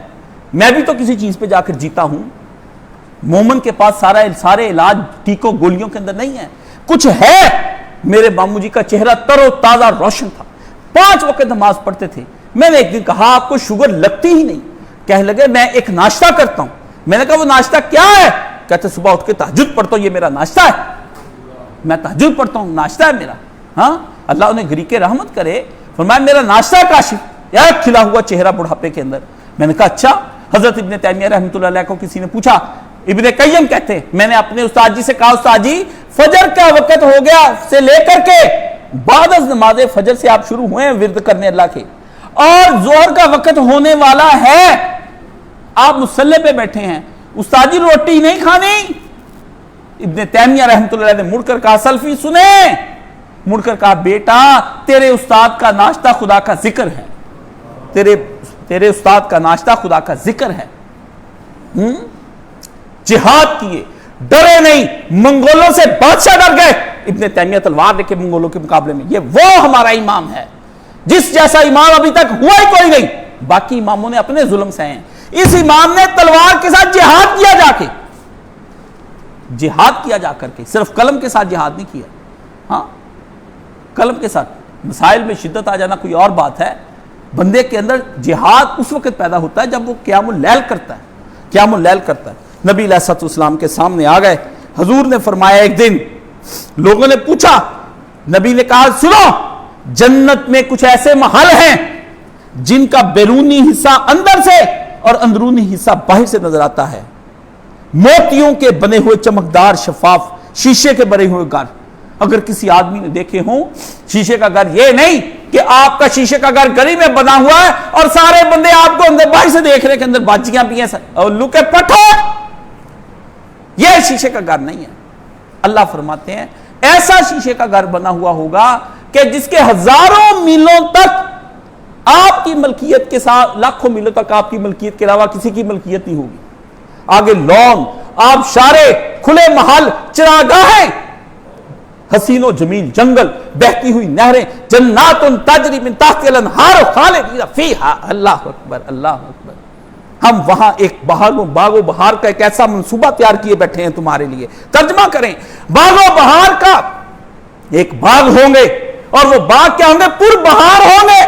میں بھی تو کسی چیز پہ جا کر جیتا ہوں۔ مومن کے پاس سارے علاج ٹیکوں گولیوں کے اندر نہیں ہے، کچھ ہے۔ میرے ماموں جی کا چہرہ تر و تازہ روشن تھا، 5 وقت نماز پڑھتے تھے۔ میں نے ایک دن کہا آپ کو شوگر لگتی ہی نہیں؟ کہنے لگے میں ایک ناشتہ کرتا ہوں۔ میں نے کہا وہ ناشتہ کیا ہے؟ کہتے صبح اٹھ کے تہجد پڑھتا ہوں، یہ میرا ناشتہ ہے، میں تہجد پڑھتا ہوں، ناشتہ ہے میرا۔ ہاں اللہ انہیں گری کے رحمت کرے، فرمایا میرا ناشتہ ہے کاشف، یار کھلا ہوا چہرہ بڑھاپے کے اندر۔ میں نے کہا اچھا۔ حضرت ابن تیمیہ رحمۃ اللہ علیہ کو کسی نے پوچھا، ابن قیم کہتے ہیں میں نے اپنے استاد جی سے کہا استاد جی فجر کا وقت ہو گیا سے لے کر کے بعد از نماز فجر سے آپ شروع ہوئے ہیں ورد کرنے اللہ کے، اور ظہر کا وقت ہونے والا ہے، آپ مصلی پہ بیٹھے ہیں، استاد جی روٹی نہیں کھانی؟ ابن تیمیہ رحمۃ اللہ علیہ نے مڑ کر کہا سلفی سنیں، مڑ کر کہا بیٹا تیرے استاد کا ناشتہ خدا کا ذکر ہے، تیرے استاد کا ناشتہ خدا کا ذکر ہے۔ جہاد کیے، ڈرے نہیں، منگولوں سے بادشاہ ڈر گئے، ابن تیمیہ تلوار لے کے منگولوں کے مقابلے میں۔ یہ وہ ہمارا امام ہے جس جیسا امام ابھی تک ہوا ہی کوئی نہیں، باقی اماموں نے اپنے ظلم سہے ہیں، اس امام نے تلوار کے ساتھ جہاد کیا، جا کے جہاد کیا جا کر کے، صرف قلم کے ساتھ جہاد نہیں کیا۔ ہاں قلم کے ساتھ مسائل میں شدت آ جانا کوئی اور بات ہے، بندے کے اندر جہاد اس وقت پیدا ہوتا ہے جب وہ قیام اللیل کرتا ہے، قیام اللیل کرتا ہے۔ نبی علیہ الصلوۃ والسلام کے سامنے آ گئے، حضور نے فرمایا ایک دن لوگوں نے پوچھا، نبی نے کہا سنو جنت میں کچھ ایسے محل ہیں جن کا بیرونی حصہ اندر سے اور اندرونی حصہ باہر سے نظر آتا ہے، موتیوں کے بنے ہوئے چمکدار شفاف شیشے کے بنے ہوئے گھر۔ اگر کسی آدمی نے دیکھے ہوں شیشے کا گھر، یہ نہیں کہ آپ کا شیشے کا گھر گلی میں بنا ہوا ہے اور سارے بندے آپ کو اندر باہر سے دیکھ رہے کہ اندر باجیاں بھی ہیں اور لوکے پٹھو، یہ شیشے کا گھر نہیں ہے۔ اللہ فرماتے ہیں ایسا شیشے کا گھر بنا ہوا ہوگا کہ جس کے ہزاروں میلوں تک آپ کی ملکیت کے ساتھ، لاکھوں میلوں تک آپ کی ملکیت کے علاوہ کسی کی ملکیت نہیں ہوگی. آگے لون، آبشارے، کھلے محل، چراگاہیں، حسین و جمیل جنگل، بہتی ہوئی نہریں، جنات تجری من تحتها الانہار خالدین فیہا. اللہ اکبر، اللہ اکبر. ہم وہاں ایک باغ و بہار کا ایک ایسا منصوبہ تیار کیے بیٹھے ہیں تمہارے لیے. ترجمہ کریں، باغ و بہار کا ایک باغ ہوں گے، اور وہ باغ کیا ہوں گے؟ پر بہار ہوں گے،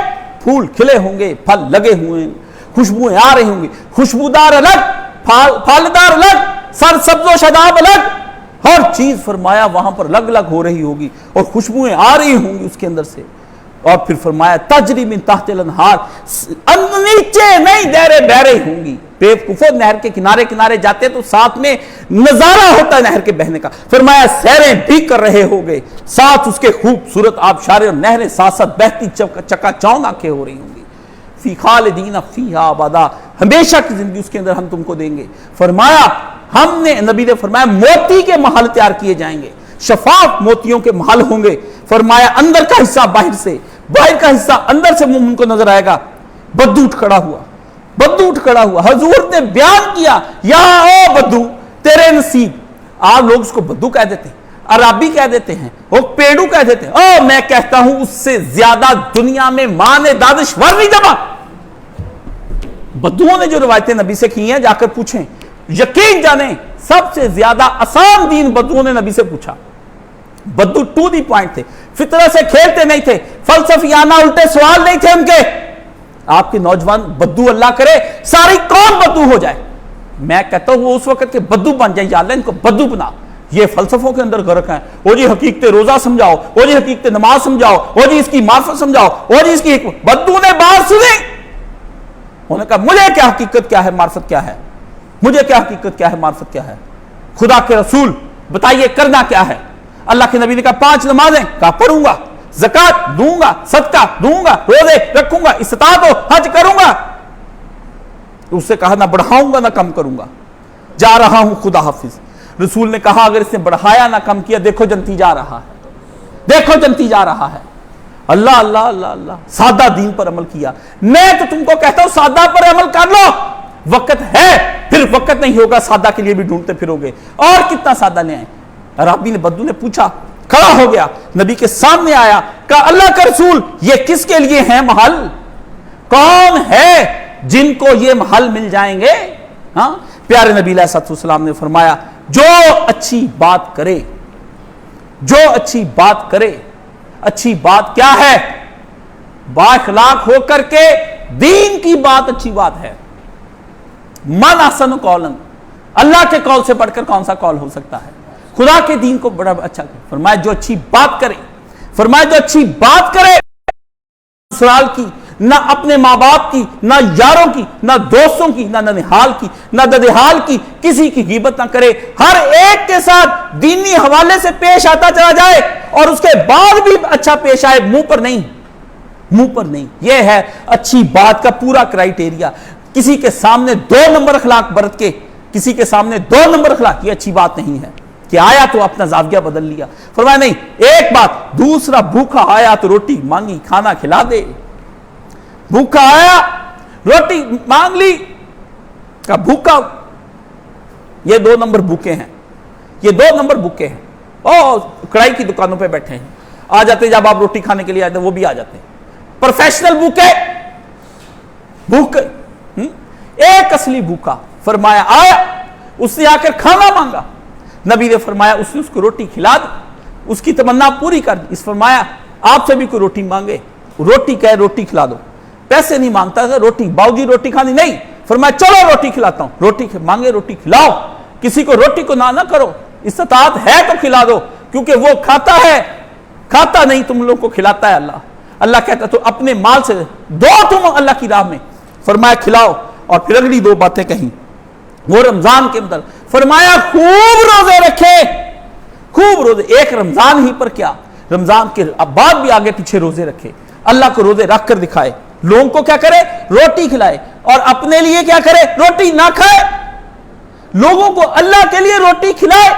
پھول کھلے ہوں گے، پھل لگے ہوئے ہیں، خوشبوئیں آ رہی ہوں گی. خوشبودار الگ، پھلدار الگ، سر سبز و شاداب الگ، ہر چیز فرمایا وہاں پر الگ الگ ہو رہی ہوگی، اور خوشبوئیں آ رہی ہوں گی اس کے اندر سے. اور پھر فرمایا تجری من تحت الانہار، نیچے نہیں دہرے بہ رہی ہوں گی. بیوقوفوں، نہر کے کنارے کنارے جاتے تو ساتھ میں نظارہ ہوتا ہے نہر کے بہنے کا. فرمایا سیریں بھی کر رہے ہوگے، ساتھ اس کے خوبصورت آبشارے اور نہریں ساتھ ساتھ بہتی چکا چوند آنکھیں ہو رہی ہوں گی. فی خالدین فیہا ابدا، ہمیشہ کی زندگی اس کے اندر ہم تم کو دیں گے. فرمایا ہم نے، نبی نے فرمایا موتی کے محل تیار کیے جائیں گے، شفاف موتیوں کے محل ہوں گے. فرمایا اندر کا حصہ باہر سے، باہر کا حصہ اندر سے مومن کو نظر آئے گا. بدو اٹھ کھڑا ہوا، بدو اٹھ کھڑا ہوا. حضور نے بیان کیا، یا او بدو تیرے نصیب. آپ لوگ اس کو بدو کہہ دیتے ہیں، عربی کہہ دیتے ہیں، وہ پیڑو کہہ دیتے ہیں. او میں کہتا ہوں اس سے زیادہ دنیا میں ماں نے دانشور نہیں جمع. بدوؤں نے جو روایتیں نبی سے کی ہیں جا کر پوچھیں، یقین جانیں سب سے زیادہ آسان دین بدوؤں نے نبی سے پوچھا. بدو ٹو دی پوائنٹ تھے، فطرت سے کھیلتے نہیں تھے، فلسفیانہ الٹے سوال نہیں تھے ان کے. آپ کے نوجوان بدو اللہ کرے ساری قوم بدو ہو جائے. میں کہتا ہوں وہ اس وقت کے بدو بن جائیں، یا اللہ ان کو بدو بنا. یہ فلسفوں کے اندر غرق ہیں. وہ جی حقیقت روزہ سمجھاؤ، وہ جی حقیقت نماز سمجھاؤ، وہ جی اس کی معرفت سمجھاؤ، وہ جی اس کی حکمت. بدو نے بات سنی، انہوں نے کہا مجھے کیا حقیقت کیا ہے، معرفت کیا ہے، مجھے کیا حقیقت کیا ہے، معرفت کیا ہے. خدا کے رسول بتائیے کرنا کیا ہے. اللہ کے نبی نے کہا 5 نمازیں، کہا پڑھوں گا، زکات دوں گا، صدقہ دوں گا، روزے رکھوں گا، استطاعت ہو حج کروں گا. اس سے کہا نہ بڑھاؤں گا نہ کم کروں گا، جا رہا ہوں خدا حافظ. رسول نے کہا اگر اس نے بڑھایا نہ کم کیا دیکھو جنتی جا رہا ہے، دیکھو جنتی جا رہا ہے. اللہ اللہ اللہ اللہ، سادہ دین پر عمل کیا. میں تو تم کو کہتا ہوں سادہ پر عمل کر لو. وقت ہے، پھر وقت نہیں ہوگا سادہ کے لیے بھی ڈھونڈتے پھرو گے. اور کتنا سادہ لے آئیں. عربی نے، بدو نے پوچھا، کھڑا ہو گیا، نبی کے سامنے آیا، کہا اللہ کا رسول یہ کس کے لیے ہیں محل؟ کون ہے جن کو یہ محل مل جائیں گے؟ ہاں، پیارے نبی علیہ السلام نے فرمایا جو اچھی بات کرے، جو اچھی بات کرے. اچھی بات کیا ہے؟ با اخلاق ہو کر کے دین کی بات اچھی بات ہے. من احسن قولا، اللہ کے قول سے بڑھ کر کون سا قول ہو سکتا ہے؟ خدا کے دین کو بڑا اچھا کرے. فرمایا جو اچھی بات کرے، فرمایا جو اچھی بات کرے، سسرال کی، نہ اپنے ماں باپ کی، نہ یاروں کی، نہ دوستوں کی، نہ ننہال کی، نہ ددہال کی، کسی کی غیبت نہ کرے. ہر ایک کے ساتھ دینی حوالے سے پیش آتا چلا جائے، اور اس کے بعد بھی اچھا پیش آئے، منہ پر نہیں، منہ پر نہیں. یہ ہے اچھی بات کا پورا کرائیٹیریا. کسی کے سامنے 2 نمبر اخلاق برت کے، کسی کے سامنے 2 نمبر اخلاق، یہ اچھی بات نہیں ہے. کہ آیا تو اپنا زاویہ بدل لیا. فرمایا نہیں، ایک بات، دوسرا بھوکا آیا تو روٹی مانگی کھانا کھلا دے. بھوکا آیا روٹی مانگ لی، کہا بھوکا. یہ 2 نمبر بھوکے ہیں، یہ 2 نمبر بھوکے ہیں. او کڑائی کی دکانوں پہ بیٹھے ہیں، آ جاتے جب آپ روٹی کھانے کے لیے آتے وہ بھی آ جاتے ہیں. پروفیشنل بھوکے، بھوکے. ایک اصلی بھوکا فرمایا آیا، اس نے آ کر کھانا مانگا. نبی نے فرمایا اس نے اس کو روٹی کھلا دی، اس کی تمنا پوری کر دی. اس فرمایا آپ سے بھی کوئی روٹی مانگے، روٹی کہے روٹی کھلا دو. پیسے نہیں مانگتا تھا، روٹی، باؤ جی روٹی کھانی نہیں. فرمایا چلو روٹی کھلاتا ہوں. روٹی مانگے روٹی کھلاؤ. کسی کو روٹی کو نہ کرو، استطاعت ہے تو کھلا دو، کیونکہ وہ کھاتا ہے، کھاتا نہیں تم لوگ کو کھلاتا ہے اللہ. اللہ کہتا تو اپنے مال سے دو تم اللہ کی راہ میں. فرمایا کھلاؤ. اور پھر اگلی 2 باتیں کہیں وہ رمضان کے اندر. فرمایا خوب روزے رکھے، خوب روزے. ایک رمضان ہی پر کیا، رمضان کے بعد بھی آگے پیچھے روزے رکھے. اللہ کو روزے رکھ کر دکھائے. لوگوں کو کیا کرے؟ روٹی کھلائے. اور اپنے لیے کیا کرے؟ روٹی نہ کھائے. لوگوں کو اللہ کے لیے روٹی کھلائے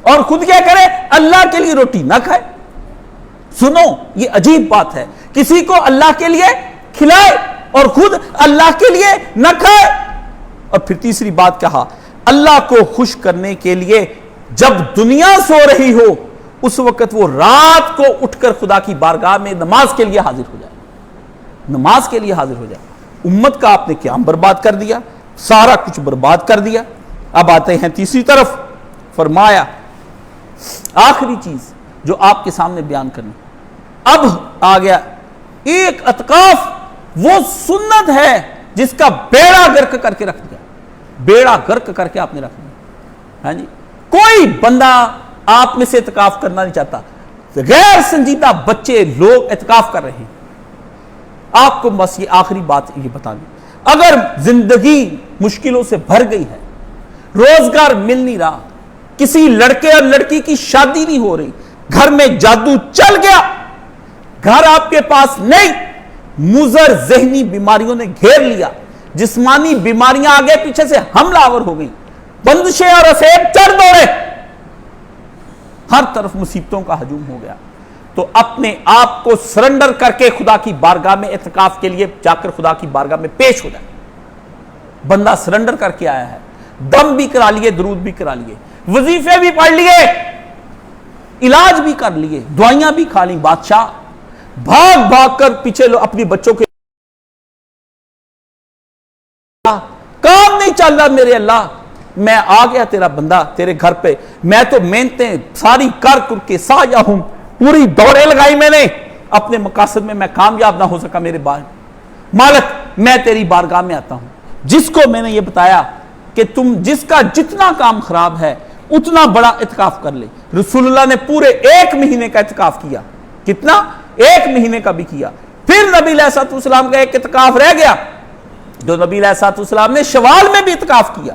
اور خود کیا کرے؟ اللہ کے لیے روٹی نہ کھائے. سنو یہ عجیب بات ہے، کسی کو اللہ کے لیے کھلائے اور خود اللہ کے لیے نہ کھائے۔ اور پھر تیسری بات کہا اللہ کو خوش کرنے کے لیے جب دنیا سو رہی ہو اس وقت وہ رات کو اٹھ کر خدا کی بارگاہ میں نماز کے لیے حاضر ہو جائے، نماز کے لیے حاضر ہو جائے۔ امت کا آپ نے قیام برباد کر دیا، سارا کچھ برباد کر دیا۔ اب آتے ہیں تیسری طرف، فرمایا آخری چیز جو آپ کے سامنے بیان کرنی، اب آ گیا ایک اعتکاف، وہ سنت ہے جس کا بیڑا غرق کر کے رکھ دیا، بیڑا غرق کر کے آپ نے رکھ دیا۔ ہاں جی، کوئی بندہ آپ میں سے اعتکاف کرنا نہیں چاہتا، غیر سنجیدہ بچے لوگ اعتکاف کر رہے ہیں۔ آپ کو بس یہ آخری بات یہ بتا دیں، اگر زندگی مشکلوں سے بھر گئی ہے، روزگار مل نہیں رہا، کسی لڑکے اور لڑکی کی شادی نہیں ہو رہی، گھر میں جادو چل گیا، گھر آپ کے پاس نہیں، مضر ذہنی بیماریوں نے گھیر لیا، جسمانی بیماریاں آگے پیچھے سے حملہ آور ہو گئی، بندشیں اور اسیب چڑھ دوڑے، ہر طرف مصیبتوں کا ہجوم ہو گیا، تو اپنے آپ کو سرنڈر کر کے خدا کی بارگاہ میں اعتکاف کے لیے جا کر خدا کی بارگاہ میں پیش ہو جائے۔ بندہ سرنڈر کر کے آیا ہے، دم بھی کرا لیے، درود بھی کرا لیے، وظیفے بھی پڑھ لیے، علاج بھی کر لیے، دعائیاں بھی کھا لیں، بادشاہ بھاگ بھاگ کر پیچھے لو اپنی بچوں کے کام نہیں چل رہا، میرے اللہ میں آ گیا تیرا بندہ تیرے گھر پہ، میں تو محنتیں ساری کر کے سایہ ہوں، پوری دوڑے لگائی میں نے، اپنے مقاصد میں میں کامیاب نہ ہو سکا، میرے مالک میں تیری بارگاہ میں آتا ہوں۔ جس کو میں نے یہ بتایا کہ تم جس کا جتنا کام خراب ہے اتنا بڑا اعتکاف کر لے، رسول اللہ نے پورے 1 مہینے کا اعتکاف کیا، کتنا؟ 1 مہینے کا بھی کیا۔ پھر نبی علیہ الصلوۃ والسلام کا ایک اعتکاف رہ گیا جو نبی علیہ الصلوۃ والسلام نے شوال میں بھی اعتکاف کیا،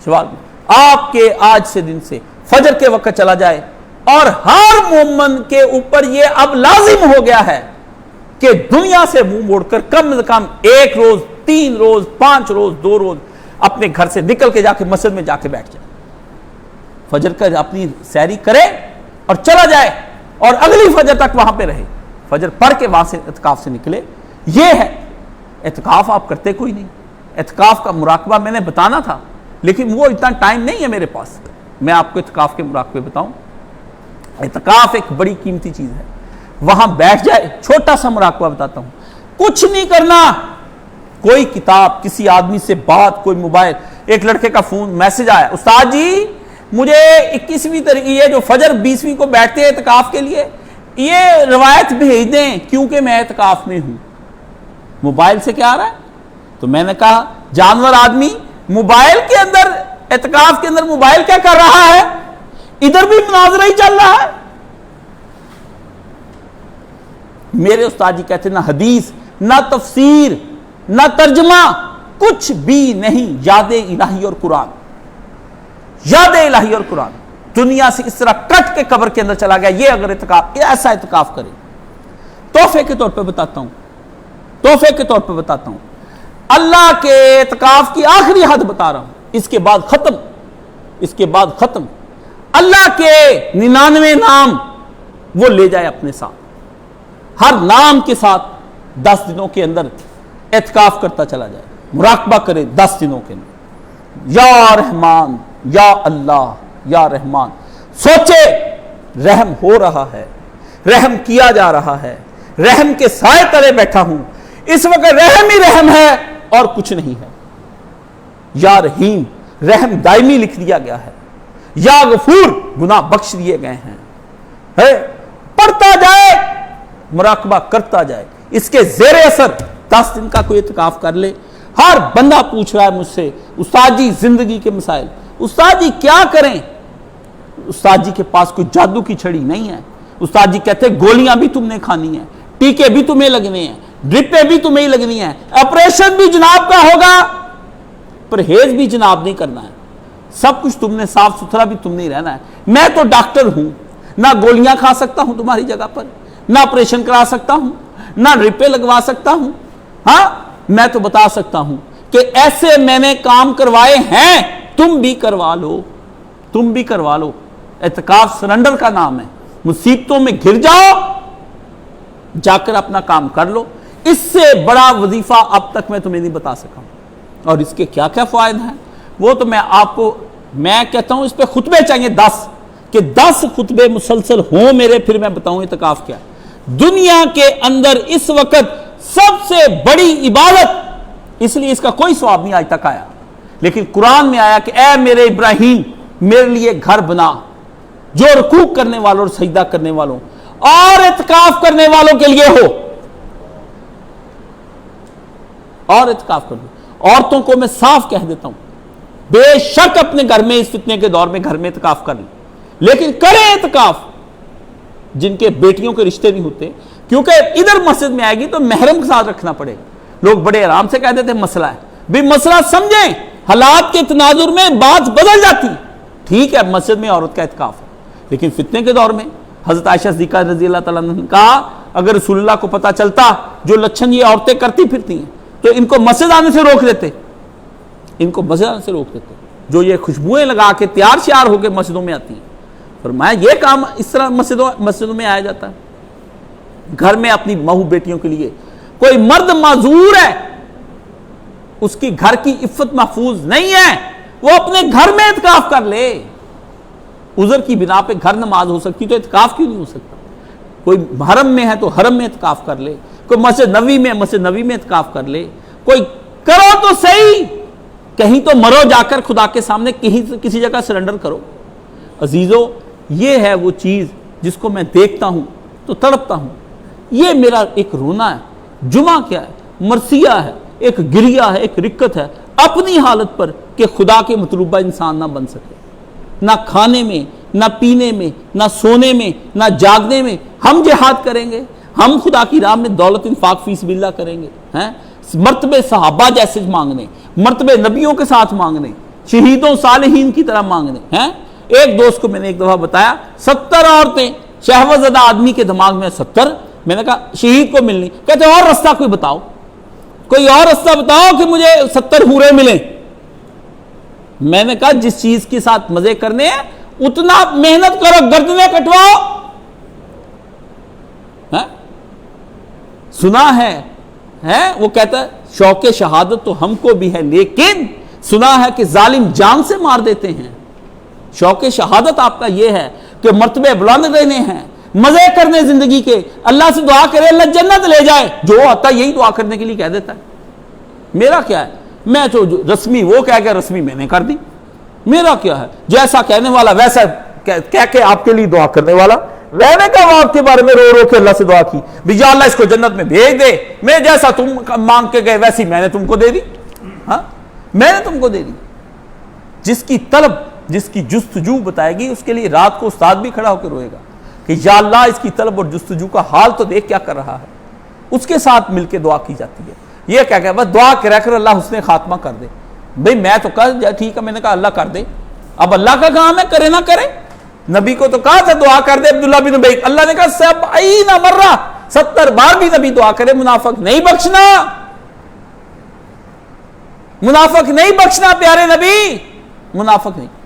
شوال میں۔ آپ کے آج سے دن سے فجر کے وقت چلا جائے اور ہر مومن کے اوپر یہ اب لازم ہو گیا ہے کہ دنیا سے منہ موڑ کر کم از کم 1 روز 3 روز 5 روز 2 روز اپنے گھر سے نکل کے جا کے مسجد میں جا کے بیٹھ جائے، فجر کا اپنی سیری کرے اور چلا جائے اور اگلی فجر تک وہاں پہ رہے، فجر پڑھ کے وہاں سے اعتکاف سے نکلے۔ یہ ہے اعتکاف، آپ کرتے کوئی نہیں۔ اعتکاف کا مراقبہ میں نے بتانا تھا لیکن وہ اتنا ٹائم نہیں ہے میرے پاس، میں آپ کو اعتکاف کے مراقبے بتاؤں۔ اعتکاف ایک بڑی قیمتی چیز ہے، وہاں بیٹھ جائے، چھوٹا سا مراقبہ بتاتا ہوں، کچھ نہیں کرنا، کوئی کتاب، کسی آدمی سے بات، کوئی موبائل، ایک لڑکے کا فون میسج آیا، استاد جی مجھے 21ویں تاریخ یہ جو فجر 20ویں کو بیٹھتے ہیں اعتکاف کے لیے یہ روایت بھیج دیں کیونکہ میں اعتکاف میں ہوں۔ موبائل سے کیا آ رہا ہے؟ تو میں نے کہا جانور آدمی موبائل کے اندر، اعتکاف کے اندر موبائل کیا کر رہا ہے؟ ادھر بھی مناظرہ ہی چل رہا ہے۔ میرے استاد جی کہتے ہیں نہ حدیث، نہ تفسیر، نہ ترجمہ، کچھ بھی نہیں، یاد الہی اور قرآن، یاد الہی اور قرآن۔ دنیا سے اس طرح کٹ کے قبر کے اندر چلا گیا۔ یہ اگر اعتکاف، ایسا اعتکاف کرے، تحفے کے طور پہ بتاتا ہوں، تحفے کے طور پہ بتاتا ہوں، اللہ کے اعتکاف کی آخری حد بتا رہا ہوں، اس کے بعد ختم، اس کے بعد ختم۔ اللہ کے 99 نام وہ لے جائے اپنے ساتھ، ہر نام کے ساتھ 10 دنوں کے اندر اعتکاف کرتا چلا جائے، مراقبہ کرے 10 دنوں کے اندر، یا رحمان یا اللہ یا رحمان، سوچے رحم ہو رہا ہے، رحم کیا جا رہا ہے، رحم کے سائے تلے بیٹھا ہوں، اس وقت رحم ہی رحم ہے اور کچھ نہیں ہے، یا رحیم رحم دائمی لکھ دیا گیا ہے، یا غفور گناہ بخش دیے گئے ہیں، پڑھتا جائے، مراقبہ کرتا جائے، اس کے زیر اثر 10 دن کا کوئی اعتکاف کر لے۔ ہر بندہ پوچھ رہا ہے مجھ سے استاد جی زندگی کے مسائل، استاد جی کیا کریں؟ استاد جی کے پاس کوئی جادو کی چھڑی نہیں ہے، استاد جی کہتے ہیں گولیاں بھی تم نے کھانی ہیں، ٹیکے بھی تمہیں لگنے ہیں، ڈرپیں بھی تمہیں لگنی ہیں، آپریشن بھی جناب کا ہوگا، پرہیز بھی جناب نہیں کرنا ہے، سب کچھ تم نے صاف ستھرا بھی تم نہیں رہنا ہے۔ میں تو ڈاکٹر ہوں، نہ گولیاں کھا سکتا ہوں تمہاری جگہ پر، نہ آپریشن کرا سکتا ہوں، نہ ڈرپیں لگوا سکتا ہوں، ہاں میں تو بتا سکتا ہوں کہ ایسے میں نے کام کروائے ہیں، تم بھی کروا لو، تم بھی کروا لو۔ اعتکاف سرنڈر کا نام ہے، مصیبتوں میں گر جاؤ، جا کر اپنا کام کر لو، اس سے بڑا وظیفہ اب تک میں تمہیں نہیں بتا سکا ہوں۔ اور اس کے کیا کیا فوائد ہیں وہ تو میں کہتا ہوں اس پہ خطبے چاہیے 10، کہ 10 خطبے مسلسل ہوں میرے، پھر میں بتاؤں اعتکاف کیا ہے۔ دنیا کے اندر اس وقت سب سے بڑی عبادت، اس لیے اس کا کوئی ثواب نہیں آج تک آیا، لیکن قرآن میں آیا کہ اے میرے ابراہیم میرے لیے گھر بنا جو رکوع کرنے والوں اور سجدہ کرنے والوں اور اعتکاف کرنے والوں کے لیے ہو، اور اعتکاف کر لو۔ عورتوں کو میں صاف کہہ دیتا ہوں بے شک اپنے گھر میں اس فتنے کے دور میں گھر میں اعتکاف کر لیں، لیکن کریں اعتکاف جن کے بیٹیوں کے رشتے نہیں ہوتے، کیونکہ ادھر مسجد میں آئے گی تو محرم کے ساتھ رکھنا پڑے گا۔ لوگ بڑے آرام سے کہہ دیتے ہیں مسئلہ ہے، بھی مسئلہ سمجھیں، حالات کے تناظر میں بات بدل جاتی، ٹھیک ہے مسجد میں عورت کا اعتکاف ہے، لیکن فتنے کے دور میں حضرت عائشہ صدیقہ رضی اللہ تعالیٰ عنہ نے کہا اگر رسول اللہ کو پتہ چلتا جو لچھن یہ عورتیں کرتی پھرتی ہیں تو ان کو مسجد آنے سے روک دیتے، ان کو مسجد آنے سے روک دیتے، جو یہ خوشبوئیں لگا کے تیار شیار ہو کے مسجدوں میں آتی ہیں۔ فرمایا یہ کام اس طرح مسجدوں میں آیا جاتا ہے۔ گھر میں اپنی بہو بیٹیوں کے لیے کوئی مرد معذور ہے، اس کی گھر کی عفت محفوظ نہیں ہے، وہ اپنے گھر میں اعتکاف کر لے۔ عذر کی بنا پہ گھر نماز ہو سکتی تو اعتکاف کیوں نہیں ہو سکتا؟ کوئی حرم میں ہے تو حرم میں اعتکاف کر لے، کوئی مسجد نبوی میں اعتکاف کر لے، کوئی کرو تو صحیح، کہیں تو مرو جا کر خدا کے سامنے، کسی جگہ سرنڈر کرو۔ عزیزو یہ ہے وہ چیز جس کو میں دیکھتا ہوں تو تڑپتا ہوں، یہ میرا ایک رونا ہے۔ جمعہ کیا ہے؟ مرثیہ ہے، ایک گریہ ہے، ایک رکت ہے اپنی حالت پر کہ خدا کے مطلوبہ انسان نہ بن سکے، نہ کھانے میں، نہ پینے میں، نہ سونے میں، نہ جاگنے میں۔ ہم جہاد کریں گے، ہم خدا کی راہ میں دولت انفاق فی سبیل اللہ کریں گے، مرتبے صحابہ جیسے مانگنے، مرتبے نبیوں کے ساتھ مانگنے، شہیدوں صالحین کی طرح مانگنے۔ ایک دوست کو میں نے ایک دفعہ بتایا 70 عورتیں، شہوت زدہ آدمی کے دماغ میں 70، میں نے کہا شہید کو ملنی، کہتے اور رستہ کوئی بتاؤ، کوئی اور رستہ بتاؤ کہ مجھے 70 حوریں ملیں۔ میں نے کہا جس چیز کے ساتھ مزے کرنے ہیں اتنا محنت کرو، گردنیں کٹواؤ۔ سنا ہے وہ کہتا ہے شوق شہادت تو ہم کو بھی ہے، لیکن سنا ہے کہ ظالم جان سے مار دیتے ہیں۔ شوق شہادت آپ کا یہ ہے کہ مرتبے بلند رہنے ہیں، مزے کرنے زندگی کے، اللہ سے دعا کرے اللہ جنت لے جائے، جو آتا یہی دعا کرنے کے لیے کہہ دیتا ہے۔ میرا کیا ہے، میں تو رسمی وہ کہہ کے رسمی میں نے کر دی، میرا کیا ہے، جیسا کہنے والا ویسا کہہ کے آپ کے لیے دعا کرنے والا۔ میں نے کہا آپ کے بارے میں رو رو کے اللہ سے دعا کی بھی یا اللہ اس کو جنت میں بھیج دے، میں جیسا تم مانگ کے گئے ویسی میں نے تم کو دے دی، میں نے تم کو دے دی۔ جس کی طلب، جس کی جستجو بتائے گی، اس کے لیے رات کو استاد بھی کھڑا ہو کے روئے گا کہ یا اللہ اس کی طلب اور جستجو کا حال تو دیکھ کیا کر رہا ہے، اس کے ساتھ مل کے دعا کی جاتی ہے۔ یہ کیا کہ بس دعا کرا کر اللہ حسن خاتمہ کر دے، بھئی میں تو کہا ٹھیک ہے، میں نے کہا اللہ کر دے، اب اللہ کا کام ہے کرے نہ کرے۔ نبی کو تو کہا تھا دعا کر دے عبداللہ بن ابی، اللہ نے کہا 70 مرہ، 70 بار بھی نبی دعا کرے، منافق نہیں بخشنا، منافق نہیں بخشنا پیارے نبی، منافق نہیں۔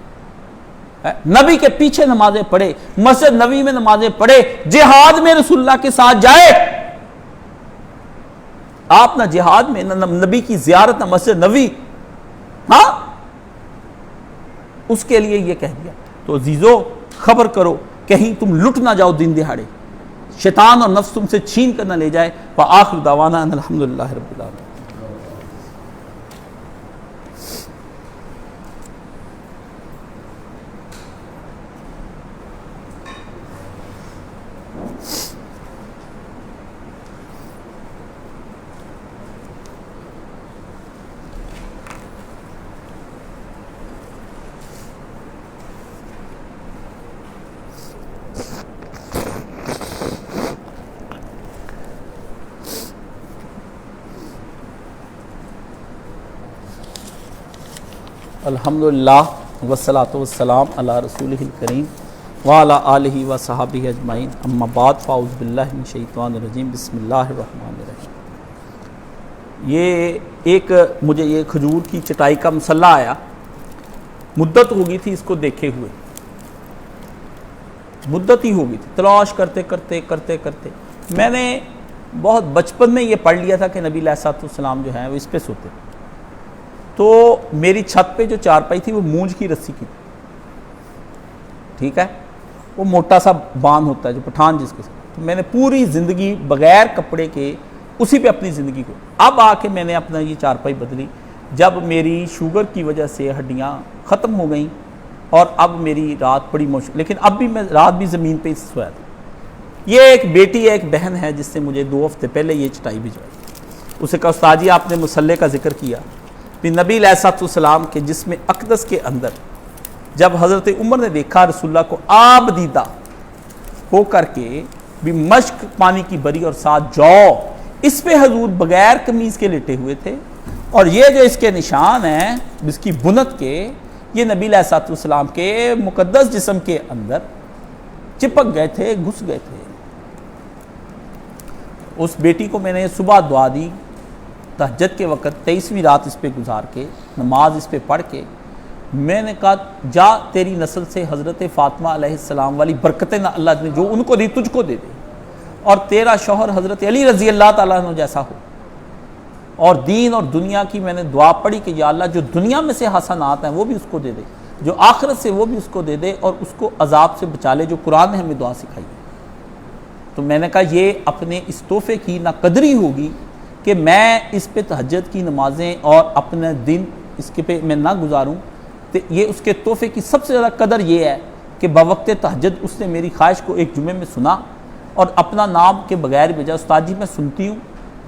نبی کے پیچھے نمازیں پڑھے، مسجد نبی میں نمازیں پڑھے، جہاد میں رسول اللہ کے ساتھ جائے۔ آپ نہ جہاد میں، نہ نبی کی زیارت، نہ مسجد نبی، اس کے لیے یہ کہہ دیا۔ تو عزیزو خبر کرو کہیں تم لٹ نہ جاؤ دن دہاڑے، شیطان اور نفس تم سے چھین کر نہ لے جائے۔ وآخر دعوانا ان الحمدللہ رب العالمین۔ الحمدللہ والصلاۃ والسلام علی رسولہ الکریم وعلی آلہ وصحبہ اجمعین، اما بعد فاعوذ باللہ من الشیطان الرجیم، بسم اللہ الرحمن الرحیم۔ یہ ایک مجھے یہ کھجور کی چٹائی کا مسلح آیا، مدت ہو گئی تھی اس کو دیکھے ہوئے، مدت ہی ہو گئی تھی، تلاش کرتے کرتے میں نے بہت بچپن میں یہ پڑھ لیا تھا کہ نبی علیہ الصلوۃ والسلام جو ہیں وہ اس پہ سوتے. تو میری چھت پہ جو چارپائی تھی وہ مونج کی رسی کی تھی, ٹھیک ہے, وہ موٹا سا باندھ ہوتا ہے جو پٹھان جس کے ساتھ. تو میں نے پوری زندگی بغیر کپڑے کے اسی پہ اپنی زندگی کو, اب آ کے میں نے اپنا یہ چارپائی بدلی جب میری شوگر کی وجہ سے ہڈیاں ختم ہو گئیں اور اب میری رات بڑی مشکل, لیکن اب بھی میں رات بھی زمین پہ ہی سویا تھا. یہ ایک بیٹی ہے, ایک بہن ہے جس سے مجھے 2 ہفتے پہلے یہ چٹائی بھجوائی. اسے کہا استاد جی آپ نے مصلے کا ذکر کیا, پھر نبی علیہ الصلوۃ والسلام کے جسم اقدس کے اندر جب حضرت عمر نے دیکھا رسول اللہ کو آب دیدہ ہو کر کے بھی مشک پانی کی بری اور ساتھ جو اس پہ حضور بغیر قمیض کے لیٹے ہوئے تھے, اور یہ جو اس کے نشان ہیں اس کی بنت کے, یہ نبی علیہ الصلوۃ والسلام کے مقدس جسم کے اندر چپک گئے تھے, گھس گئے تھے. اس بیٹی کو میں نے صبح دعا دی تہجد کے وقت 23ویں رات اس پہ گزار کے نماز اس پہ پڑھ کے میں نے کہا جا تیری نسل سے حضرت فاطمہ علیہ السلام والی برکتیں نہ اللہ نے جو ان کو دی تجھ کو دے دے, اور تیرا شوہر حضرت علی رضی اللہ تعالیٰ عنہ جیسا ہو. اور دین اور دنیا کی میں نے دعا پڑھی کہ یا اللہ جو دنیا میں سے حسنات ہیں وہ بھی اس کو دے دے, جو آخرت سے وہ بھی اس کو دے دے, اور اس کو عذاب سے بچا لے جو قرآن نے ہمیں دعا سکھائی ہے. تو میں نے کہا یہ اپنے اس تحفے کی نہ قدری ہوگی کہ میں اس پہ تہجد کی نمازیں اور اپنے دن اس کے پہ میں نہ گزاروں. تو یہ اس کے تحفے کی سب سے زیادہ قدر یہ ہے کہ بوقت تہجد اس نے میری خواہش کو ایک جمعے میں سنا اور اپنا نام کے بغیر بھیجا, استاد جی میں سنتی ہوں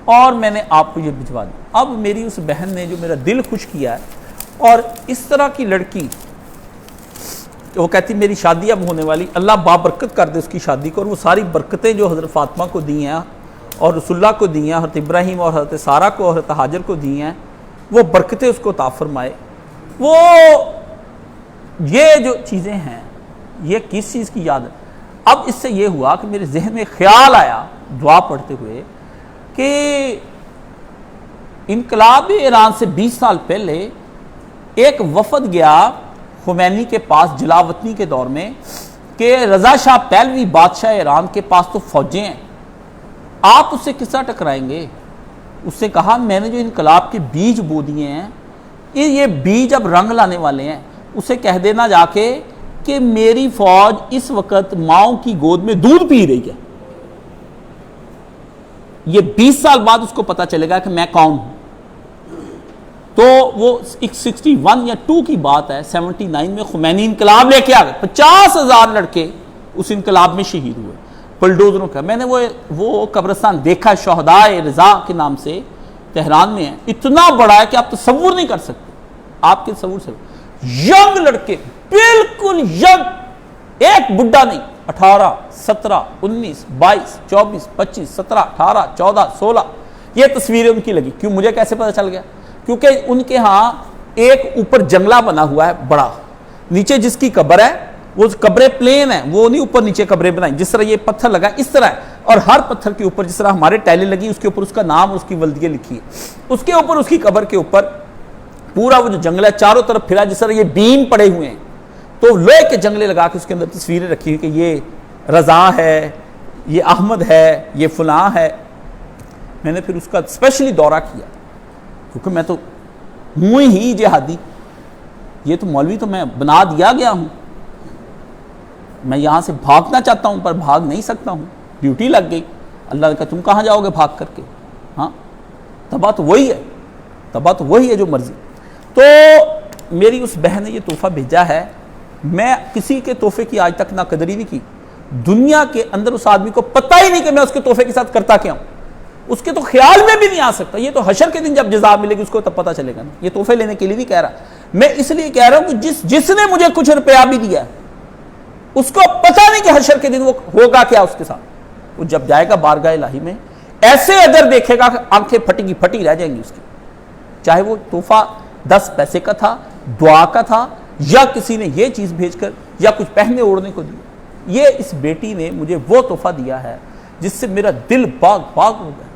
اور میں نے آپ کو یہ بھجوا دیا. اب میری اس بہن نے جو میرا دل خوش کیا ہے, اور اس طرح کی لڑکی وہ کہتی میری شادی اب ہونے والی, اللہ بابرکت کر دے اس کی شادی کو, اور وہ ساری برکتیں جو حضرت فاطمہ کو دی ہیں اور رسول اللہ کو دی ہیں, حضرت ابراہیم اور حضرت سارہ کو, حضرت حاجر کو دی ہیں, وہ برکتیں اس کو عطا فرمائے. وہ یہ جو چیزیں ہیں یہ کس چیز کی یاد ہے. اب اس سے یہ ہوا کہ میرے ذہن میں خیال آیا دعا پڑھتے ہوئے کہ انقلاب ایران سے 20 سال پہلے ایک وفد گیا خمینی کے پاس جلاوطنی کے دور میں کہ رضا شاہ پہلوی بادشاہ ایران کے پاس تو فوجیں ہیں, آپ اس سے کس طرح ٹکرائیں گے. اس سے کہا میں نے جو انقلاب کے بیج بو دیے ہیں یہ بیج اب رنگ لانے والے ہیں, اسے کہہ دینا جا کے کہ میری فوج اس وقت ماؤں کی گود میں دودھ پی رہی ہے. یہ 20 سال بعد اس کو پتا چلے گا کہ میں کون ہوں. تو وہ 61 یا 2 کی بات ہے, 79 میں خمینی انقلاب لے کے آ گئے, 50,000 لڑکے اس انقلاب میں شہید ہوئے بلڈوزروں کا. میں نے وہ قبرستان دیکھا, شہدائے رضا کے نام سے تہران میں ہے, اتنا بڑا ہے کہ آپ تصور نہیں کر سکتے, آپ کے تصور سے. ینگ لڑکے, بالکل ینگ, ایک بڈھا نہیں, 18, 17, 19, 22, 24, 25, 17, 18, 14, 16 یہ تصویریں ان کی لگی. کیوں, مجھے کیسے پتا چل گیا؟ کیونکہ ان کے ہاں ایک اوپر جنگلہ بنا ہوا ہے بڑا, نیچے جس کی قبر ہے وہ قبریں پلین ہیں, وہ نہیں اوپر نیچے قبریں بنائیں جس طرح یہ پتھر لگا اس طرح ہے, اور ہر پتھر کے اوپر جس طرح ہمارے ٹیلیں لگی اس کے اوپر اس کا نام, اس کی ولدیہ لکھی ہے, اس کے اوپر اس کی قبر کے اوپر پورا وہ جو جنگلہ ہے چاروں طرف پھیلا, جس طرح یہ بیم پڑے ہوئے ہیں, تو لوہے کے جنگلے لگا کے اس کے اندر تصویریں رکھی ہوئی کہ یہ رضا ہے, یہ احمد ہے, یہ فلاں ہے. میں نے پھر اس کا اسپیشلی دورہ کیا کیونکہ میں تو ہوں ہی جہادی, یہ تو مولوی تو میں بنا دیا گیا ہوں, میں یہاں سے بھاگنا چاہتا ہوں پر بھاگ نہیں سکتا ہوں, ڈیوٹی لگ گئی. اللہ نے کہا تم کہاں جاؤ گے بھاگ کر کے, ہاں تباہ تو وہی ہے, تباہ تو وہی ہے جو مرضی. تو میری اس بہن نے یہ تحفہ بھیجا ہے, میں کسی کے تحفے کی آج تک نہ قدری نہیں کی. دنیا کے اندر اس آدمی کو پتہ ہی نہیں کہ میں اس کے تحفے کے ساتھ کرتا کیا ہوں, اس کے تو خیال میں بھی نہیں آ سکتا. یہ تو حشر کے دن جب جزا ملے گی اس کو تب پتہ چلے گا. یہ تحفے لینے کے لیے نہیں کہہ رہا, میں اس لیے کہہ رہا ہوں کہ جس نے مجھے کچھ روپیہ بھی دیا اس کو پتہ نہیں کہ حشر کے دن وہ ہوگا کیا اس کے ساتھ. وہ جب جائے گا بارگاہ الہی میں ایسے اجر دیکھے گا کہ آنکھیں پھٹی رہ جائیں گی اس کی, چاہے وہ تحفہ 10 پیسے کا تھا, دعا کا تھا, یا کسی نے یہ چیز بھیج کر یا کچھ پہننے اوڑھنے کو دیا. یہ اس بیٹی نے مجھے وہ تحفہ دیا ہے جس سے میرا دل باغ ہو گیا,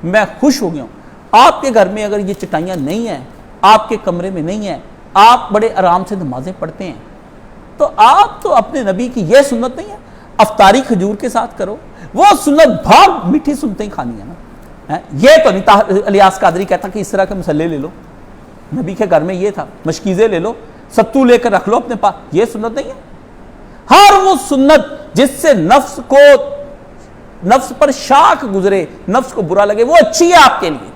میں خوش ہو گیا ہوں. آپ کے گھر میں اگر یہ چٹائیاں نہیں ہیں, آپ کے کمرے میں نہیں ہیں, آپ بڑے آرام سے نمازیں پڑھتے ہیں, تو آپ تو اپنے نبی کی یہ سنت نہیں ہے. افطاری کھجور کے ساتھ کرو، وہ سنت بہت میٹھی سنتیں کھانی ہے نا. یہ تو نہیں الیاس قادری کہتا کہ اس طرح کے مسلے لے لو، نبی کے گھر میں یہ تھا، مشکیزیں لے لو، ستو لے کر رکھ لو اپنے پاس، یہ سنت نہیں ہے. ہر وہ سنت جس سے نفس پر شاک گزرے، نفس کو برا لگے، وہ اچھی ہے آپ کے لیے.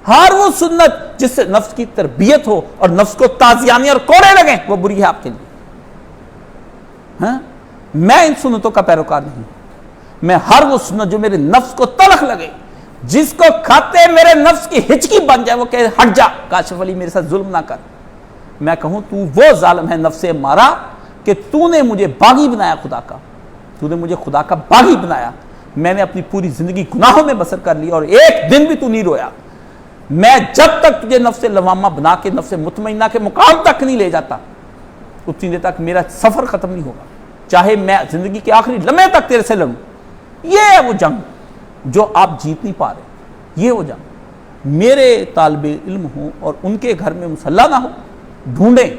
ہر وہ سنت جس سے نفس کی تربیت ہو اور نفس کو تازیانے اور کوڑے لگیں، وہ بری ہے آپ کے لیے. میں ان سنتوں کا پیروکار نہیں. میں ہر وہ سنت جو میرے نفس کو تلخ لگے، جس کو کھاتے میرے نفس کی ہچکی بن جائے، وہ کہے ہٹ جا کاشف علی میرے ساتھ ظلم نہ کر، میں کہوں تو وہ ظالم ہے نفس مارا کہ تو نے مجھے باغی بنایا خدا کا، تو نے مجھے خدا کا باغی بنایا. میں نے اپنی پوری زندگی گناہوں میں بسر کر لی اور ایک دن بھی تو نہیں رویا. میں جب تک تجھے نفس لوامہ بنا کے نفس مطمئنہ کے مقام تک نہیں لے جاتا، اتنی دیر تک میرا سفر ختم نہیں ہوگا، چاہے میں زندگی کے آخری لمحے تک تیرے سے لڑوں. یہ ہے وہ جنگ جو آپ جیت نہیں پا رہے. یہ وہ جنگ. میرے طالب علم ہوں اور ان کے گھر میں مسلح نہ ہو، ڈھونڈیں.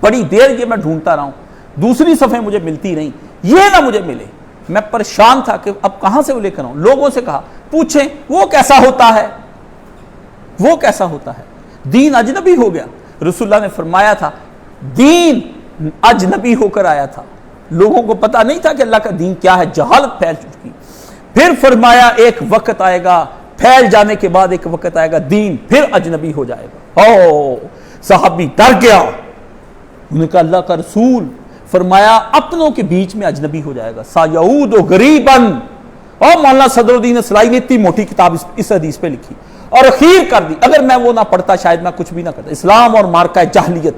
بڑی دیر یہ میں ڈھونڈتا رہا ہوں، دوسری صفحے مجھے ملتی نہیں، یہ نہ مجھے ملے. میں پریشان تھا کہ اب کہاں سے وہ لے کر آؤں. لوگوں سے کہا پوچھیں وہ کیسا ہوتا ہے، وہ کیسا ہوتا ہے. دین اجنبی ہو گیا. رسول اللہ نے فرمایا تھا دین اجنبی ہو کر آیا تھا، لوگوں کو پتا نہیں تھا کہ اللہ کا دین کیا ہے، جہالت پھیل چکی. پھر فرمایا ایک وقت آئے گا، پھیل جانے کے بعد ایک وقت آئے گا دین پھر اجنبی ہو جائے گا. صحابی ڈر گیا. انہوں نے کہا اللہ کا رسول فرمایا اپنوں کے بیچ میں اجنبی ہو جائے گا. سایعود غریباً. اور مولانا صدر الدین اصلاحی نے اتنی موٹی کتاب اس حدیث پہ لکھی اور اخیر کر دی. اگر میں وہ نہ پڑھتا شاید میں کچھ بھی نہ کرتا. اسلام اور مارکہ جاہلیت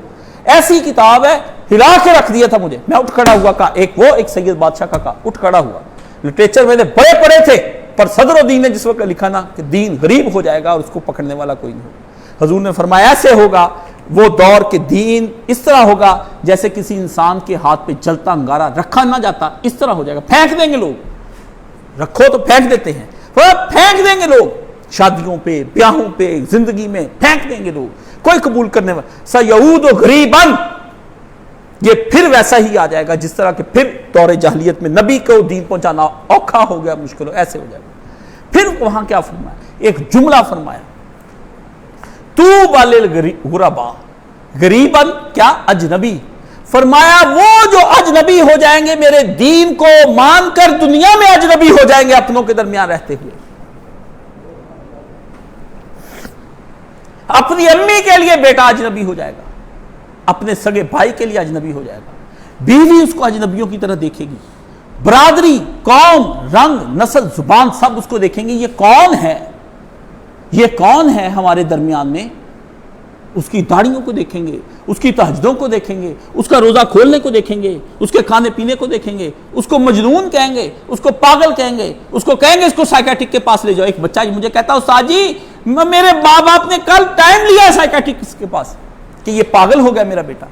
ایسی کتاب ہے، ہلا کے رکھ دیا تھا مجھے. میں اٹھ کھڑا ہوا، کہا ایک سید بادشاہ کا کہا اٹھ کھڑا ہوا. لٹریچر میں نے بڑے پڑھے تھے، پر صدر الدین نے جس وقت لکھا نا کہ دین غریب ہو جائے گا اور اس کو پکڑنے والا کوئی نہیں ہوگا. حضور نے فرمایا ایسے ہوگا وہ دور کے دین اس طرح ہوگا جیسے کسی انسان کے ہاتھ پہ جلتا انگارہ رکھا نہ جاتا، اس طرح ہو جائے گا. پھینک دیں گے لوگ، رکھو تو پھینک دیتے ہیں، پھینک دیں گے لوگ. شادیوں پہ، بیاہوں پہ، زندگی میں پھینک دیں گے لوگ. کوئی قبول کرنے والا. سیعود و غریباً. یہ پھر ویسا ہی آ جائے گا جس طرح کہ پھر دور جاہلیت میں نبی کو دین پہنچانا اوکھا ہو گیا، مشکل ہو، ایسے ہو جائے گا. پھر وہاں کیا فرمایا؟ ایک جملہ فرمایا طوبی للغرباء. غریباً کیا؟ اجنبی. فرمایا وہ جو اجنبی ہو جائیں گے میرے دین کو مان کر، دنیا میں اجنبی ہو جائیں گے اپنوں کے درمیان رہتے ہوئے. اپنی امی کے لیے بیٹا اجنبی ہو جائے گا، اپنے سگے بھائی کے لیے اجنبی ہو جائے گا، بیوی اس کو اجنبیوں کی طرح دیکھے گی، برادری، قوم، رنگ، نسل، زبان سب اس کو دیکھیں گے. یہ کون ہے؟ یہ کون ہے ہمارے درمیان میں؟ اس کی داڑھیوں کو دیکھیں گے، اس کی تہجدوں کو دیکھیں گے، اس کا روزہ کھولنے کو دیکھیں گے، اس کے کھانے پینے کو دیکھیں گے، اس کو مجنون کہیں گے، اس کو پاگل کہیں گے، اس کو کہیں گے اس کو سائیکیٹرک کے پاس لے جاؤ. ایک بچہ مجھے کہتا استاد جی میرے ماں باپ نے کل ٹائم لیا سائیکیٹرک کے پاس کہ یہ پاگل ہو گیا میرا بیٹا.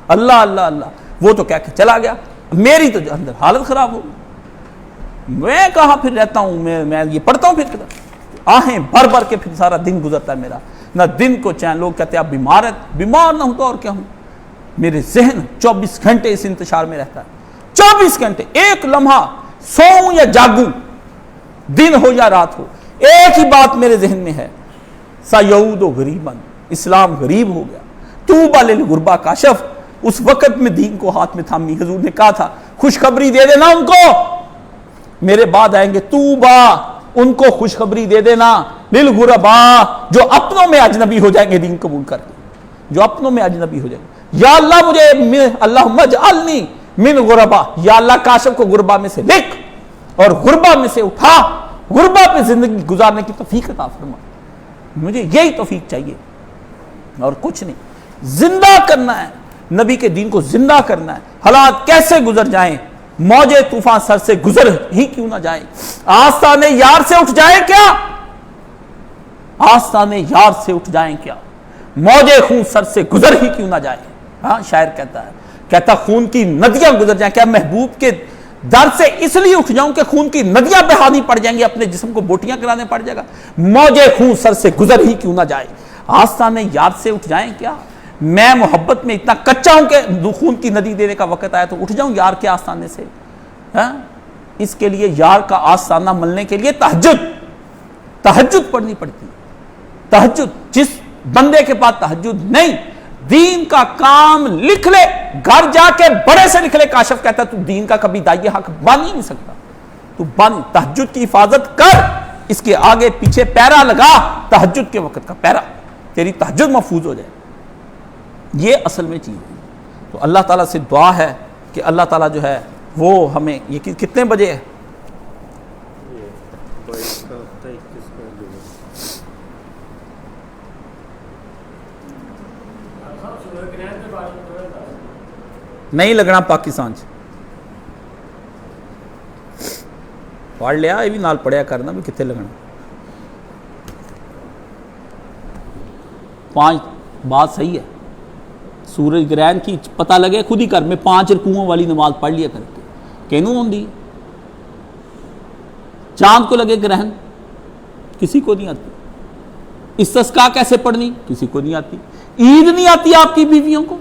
اللہ اللہ اللہ. وہ تو کہہ کے چلا گیا، میری تو اندر حالت خراب ہو گئی. میں کہاں پھر رہتا ہوں، میں یہ پڑھتا ہوں، پھر آہیں بھر بھر کے پھر سارا دن گزرتا ہے میرا، نہ دن کو چین. لوگ کہتے ہیں آپ بیمار ہیں، بیمار نہ ہوں تو اور کیا ہوں. میرے ذہن 24 گھنٹے اس انتشار میں رہتا ہے. 24 گھنٹے، ایک لمحہ سوؤں یا جاگوں، دن ہو یا رات ہو، ایک ہی بات میرے ذہن میں ہے، سیعود و غریباً. اسلام غریب ہو گیا. طوبی للغرباء. کاشف اس وقت میں دین کو ہاتھ میں تھامی. حضور نے کہا تھا خوشخبری دے دینا ان کو، میرے بعد آئیں گے طوبی، ان کو خوشخبری دے دینا للغرباء جو اپنوں میں اجنبی ہو جائیں گے دین قبول کر کے، جو اپنوں میں اجنبی ہو جائیں گے. یا اللہ مجھے اللہم اجعلنی من غرباء، یا اللہ کاشف کو غربا میں سے لکھ اور غربا میں سے اٹھا، غربا پہ زندگی گزارنے کی توفیق عطا فرما. مجھے یہی توفیق چاہیے اور کچھ نہیں. زندہ کرنا ہے نبی کے دین کو، زندہ کرنا ہے. حالات کیسے گزر جائیں، موجے طوفان سر سے گزر ہی کیوں نہ جائیں، آستانے یار سے اٹھ جائیں کیا، آستانے یار سے اٹھ جائیں کیا، موجے خون سر سے گزر ہی کیوں نہ جائیں. ہاں شاعر کہتا خون کی ندیاں گزر جائیں، کیا محبوب کے در سے اس لیے اٹھ جاؤں کہ خون کی ندیاں بہانی پڑ جائیں گی، اپنے جسم کو بوٹیاں کرانے پڑ جائے گا. موجے خون سر سے گزر ہی کیوں نہ جائے، آستانے یار سے اٹھ جائیں کیا. میں محبت میں اتنا کچا ہوں کہ خون کی ندی دینے کا وقت آیا تو اٹھ جاؤں یار کے آستانے سے. ہاں اس کے لیے یار کا آستانہ ملنے کے لیے تہجد پڑھنی پڑتی ہے. تہجد جس بندے کے پاس تہجد نہیں، دین کا کام لکھ لے، گھر جا کے بڑے سے لکھ لے. کاشف کہتا ہے تو دین کا کبھی دائی حق بن ہی نہیں سکتا. تو بن تہجد کی حفاظت کر، اس کے آگے پیچھے پیرا لگا، تہجد کے وقت کا پیرا، تیری تہجد محفوظ ہو جائے. یہ اصل میں چیز ہے. تو اللہ تعالیٰ سے دعا ہے کہ اللہ تعالیٰ جو ہے وہ ہمیں، یہ کتنے بجے ہے؟ نہیں لگنا پاکستان سے پڑھ لیا، یہ بھی نال پڑھیا کرنا بھی کتنے لگنا. 5 بات صحیح ہے. سورج گرہن کی پتہ لگے خود ہی کر میں 5 رکوعوں والی نماز پڑھ لیا کرتے کینوں ہوندی. چاند کو لگے گرہن کسی کو نہیں آتی. استسقاء کیسے پڑھنی کسی کو نہیں آتی. عید نہیں آتی آپ کی بیویوں کو.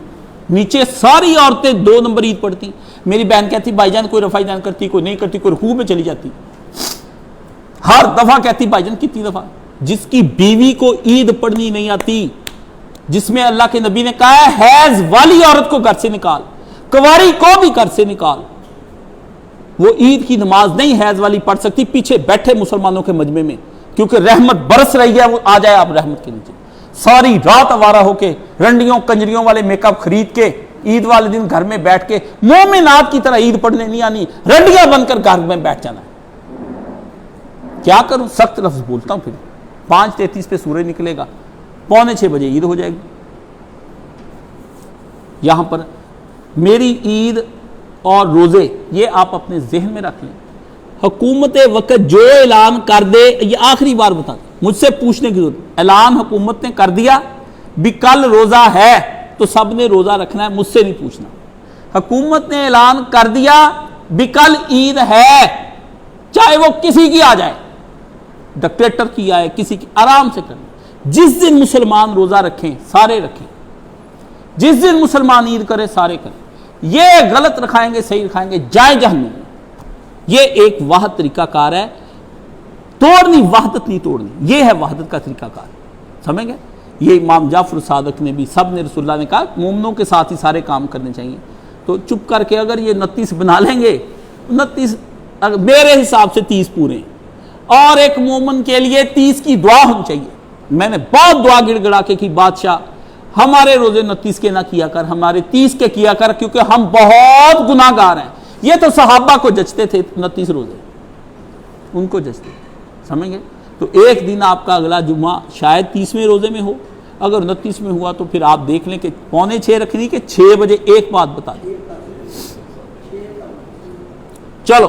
نیچے ساری عورتیں 2 نمبر عید پڑھتی. میری بہن کہتی بھائی جان کوئی رفع دان کرتی، کوئی نہیں کرتی، کوئی رکوع میں چلی جاتی. ہر دفعہ کہتی بھائی جان کتنی دفعہ. جس کی بیوی کو عید پڑھنی نہیں آتی، جس میں اللہ کے نبی نے کہا ہے حیض والی عورت کو گھر سے نکال، کنواری کو بھی گھر سے نکال، وہ عید کی نماز نہیں حیض والی پڑھ سکتی. پیچھے بیٹھے مسلمانوں کے مجمع میں، کیونکہ رحمت برس رہی ہے، وہ آ جائے آپ رحمت کے نیچے. ساری رات آوارہ ہو کے رنڈیوں کنجریوں والے میک اپ خرید کے عید والے دن گھر میں بیٹھ کے مومنات کی طرح عید پڑھنے نہیں آنی، رنڈیاں بن کر گھر میں بیٹھ جانا. کیا کروں، سخت لفظ بولتا ہوں. پھر 5:33 پہ سورج نکلے گا، 5:45 بجے عید ہو جائے گی. یہاں پر میری عید اور روزے یہ آپ اپنے ذہن میں رکھ لیں. حکومت وقت جو اعلان کر دے، یہ آخری بار بتا دیں، مجھ سے پوچھنے کی ضرورت. اعلان حکومت نے کر دیا بھی کل روزہ ہے تو سب نے روزہ رکھنا ہے، مجھ سے نہیں پوچھنا. حکومت نے اعلان کر دیا بھی کل عید ہے، چاہے وہ کسی کی آ جائے، ڈکٹیٹر کی آئے، کسی کی، آرام سے کریں. جس دن مسلمان روزہ رکھیں سارے رکھیں، جس دن مسلمان عید کرے سارے کریں. یہ غلط رکھائیں گے صحیح رکھائیں گے جائے جہنم. یہ ایک واحد طریقہ کار ہے. توڑنی وحدت نہیں توڑنی، یہ ہے وحدت کا طریقہ کار. سمجھ گئے؟ یہ امام جعفر صادق نے بھی، سب نے، رسول اللہ نے کہا مومنوں کے ساتھ ہی سارے کام کرنے چاہیے. تو چپ کر کے اگر یہ 29 بنا لیں گے، 29 میرے حساب سے 30 پورے ہیں. اور ایک مومن کے لیے 30 کی دعا ہونی چاہیے. میں نے بہت دعا گڑ گڑا کے کی، بادشاہ ہمارے روزے 29 کے نہ کیا کر، ہمارے 30 کے کیا کر، کیونکہ ہم بہت گناہ گار ہیں. یہ تو صحابہ کو جچتے تھے 29 روزے، ان کو جچتے تھے. سمجھ گئے؟ تو ایک دن آپ کا اگلا جمعہ شاید 30ویں روزے میں ہو، اگر 29 میں ہوا تو پھر آپ دیکھ لیں کہ 5:45 رکھنی کہ 6 بجے. ایک بات بتا دیں، چلو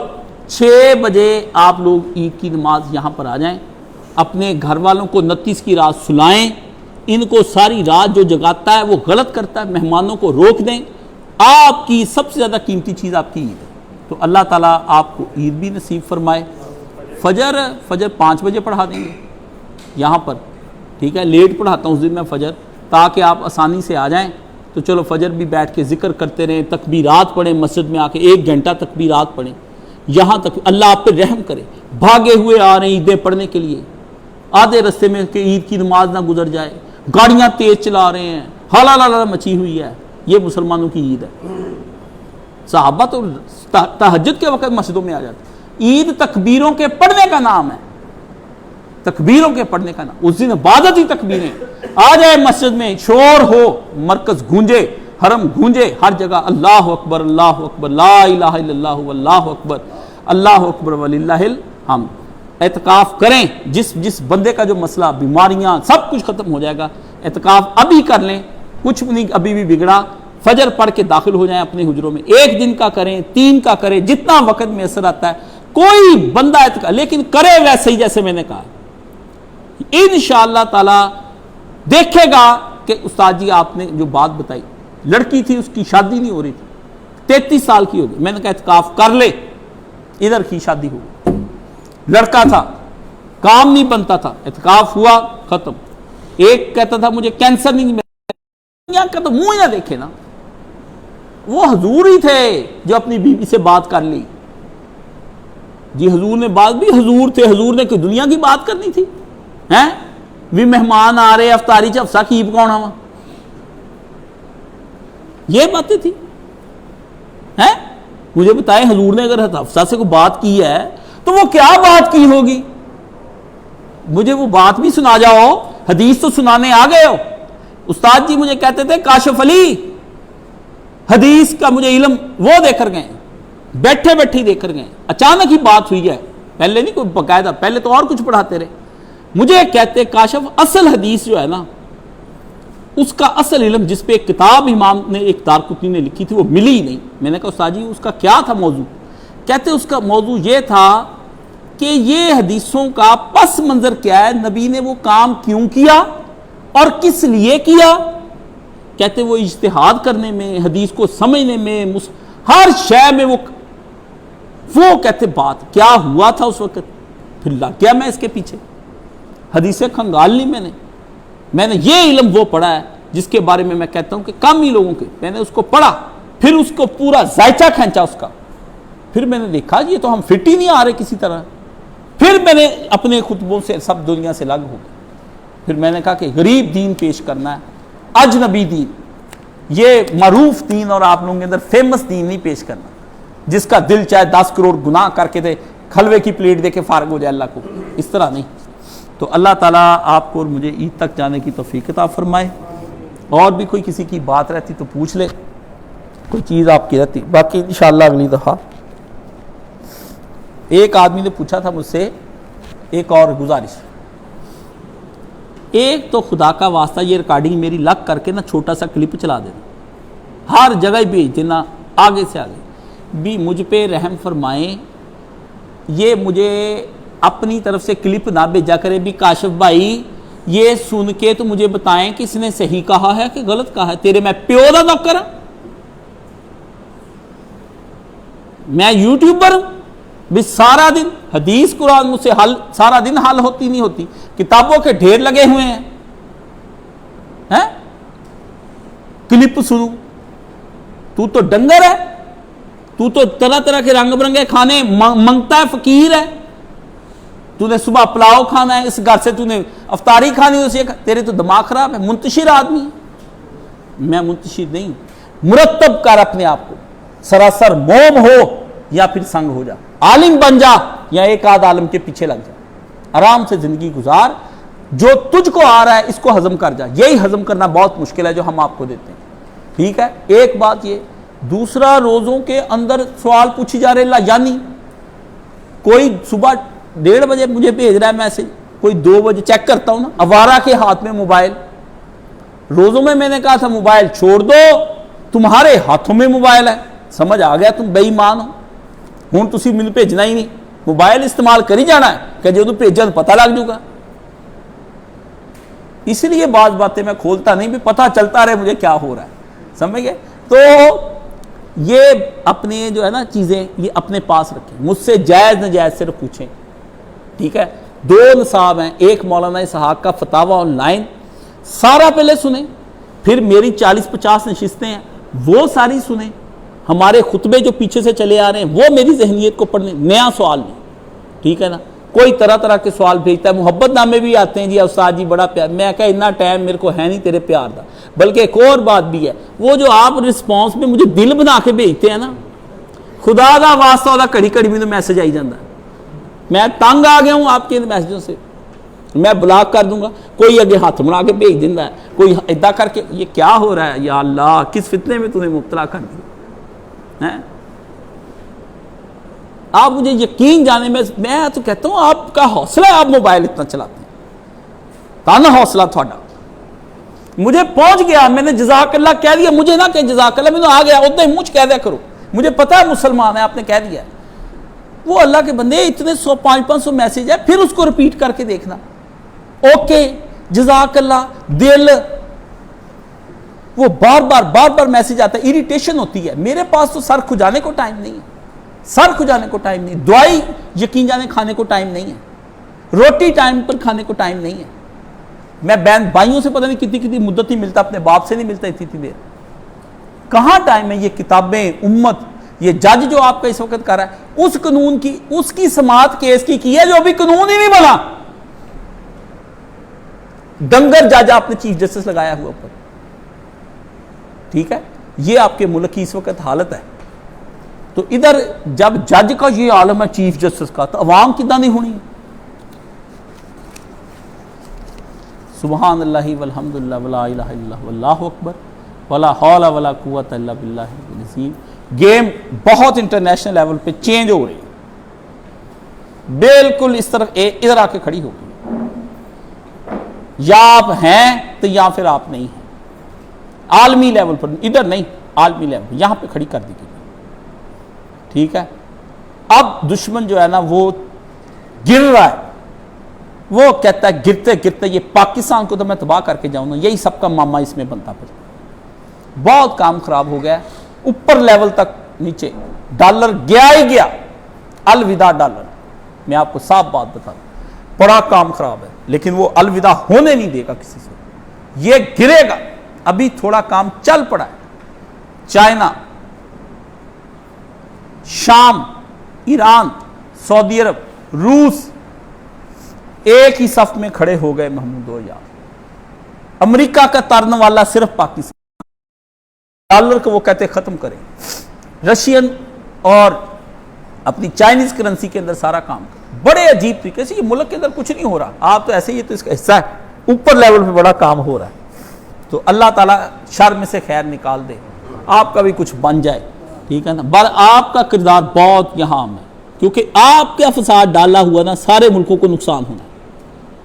6 بجے آپ لوگ عید کی نماز یہاں پر آ جائیں. اپنے گھر والوں کو 29 کی رات سلائیں. ان کو ساری رات جو جگاتا ہے وہ غلط کرتا ہے. مہمانوں کو روک دیں. آپ کی سب سے زیادہ قیمتی چیز آپ کی عید ہے. تو اللہ تعالیٰ آپ کو عید بھی نصیب فرمائے. فجر 5 بجے پڑھا دیں گے یہاں پر، ٹھیک ہے؟ لیٹ پڑھاتا ہوں اس دن میں فجر، تاکہ آپ آسانی سے آ جائیں. تو چلو فجر بھی بیٹھ کے ذکر کرتے رہیں، تکبیرات پڑھیں، مسجد میں آ کے 1 گھنٹہ تکبیرات پڑھیں، یہاں تک اللہ آپ پہ رحم کرے. بھاگے ہوئے آ رہے ہیں عیدیں پڑھنے کے لیے، آدھے رستے میں کہ عید کی نماز نہ گزر جائے، گاڑیاں تیز چلا رہے ہیں، ہلا مچی ہوئی ہے. یہ مسلمانوں کی عید ہے. صحابہ تو تہجد کے وقت مسجدوں میں آ جاتے. عید تکبیروں کے پڑھنے کا نام ہے، تکبیروں کے پڑھنے کا نام. اس دن عبادت ہی تکبیریں. آ جائے مسجد میں، شور ہو، مرکز گونجے، حرم گونجے، ہر جگہ اللہ اکبر اللہ اکبر لا الہ الا اللہ واللہ اکبر اللہ اکبر وللہ الحمد. اعتکاف کریں. جس بندے کا جو مسئلہ، بیماریاں، سب کچھ ختم ہو جائے گا. اعتکاف ابھی کر لیں، کچھ نہیں ابھی بھی بگڑا. فجر پڑھ کے داخل ہو جائیں اپنے حجروں میں. 1 دن کا کریں، 3 کا کریں، جتنا وقت میسر آتا ہے. کوئی بندہ اعتکاف لیکن کرے ویسے ہی جیسے میں نے کہا. انشاءاللہ تعالی دیکھے گا کہ استاد جی آپ نے جو بات بتائی، لڑکی تھی اس کی شادی نہیں ہو رہی تھی، 33 سال کی ہو گئی. میں نے کہا اعتکاف کر لے، ادھر کی شادی ہو گئی. لڑکا تھا، کام نہیں بنتا تھا، اعتکاف ہوا، ختم. ایک کہتا تھا مجھے کینسر نہیں، کا تو منہ نہ دیکھے نا. وہ حضور ہی تھے جو اپنی بیوی سے بات کر لی. جی حضور نے بات بھی حضور تھے، حضور نے کوئی دنیا کی بات کرنی تھی ہیں؟ بھی مہمان آ رہے افطاری چ افسا کی پکاؤنا وا، یہ باتیں تھی ہیں؟ مجھے بتائیں حضور نے اگر حفصہ سے کوئی بات کی ہے تو وہ کیا بات کی ہوگی؟ مجھے وہ بات بھی سنا جاؤ، حدیث تو سنانے آ گئے ہو۔ استاد جی مجھے کہتے تھے کاشف علی حدیث کا مجھے علم وہ دے کر گئے، بیٹھے بیٹھے دے کر گئے، اچانک ہی بات ہوئی ہے، پہلے نہیں کوئی باقاعدہ، پہلے تو اور کچھ پڑھاتے رہے۔ مجھے کہتے کاشف اصل حدیث جو ہے نا، اس کا اصل علم جس پہ ایک کتاب امام نے ایک دارقطنی نے لکھی تھی وہ ملی نہیں۔ میں نے کہا استاد جی اس کا کیا تھا موضوع؟ کہتے اس کا موضوع یہ تھا کہ یہ حدیثوں کا پس منظر کیا ہے، نبی نے وہ کام کیوں کیا اور کس لیے کیا۔ کہتے وہ اجتہاد کرنے میں، حدیث کو سمجھنے میں، ہر شے میں وہ کہتے بات کیا ہوا تھا اس وقت، پھر لگ گیا میں اس کے پیچھے، حدیثیں کھنگال لی میں نے یہ علم وہ پڑھا ہے جس کے بارے میں کہتا ہوں کہ کم ہی لوگوں کے، میں نے اس کو پڑھا، پھر اس کو پورا ذائچہ کھینچا اس کا، پھر میں نے دیکھا یہ تو ہم فٹ ہی نہیں آ رہے کسی طرح، پھر میں نے اپنے خطبوں سے سب دنیا سے الگ ہو گیا، پھر میں نے کہا کہ غریب دین پیش کرنا ہے، اجنبی دین، یہ معروف دین اور آپ لوگوں کے اندر فیمس دین نہیں پیش کرنا، جس کا دل چاہے 10 کروڑ گناہ کر کے دے، کھلوے کی پلیٹ دے کے فارغ ہو جائے اللہ کو، اس طرح نہیں۔ تو اللہ تعالیٰ آپ کو اور مجھے عید تک جانے کی توفیق عطا فرمائے، اور بھی کوئی کسی کی بات رہتی تو پوچھ لے، کوئی چیز آپ کی رہتی، باقی انشاءاللہ اگلی دفعہ۔ ایک آدمی نے پوچھا تھا مجھ سے ایک اور گزارش، ایک تو خدا کا واسطہ یہ ریکارڈنگ میری لگ کر کے نا چھوٹا سا کلپ چلا دینا، ہر جگہ بھیج دینا آگے سے آگے، بھی مجھ پہ رحم فرمائیں، یہ مجھے اپنی طرف سے کلپ نہ بھیجا کرے، بھی کاشف بھائی یہ سن کے تو مجھے بتائیں کس نے صحیح کہا ہے کہ غلط کہا ہے، تیرے میں پیو دا نوکر ہوں، میں یوٹیوبر ہوں، بھی سارا دن حدیث قرآن مجھ سے حل، سارا دن حل ہوتی نہیں ہوتی، کتابوں کے ڈھیر لگے ہوئے ہیں، کلپ سنوں، تو ڈنگر ہے، تو طرح طرح کے رنگ برنگے کھانے منگتا ہے، فقیر ہے، تو نے صبح پلاؤ کھانا ہے، اس گھر سے تو نے افطاری کھانی ہے، تیرے تو دماغ خراب ہے، منتشر آدمی ہے۔ میں منتشر نہیں، مرتب کر اپنے آپ کو، سراسر موم ہو یا پھر سنگ ہو جا، عالم بن جا یا ایک آدھ عالم کے پیچھے لگ جا، آرام سے زندگی گزار، جو تجھ کو آ رہا ہے اس کو ہضم کر جا، یہی ہضم کرنا بہت مشکل ہے جو ہم آپ کو دیتے ہیں، ٹھیک ہے۔ ایک بات یہ، دوسرا روزوں کے اندر سوال پوچھی جا رہے یعنی کوئی صبح 1:30 بجے مجھے بھیج رہا ہے میسج، کوئی 2 بجے چیک کرتا ہوں نا، آوارہ کے ہاتھ میں موبائل، روزوں میں نے کہا تھا موبائل چھوڑ دو، تمہارے ہاتھوں میں موبائل ہے، سمجھ آ گیا تم بے ایمان ہو، ہوں تسی مجھے بھیجنا ہی نہیں، موبائل استعمال کری جانا ہے کہ جو تو بھیجا تو پتہ لگ جائے گا، اس لیے بعض باتیں میں کھولتا نہیں، بھی پتہ چلتا رہے مجھے کیا ہو رہا ہے، سمجھ گئے؟ تو یہ اپنے جو ہے نا چیزیں یہ اپنے پاس رکھیں، مجھ سے جائز ناجائز صرف پوچھیں، ٹھیک ہے۔ 2 نصاب ہیں، ایک مولانا اسحاق کا فتاوی آن لائن، سارا پہلے سنیں، پھر میری 40-50 نشستیں ہیں وہ ساری سنیں، ہمارے خطبے جو پیچھے سے چلے آ رہے ہیں وہ میری ذہنیت کو پڑھنے، نیا سوال نہیں، ٹھیک ہے نا۔ کوئی طرح طرح کے سوال بھیجتا ہے، محبت نامے بھی آتے ہیں، جی استاد جی بڑا پیار، میں کہا اتنا ٹائم میرے کو ہے نہیں تیرے پیار دا، بلکہ ایک اور بات بھی ہے، وہ جو آپ رسپانس میں مجھے دل بنا کے بھیجتے ہیں نا، خدا دا واسطہ ہوتا کڑی کڑی میں تو میسج آئی جاتا ہے، میں تنگ آ گیا ہوں آپ کے میسجوں سے، میں بلاک کر دوں گا، کوئی اگے ہاتھ بنا کے بھیج دینا ہے، کوئی ادا کر کے، یہ کیا ہو رہا ہے یا اللہ، کس فتنے میں تمہیں مبتلا کر دیا ہے؟ آپ مجھے یقین جانے میں تو کہتا ہوں آپ کا حوصلہ ہے، آپ موبائل اتنا چلاتے ہیں، تانا حوصلہ تھوڑا، مجھے پہنچ گیا، میں نے جزاک اللہ کہہ دیا، مجھے نہ کہ جزاک اللہ، میں تو آ گیا اتنا ہی مجھ کہہ دیا کرو، مجھے پتا ہے مسلمان ہے، آپ نے کہہ دیا، وہ اللہ کے بندے اتنے 100-500 میسج ہے، پھر اس کو ریپیٹ کر کے دیکھنا، اوکے جزاک اللہ، دل، وہ بار بار میسج آتا ہے، اریٹیشن ہوتی ہے، میرے پاس تو سر کھجانے کو ٹائم نہیں ہے، سر کھجانے کو ٹائم نہیں، دعائی یقین جانے کھانے کو ٹائم نہیں ہے، روٹی ٹائم پر کھانے کو ٹائم نہیں ہے، میں بہن بھائیوں سے پتہ نہیں کتنی مدت نہیں ملتا، اپنے باپ سے نہیں ملتا اتنی دیر، کہاں ٹائم ہے یہ کتابیں، امت، یہ جج جو آپ کا اس وقت کر رہا ہے اس قانون کی اس کی سماعت کیس کی ہے جو ابھی قانون ہی نہیں بنا. ڈنگر جج آپ نے چیف جسٹس لگایا ہوا اوپر. ٹھیک ہے, یہ آپ کے ملک کی اس وقت حالت ہے. تو ادھر جب جج کا یہ عالم ہے چیف جسٹس کا, تو عوام کدھر نہیں ہونی. سبحان اللہ والحمد للہ ولا الہ الا اللہ واللہ اکبر ولا حول ولا قوت الا باللہ العظیم. گیم بہت انٹرنیشنل لیول پہ چینج ہو رہی ہے, بالکل اس طرف ادھر آ کے کھڑی ہو گئی. یا آپ ہیں تو یا پھر آپ نہیں ہیں. عالمی لیول پر, ادھر نہیں, عالمی لیول یہاں پہ کھڑی کر دی گئی. ٹھیک ہے, اب دشمن جو ہے نا وہ گر رہا ہے. وہ کہتا ہے گرتے گرتے یہ پاکستان کو تو میں تباہ کر کے جاؤں گا. یہی سب کا ماما اس میں بنتا پھر. بہت کام خراب ہو گیا, اوپر لیول تک نیچے ڈالر گیا ہی گیا. الوداع ڈالر. میں آپ کو صاف بات بتا دوں, بڑا کام خراب ہے, لیکن وہ الوداع ہونے نہیں دے گا کسی سے. یہ گرے گا. ابھی تھوڑا کام چل پڑا ہے. چائنا, شام, ایران, سعودی عرب, روس ایک ہی صف میں کھڑے ہو گئے محمود و یار. امریکہ کا تارنے والا صرف پاکستان. ڈالر کو وہ کہتے ختم کریں. رشین اور اپنی چائنیز کرنسی کے اندر سارا کام کریں. بڑے عجیب طریقے سے. یہ ملک کے اندر کچھ نہیں ہو رہا, آپ تو ایسے ہی تو اس کا حصہ ہے. اوپر لیول پہ بڑا کام ہو رہا ہے. تو اللہ تعالیٰ شر میں سے خیر نکال دے, آپ کا بھی کچھ بن جائے. ٹھیک ہے نا. بل آپ کا کردار بہت یہاں ہے, کیونکہ آپ کا فساد ڈالا ہوا نا سارے ملکوں کو نقصان ہونا.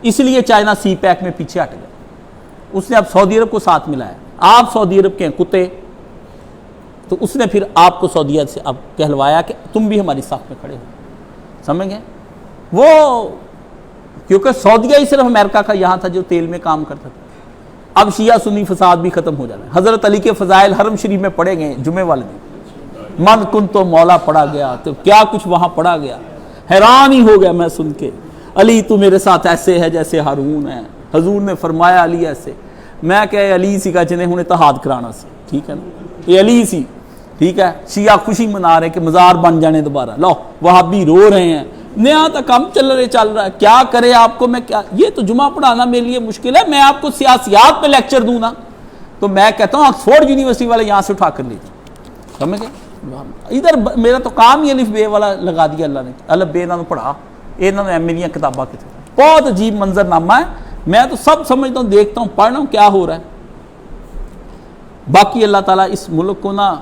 اس لیے چائنا سی پیک میں پیچھے ہٹ گیا. اس نے اب سعودی عرب کو ساتھ ملایا. آپ سعودی عرب کے ہیں کتے, تو اس نے پھر آپ کو سعودیہ سے اب کہلوایا کہ تم بھی ہماری صف میں کھڑے ہو. سمجھ گئے. وہ کیونکہ سعودیہ ہی صرف امریکہ کا یہاں تھا جو تیل میں کام کرتا تھا. اب شیعہ سنی فساد بھی ختم ہو جانا ہے. حضرت علی کے فضائل حرم شریف میں پڑھے گئے جمعے والے دن. من کن تو مولا پڑھا گیا, تو کیا کچھ وہاں پڑھا گیا. حیران ہی ہو گیا میں سن کے. علی تو میرے ساتھ ایسے ہے جیسے ہارون ہے. حضور نے فرمایا علی ایسے. میں کہ علی سی کا جنہیں انہیں اتحاد کرانا سی. ٹھیک ہے نا, یہ علی سی. ٹھیک ہے, شیعہ خوشی منا رہے کہ مزار بن جانے دوبارہ. لو وہابی رو رہے ہیں, نیا تک کم چل رہا ہے. کیا کرے آپ کو میں, کیا یہ تو جمعہ پڑھانا میرے لیے مشکل ہے. میں آپ کو سیاسیات پہ لیکچر دوں نا, تو میں کہتا ہوں آکسفورڈ یونیورسٹی والے یہاں سے اٹھا کر لیجیے. سمجھ گئے. ادھر میرا تو کام ہی الف بے والا لگا دیا اللہ نے. الف بے انہوں نے پڑھا, انہوں نے میری کتاباں کی. بہت عجیب منظر نامہ ہے. میں تو سب سمجھتا ہوں, دیکھتا ہوں, پڑھ رہا ہوں کیا ہو رہا ہے. باقی اللہ تعالیٰ اس ملک کو نا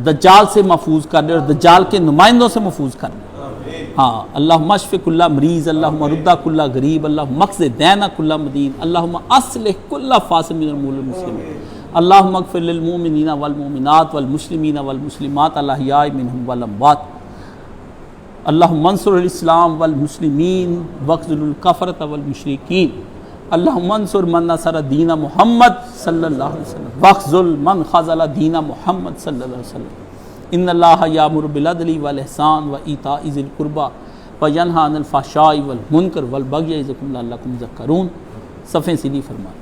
دجال سے محفوظ کر دے اور دجال کے نمائندوں سے محفوظ کر دے. ہاں, اللہم اشف کل مریض, اللہم ردہ کل غریب, اللہم مقض دین کل مدین, اللہم اصلح کل فاسد من امور المسلمین, اللہم اغفر للمؤمنین والمؤمنات والمسلمین والمسلمات الاحیاء منہم والاموات, اللہم انصر الاسلام والمسلمین واخذل الکفرۃ والمشرکین, اللہم انصر من نصر دین محمد صلی اللہ علیہ وسلم واخذل من خذل دین محمد صلی اللہ علیہ وسلم. ان اللہ یامر بالعدل والاحسان وایتاء ذی القربی وینہی عن الفحشاء والمنکر والبغی یعظکم لعلکم تذکرون. صفحے سیدھی فرمائیں.